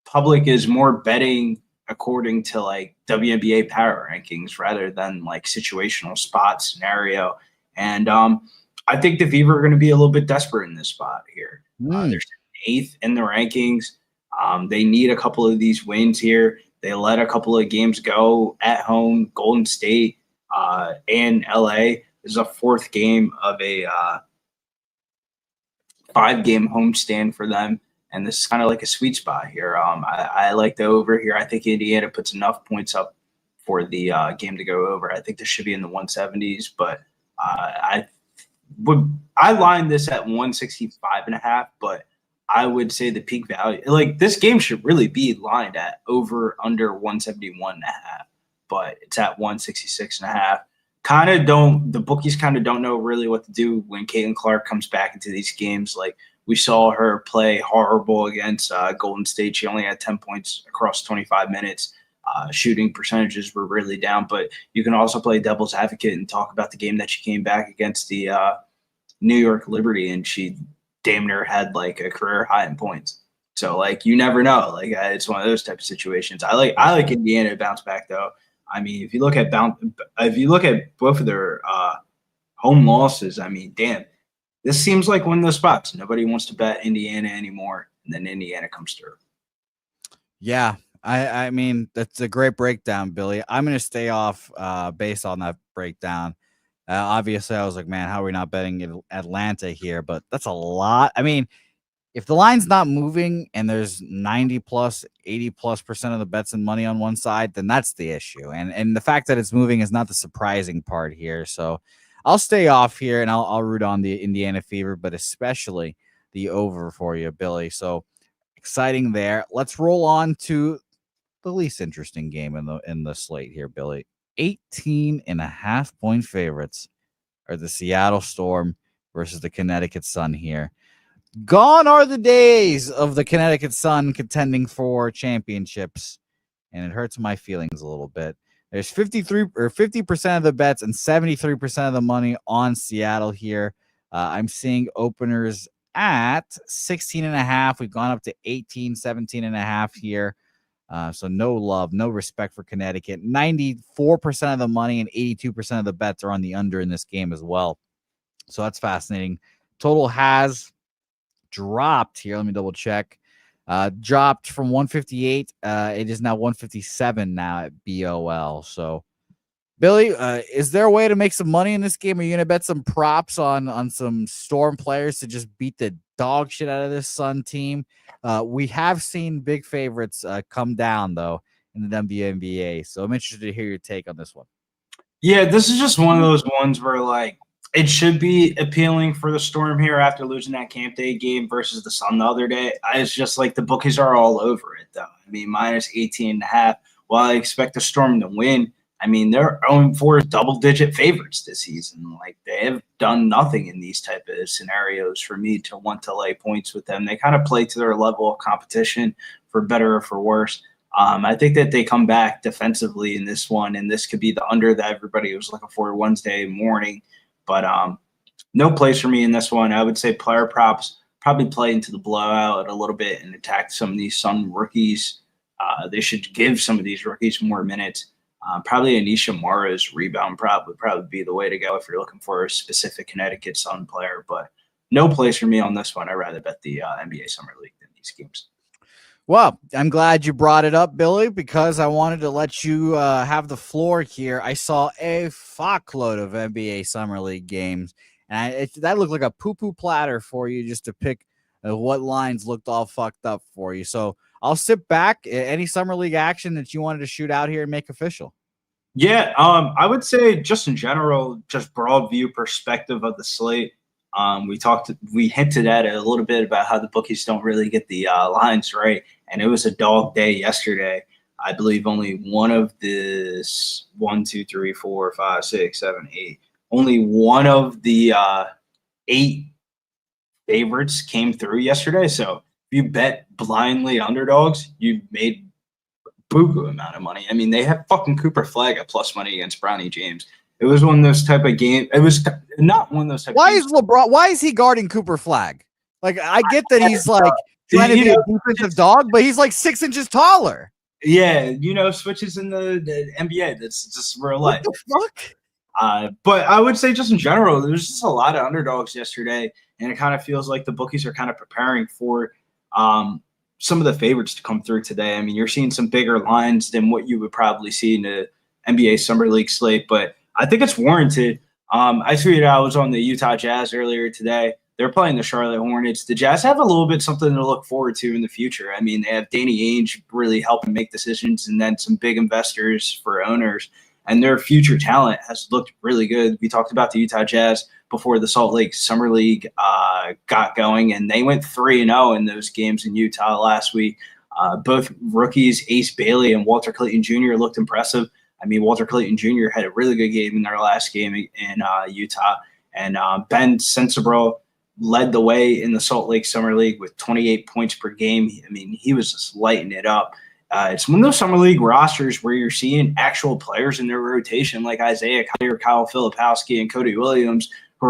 public is more betting according to like WNBA power rankings rather than like situational spot scenario. And I think the Fever are going to be a little bit desperate in this spot here. They're 8th in the rankings. They need a couple of these wins here. They let a couple of games go at home. Golden State and LA is a 4th game of a 5-game homestand for them. And this is kind of like a sweet spot here. I like the over here. I think Indiana puts enough points up for the game to go over. I think this should be in the 170s, but I line this at 165.5, but I would say the peak value, like this game should really be lined at over under 171.5, but it's at 166.5. The bookies kind of don't know really what to do when Caitlin Clark comes back into these games. Like we saw her play horrible against Golden State. She only had 10 points across 25 minutes. Shooting percentages were really down, but you can also play devil's advocate and talk about the game that she came back against the New York Liberty, and she damn near had like a career high in points. So like you never know. Like it's one of those type of situations. I like Indiana to bounce back though. I mean, if you look at both of their home losses, I mean, damn, this seems like one of those spots. Nobody wants to bet Indiana anymore, and then Indiana comes through. Yeah, I mean, that's a great breakdown, Billy. I'm going to stay off based on that breakdown. Obviously, I was like, man, how are we not betting Atlanta here? But that's a lot. I mean, if the line's not moving and there's 90 plus, 80 plus % of the bets and money on one side, then that's the issue. And the fact that it's moving is not the surprising part here. So I'll stay off here and I'll root on the Indiana Fever, but especially the over for you, Billy. So exciting there. Let's roll on to the least interesting game in the slate here, Billy. 18.5-point favorites are the Seattle Storm versus the Connecticut Sun here. Gone are the days of the Connecticut Sun contending for championships, and it hurts my feelings a little bit. There's 50% of the bets and 73% of the money on Seattle here. I'm seeing openers at 16.5. We've gone up to 18, 17.5 here. So no love, no respect for Connecticut. 94% of the money and 82% of the bets are on the under in this game as well. So that's fascinating. Total has dropped here. Let me double check. Dropped from 158. It is now 157 now at BOL. So, Billy, is there a way to make some money in this game? Are you going to bet some props on some Storm players to just beat the dog shit out of this Sun team? We have seen big favorites come down, though, in the WNBA. So I'm interested to hear your take on this one. Yeah, this is just one of those ones where, like, it should be appealing for the Storm here after losing that Camp Day game versus the Sun the other day. It's just like the bookies are all over it, though. I mean, minus 18.5. While I expect the Storm to win, I mean, they're 0-4 double-digit favorites this season. Like, they have done nothing in these type of scenarios for me to want to lay points with them. They kind of play to their level of competition, for better or for worse. I think that they come back defensively in this one, and this could be the under that everybody was looking for Wednesday morning. But no place for me in this one. I would say player props probably play into the blowout a little bit and attack some of these Sun rookies. They should give some of these rookies more minutes. Probably Anisha Mara's rebound prop would probably be the way to go if you're looking for a specific Connecticut Sun player. But no place for me on this one. I'd rather bet the NBA Summer League than these games. Well, I'm glad you brought it up, Billy, because I wanted to let you have the floor here. I saw a fuckload of NBA Summer League games, and that looked like a poo-poo platter for you just to pick what lines looked all fucked up for you. So I'll sit back. Any Summer League action that you wanted to shoot out here and make official? Yeah, I would say just in general, just broad view perspective of the slate. We hinted at it a little bit about how the bookies don't really get the lines right, and it was a dog day yesterday. I believe only one of the 1, 2, 3, 4, 5, 6, 7, 8. Only one of the 8 favorites came through yesterday. So if you bet blindly underdogs, you made buku amount of money. I mean, they have fucking Cooper Flag at plus money against Bronny James. It was one of those type of games. It was not one of those type Why of games. is LeBron? Why is he guarding Cooper Flag? Like, I get that he's like trying to be a defensive dog, but he's like 6 inches taller. Yeah, switches in the NBA. That's just real life. What the fuck? But I would say just in general, there's just a lot of underdogs yesterday, and it kind of feels like the bookies are kind of preparing for some of the favorites to come through today. I mean, you're seeing some bigger lines than what you would probably see in the NBA Summer League slate, but I think it's warranted. I tweeted I was on the Utah Jazz earlier today. They're playing the Charlotte Hornets. The Jazz have a little bit something to look forward to in the future. I mean, they have Danny Ainge really helping make decisions, and then some big investors for owners. And their future talent has looked really good. We talked about the Utah Jazz before the Salt Lake Summer League got going, and they went 3-0 in those games in Utah last week. Both rookies, Ace Bailey and Walter Clayton Jr., looked impressive. I mean, Walter Clayton Jr. had a really good game in their last game in Utah. And Ben Sensabaugh led the way in the Salt Lake Summer League with 28 points per game. I mean, he was just lighting it up. It's one of those Summer League rosters where you're seeing actual players in their rotation like Isaiah Collier, Kyle Filipowski, and Cody Williams, who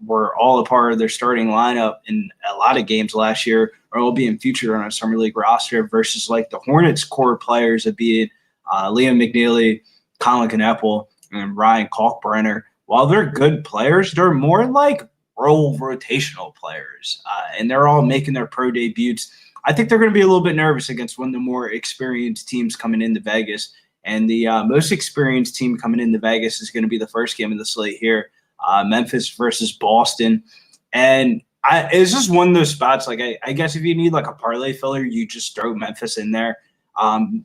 were all a part of their starting lineup in a lot of games last year, or will be in future on a Summer League roster versus like the Hornets core players of being Liam McNeely, Colin Kneppel, and Ryan Kalkbrenner. While they're good players, they're more like role rotational players, and they're all making their pro debuts. I think they're going to be a little bit nervous against one of the more experienced teams coming into Vegas, and the most experienced team coming into Vegas is going to be the first game of the slate here, Memphis versus Boston. And it's just one of those spots, like I guess if you need like a parlay filler, you just throw Memphis in there.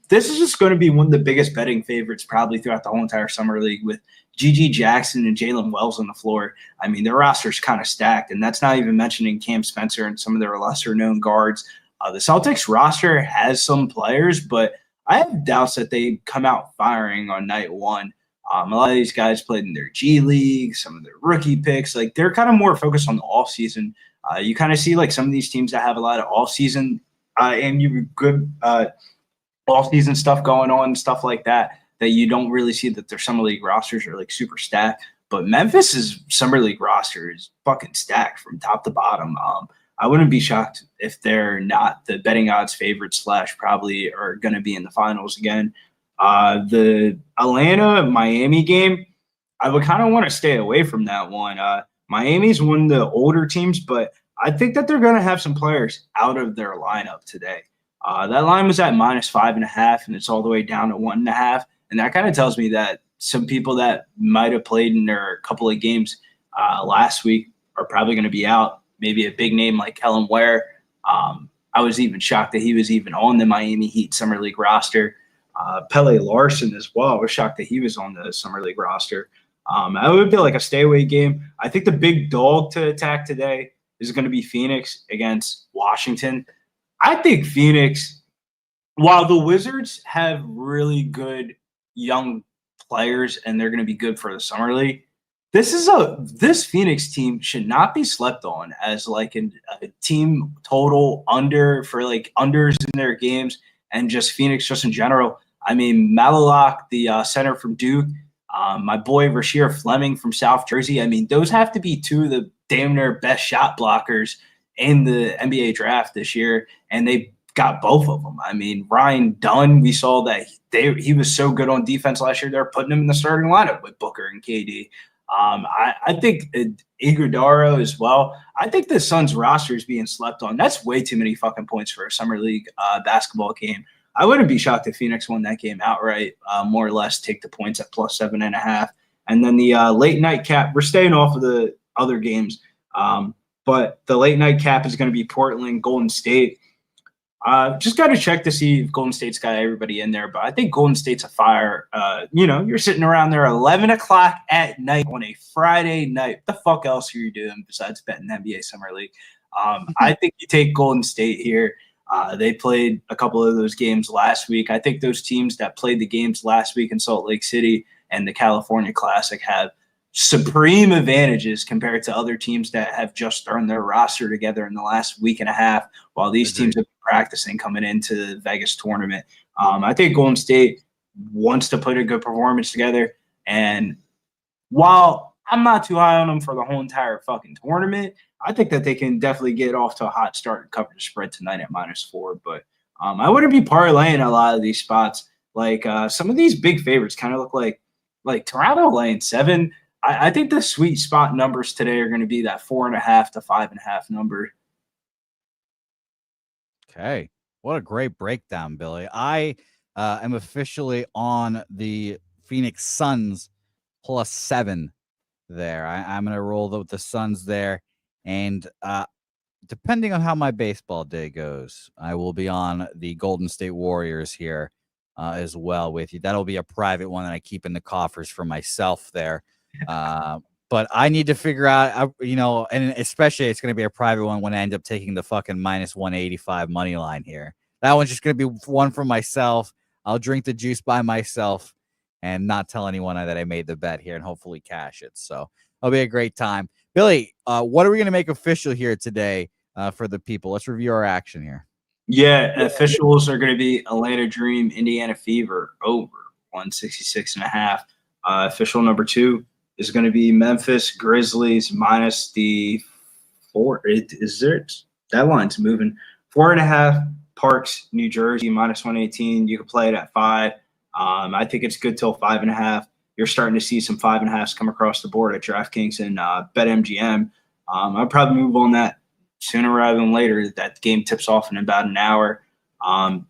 This is just going to be one of the biggest betting favorites probably throughout the whole entire Summer League with G.G. Jackson and Jalen Wells on the floor. I mean, their roster's kind of stacked, and that's not even mentioning Cam Spencer and some of their lesser-known guards. The Celtics roster has some players, but I have doubts that they come out firing on night one. A lot of these guys played in their G League, some of their rookie picks. Like, they're kind of more focused on the offseason. You kind of see, like, some of these teams that have a lot of offseason and good offseason stuff going on and stuff like that you don't really see that their summer league rosters are, like, super stacked. But Memphis's summer league roster is fucking stacked from top to bottom. I wouldn't be shocked if they're not the betting odds favorite / probably are going to be in the finals again. The Atlanta-Miami game, I would kind of want to stay away from that one. Miami's one of the older teams, but I think that they're going to have some players out of their lineup today. That line was at -5.5, and it's all the way down to 1.5. And that kind of tells me that some people that might have played in their couple of games last week are probably going to be out. Maybe a big name like Kellen Ware. I was even shocked that he was even on the Miami Heat Summer League roster. Pele Larson as well. I was shocked that he was on the Summer League roster. I would be like a stay away game. I think the big dog to attack today is going to be Phoenix against Washington. I think Phoenix, while the Wizards have really good young players and they're going to be good for the Summer League, this Phoenix team should not be slept on as like a team total under for like unders in their games, and just Phoenix just in general. I mean, Malalock, the center from Duke, my boy Rasheer Fleming from South Jersey. I mean, those have to be two of the damn near best shot blockers in the NBA draft this year, and they got both of them. I mean, Ryan Dunn, we saw that he was so good on defense last year. They're putting him in the starting lineup with Booker and KD. I think Iguodala as well. I think the Suns roster is being slept on. That's way too many fucking points for a summer league basketball game. I wouldn't be shocked if Phoenix won that game outright, more or less take the points at +7.5. And then the late night cap, we're staying off of the other games, but the late night cap is going to be Portland, Golden State. Just got to check to see if Golden State's got everybody in there, but I think Golden State's a fire. You're sitting around there 11 o'clock at night on a Friday night. What the fuck else are you doing besides betting NBA Summer League? I think you take Golden State here. They played a couple of those games last week. I think those teams that played the games last week in Salt Lake City and the California Classic have supreme advantages compared to other teams that have just thrown their roster together in the last week and a half while these teams have been practicing coming into the Vegas tournament. I think Golden State wants to put a good performance together, and while I'm not too high on them for the whole entire fucking tournament, I think that they can definitely get off to a hot start and cover the spread tonight at -4. But I wouldn't be parlaying a lot of these spots. Like some of these big favorites kind of look like Toronto laying 7. I think the sweet spot numbers today are going to be that 4.5 to 5.5 number. Okay. What a great breakdown, Billy. I am officially on the Phoenix Suns +7 there. I'm going to roll with the Suns there. And depending on how my baseball day goes, I will be on the Golden State Warriors here as well with you. That'll be a private one that I keep in the coffers for myself there. But I need to figure out, and especially it's going to be a private one when I end up taking the fucking -185 money line here. That one's just going to be one for myself. I'll drink the juice by myself and not tell anyone that I made the bet here and hopefully cash it. So it'll be a great time. Billy, what are we going to make official here today for the people? Let's review our action here. Yeah, officials are going to be Atlanta Dream, Indiana Fever over 166.5. Official number 2 is going to be Memphis Grizzlies -4. That line's moving. 4.5. Parks, New Jersey -118. You can play it at 5. I think it's good till 5.5. You're starting to see some 5.5s come across the board at DraftKings and BetMGM. I'll probably move on that sooner rather than later. That game tips off in about an hour.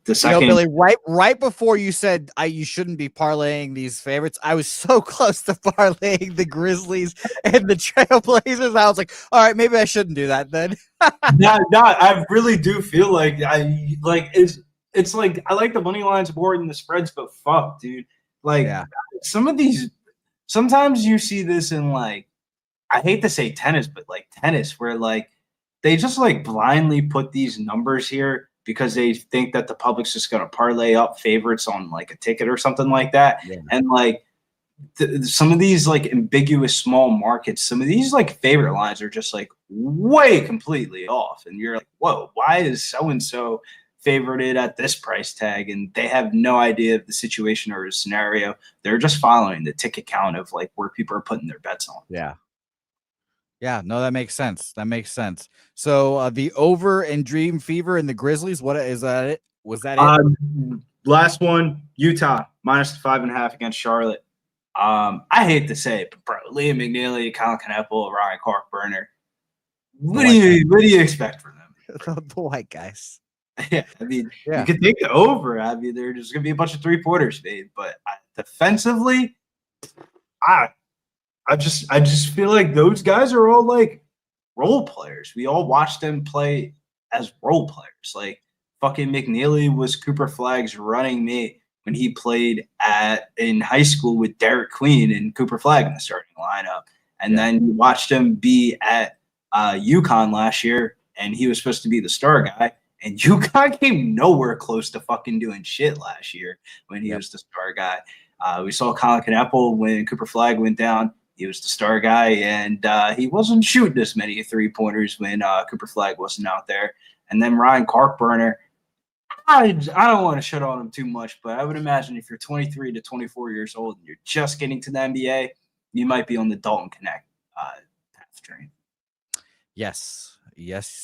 The second, Billy, right before you said you shouldn't be parlaying these favorites, I was so close to parlaying the Grizzlies and the Trailblazers. I was like, all right, maybe I shouldn't do that then. no, I really do feel like it's like I like the money lines more than the spreads, but fuck, dude. Like some of these sometimes you see this in like, I hate to say tennis, but like tennis, where like they just like blindly put these numbers here because they think that the public's just going to parlay up favorites on like a ticket or something like that. Yeah. And like some of these like ambiguous small markets, some of these like favorite lines are just like way completely off. And you're like, whoa, why is so-and-so favorited at this price tag? And they have no idea of the situation or the scenario. They're just following the ticket count of like where people are putting their bets on. Yeah. Yeah, no, that makes sense. That makes sense. So the over in Dream Fever and the Grizzlies, what is that? It was that it? Last one, Utah -5.5 against Charlotte. I hate to say it, but bro, Liam McNeely, Colin Kneppel, Ryan Corkburner. What do you expect from them? The white guys. Yeah, I mean, you could take the over. I mean, there's just gonna be a bunch of 3-pointers made, but defensively, I just feel like those guys are all like role players. We all watch them play as role players. Like fucking McNeely was Cooper Flagg's running mate when he played in high school with Derek Queen and Cooper Flagg in the starting lineup. And then you watched him be at UConn last year, and he was supposed to be the star guy. And UConn came nowhere close to fucking doing shit last year when he was the star guy. We saw Colin Kneppel when Cooper Flagg went down. He was the star guy, and he wasn't shooting as many 3-pointers when Cooper Flagg wasn't out there. And then Ryan Corkburner, I don't want to shut on him too much, but I would imagine if you're 23 to 24 years old and you're just getting to the NBA, you might be on the Dalton Connect path train. Yes,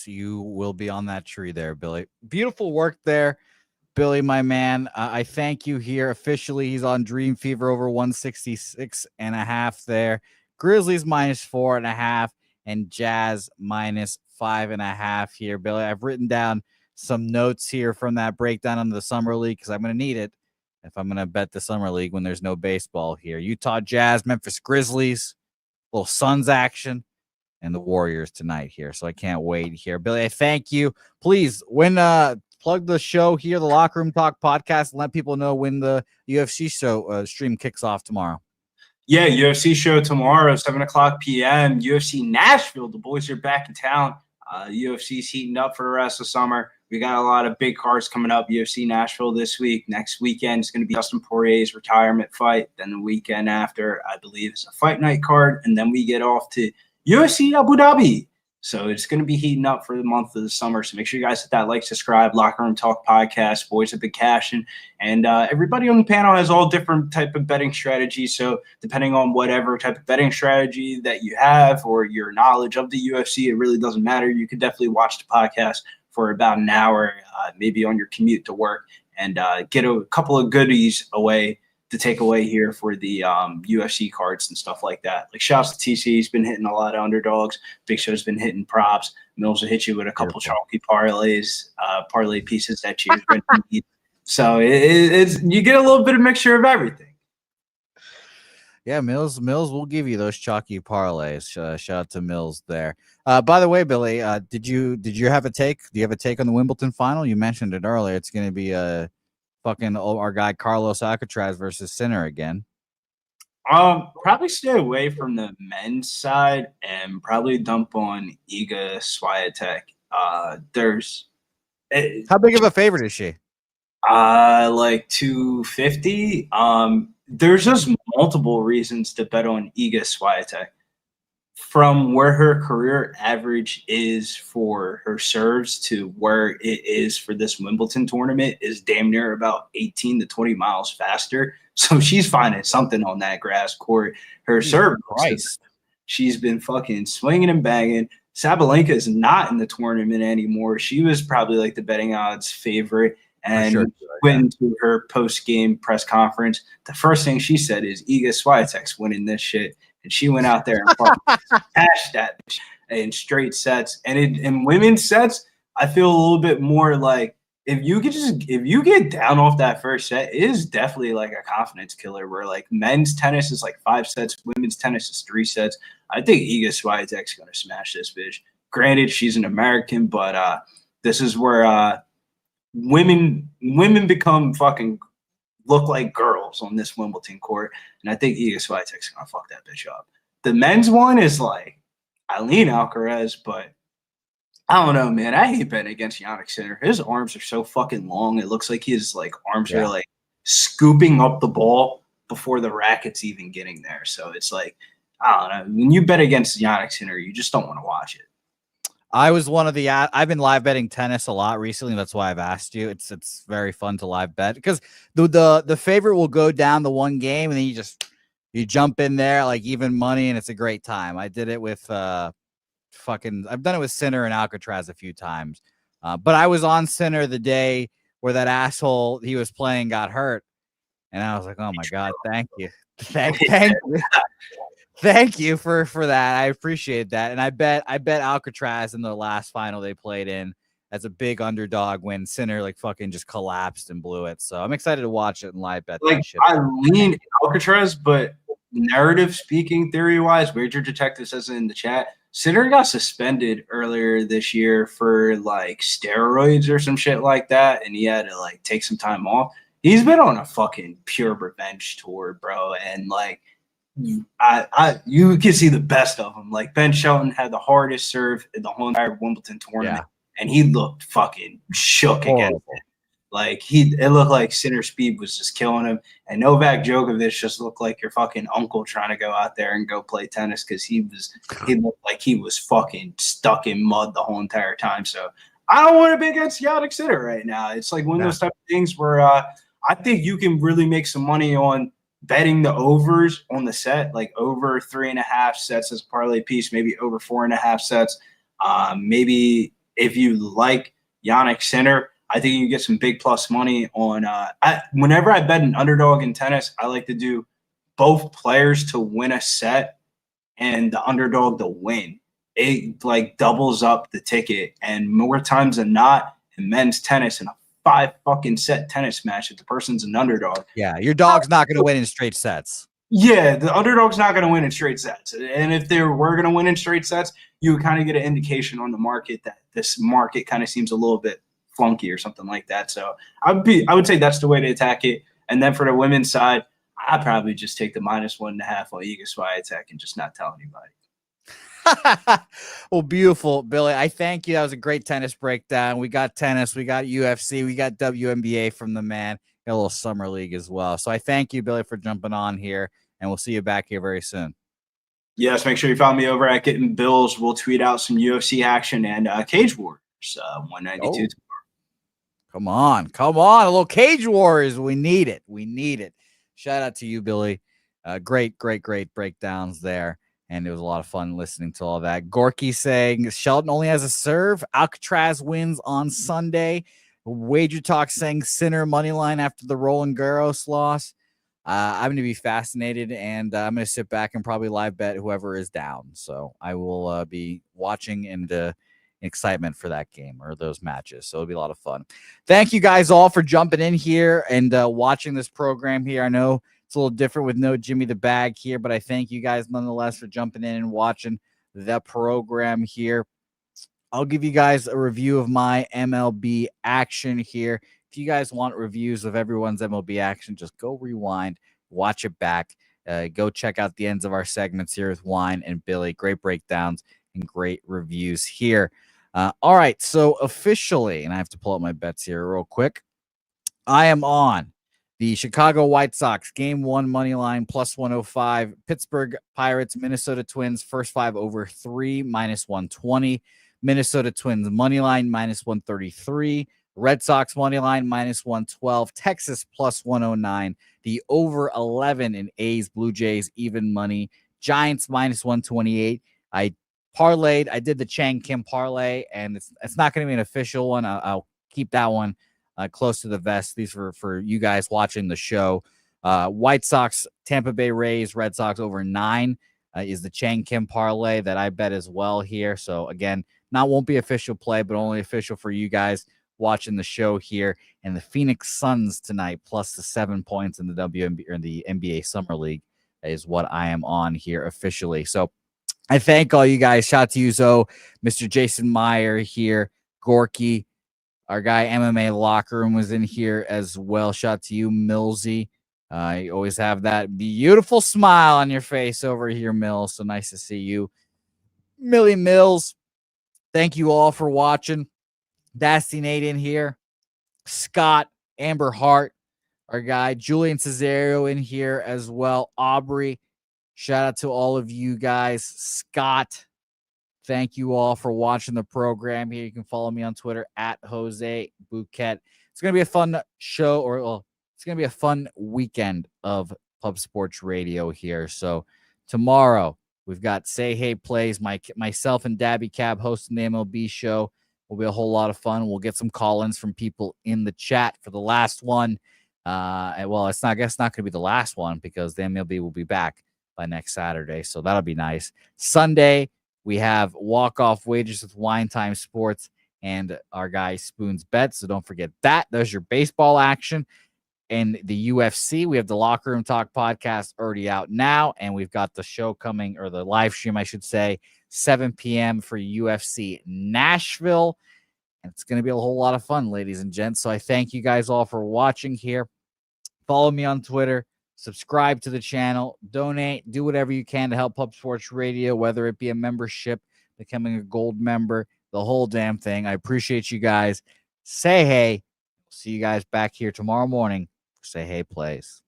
you will be on that tree there, Billy. Beautiful work there, Billy, my man. I thank you here. Officially, he's on Dream Fever over 166.5 there. Grizzlies -4.5 and Jazz -5.5 here, Billy. I've written down some notes here from that breakdown on the Summer League because I'm going to need it if I'm going to bet the Summer League when there's no baseball here. Utah Jazz, Memphis Grizzlies, little Suns action, and the Warriors tonight here. So I can't wait here. Billy, I thank you. Please, plug the show here, the Locker Room Talk podcast, and let people know when the UFC show stream kicks off tomorrow. Yeah, UFC show tomorrow, 7:00 p.m. UFC Nashville. The boys are back in town. UFC's heating up for the rest of summer. We got a lot of big cards coming up. UFC Nashville this week. Next weekend is going to be Dustin Poirier's retirement fight. Then the weekend after, I believe, is a fight night card. And then we get off to UFC Abu Dhabi. So it's going to be heating up for the month of the summer. So make sure you guys hit that like, subscribe, Locker Room Talk podcast. Boys have been cashing. And everybody on the panel has all different type of betting strategies. So depending on whatever type of betting strategy that you have or your knowledge of the UFC, it really doesn't matter. You can definitely watch the podcast for about an hour, maybe on your commute to work, and get a couple of goodies away to take away here for the UFC cards and stuff like that. Like shouts to TC, he's been hitting a lot of underdogs. Big Show's been hitting props. Mills will hit you with a couple chalky parlays, parlay pieces that you need. So it's you get a little bit of mixture of everything. Yeah, Mills will give you those chalky parlays. Shout out to Mills there. By the way, Billy, did you have a take? Do you have a take on the Wimbledon final? You mentioned it earlier. It's going to be our guy Carlos Alcaraz versus Sinner again. Probably stay away from the men's side and probably dump on Iga Swiatek. How big of a favorite is she? Like 250. There's just multiple reasons to bet on Iga Swiatek. From where her career average is for her serves to where it is for this Wimbledon tournament is damn near about 18 to 20 miles faster. So she's finding something on that grass court. Her serve, she's been fucking swinging and banging. Sabalenka is not in the tournament anymore. She was probably like the betting odds favorite. And went into her post-game press conference. The first thing she said is Iga Swiatek's winning this shit. And she went out there and cashed that in straight sets. And in women's sets, I feel a little bit more like if you get down off that first set, it is definitely like a confidence killer where like men's tennis is like 5 sets, women's tennis is 3 sets. I think Iga Swiatek's going to smash this bitch. Granted, she's an American, but this is where women become fucking look like girls girls on this Wimbledon court, and I think Iga Swiatek's gonna fuck that bitch up. The men's one is like Eileen Alcaraz, but I don't know, man. I hate betting against Yannick Sinner. His arms are so fucking long. It looks like his like arms are like scooping up the ball before the racket's even getting there. So it's like, I don't know. When you bet against Yannick Sinner, you just don't want to watch it. I was one of the I've been live betting tennis a lot recently. That's why I've asked you. It's very fun to live bet because the favorite will go down the one game and then you jump in there like even money and it's a great time. I did it with I've done it with Sinner and Alcatraz a few times. But I was on Sinner the day where that asshole he was playing got hurt. And I was like, oh my God, thank you. Thank you. Thank you for that. I appreciate that. And I bet Alcatraz in the last final they played in as a big underdog when Sinner like fucking just collapsed and blew it. So I'm excited to watch it and live bet like that shit. I lean Alcatraz, but narrative speaking, theory wise, Wager Detective says it in the chat. Sinner got suspended earlier this year for like steroids or some shit like that, and he had to like take some time off. He's been on a fucking pure revenge tour, bro, and like you can see the best of him. Like Ben Shelton had the hardest serve in the whole entire Wimbledon tournament, and he looked fucking shook against it. Like it looked like Sinner speed was just killing him, and Novak Djokovic just looked like your fucking uncle trying to go out there and go play tennis because he looked like he was fucking stuck in mud the whole entire time. So I don't want to be against Yannick Sinner right now. It's like one of those type of things where I think you can really make some money on betting the overs on the set, like over 3.5 sets as a parlay piece, maybe over 4.5 sets. Maybe if you like Yannick Sinner, I think you can get some big plus money on whenever I bet an underdog in tennis, I like to do both players to win a set and the underdog to win. It like doubles up the ticket, and more times than not in men's tennis in a 5 fucking set tennis match, if the person's an underdog. Yeah, your dog's not going to win in straight sets. Yeah, the underdog's not going to win in straight sets. And if they were going to win in straight sets, you would kind of get an indication on the market that this market kind of seems a little bit flunky or something like that. So I would say that's the way to attack it. And then for the women's side, I'd probably just take the -1.5 on Iga Swiatek and just not tell anybody. Well, beautiful, Billy. I thank you. That was a great tennis breakdown. We got tennis, we got UFC, we got WNBA from the man. Got a little summer league as well. So I thank you, Billy, for jumping on here, and we'll see you back here very soon. Yes, make sure you follow me over at Getting Bills. We'll tweet out some UFC action and Cage Wars 192. Come on. A little Cage Wars. We need it. Shout out to you, Billy. Great breakdowns there. And it was a lot of fun listening to all that. Gorky saying Shelton only has a serve. Alcatraz wins on Sunday. Wager Talk saying Sinner money line after the Roland Garros loss. I'm going to be fascinated, and I'm going to sit back and probably live bet whoever is down. So I will be watching and excitement for that game or those matches. So it'll be a lot of fun. Thank you guys all for jumping in here and watching this program here. I know it's a little different with no Jimmy the Bag here, but I thank you guys nonetheless for jumping in and watching the program here. I'll give you guys a review of my MLB action here. If you guys want reviews of everyone's MLB action, just go rewind, watch it back. Go check out the ends of our segments here with Wine and Billy. Great breakdowns and great reviews here. All right, so officially, and I have to pull up my bets here real quick. I am on the Chicago White Sox game 1 money line +105. Pittsburgh Pirates, Minnesota Twins first 5 over 3 -120. Minnesota Twins money line -133. Red Sox money line -112. Texas +109. The over 11 in A's Blue Jays even money. Giants -128. I parlayed. I did the Chang Kim parlay, and it's not going to be an official one. I'll keep that one close to the vest. These are for you guys watching the show. White Sox, Tampa Bay Rays, Red Sox over 9 is the Chang Kim parlay that I bet as well here. So again, won't be official play, but only official for you guys watching the show here. And the Phoenix Suns tonight plus the 7 points in the WNBA or the NBA Summer League is what I am on here officially. So I thank all you guys. Shout out to you, Zoe, Mr. Jason Meyer here, Gorky, our guy MMA Locker Room was in here as well. Shout out to you, Millsy. You always have that beautiful smile on your face over here, Mills. So nice to see you. Millie Mills, thank you all for watching. Dasty Nate in here. Scott, Amber Hart, our guy. Julian Cesario in here as well. Aubrey, shout out to all of you guys. Scott, thank you all for watching the program here. You can follow me on Twitter at Jose Bouquett. It's going to be a fun show, it's going to be a fun weekend of Pub Sports Radio here. So tomorrow we've got Say Hey Plays. Myself and Dabby Cab hosting the MLB show. Will be a whole lot of fun. We'll get some call-ins from people in the chat for the last one. It's not going to be the last one because the MLB will be back by next Saturday. So that'll be nice. Sunday, we have walk-off wagers with Wine Time Sports and our guy Spoon's Bets. So don't forget that. There's your baseball action. And the UFC, we have the Locker Room Talk podcast already out now. And we've got the show coming, or the live stream, I should say, 7 p.m. for UFC Nashville. And it's going to be a whole lot of fun, ladies and gents. So I thank you guys all for watching here. Follow me on Twitter. Subscribe to the channel. Donate. Do whatever you can to help Pub Sports Radio, whether it be a membership, becoming a gold member, the whole damn thing. I appreciate you guys. Say hey. See you guys back here tomorrow morning. Say Hey Plays.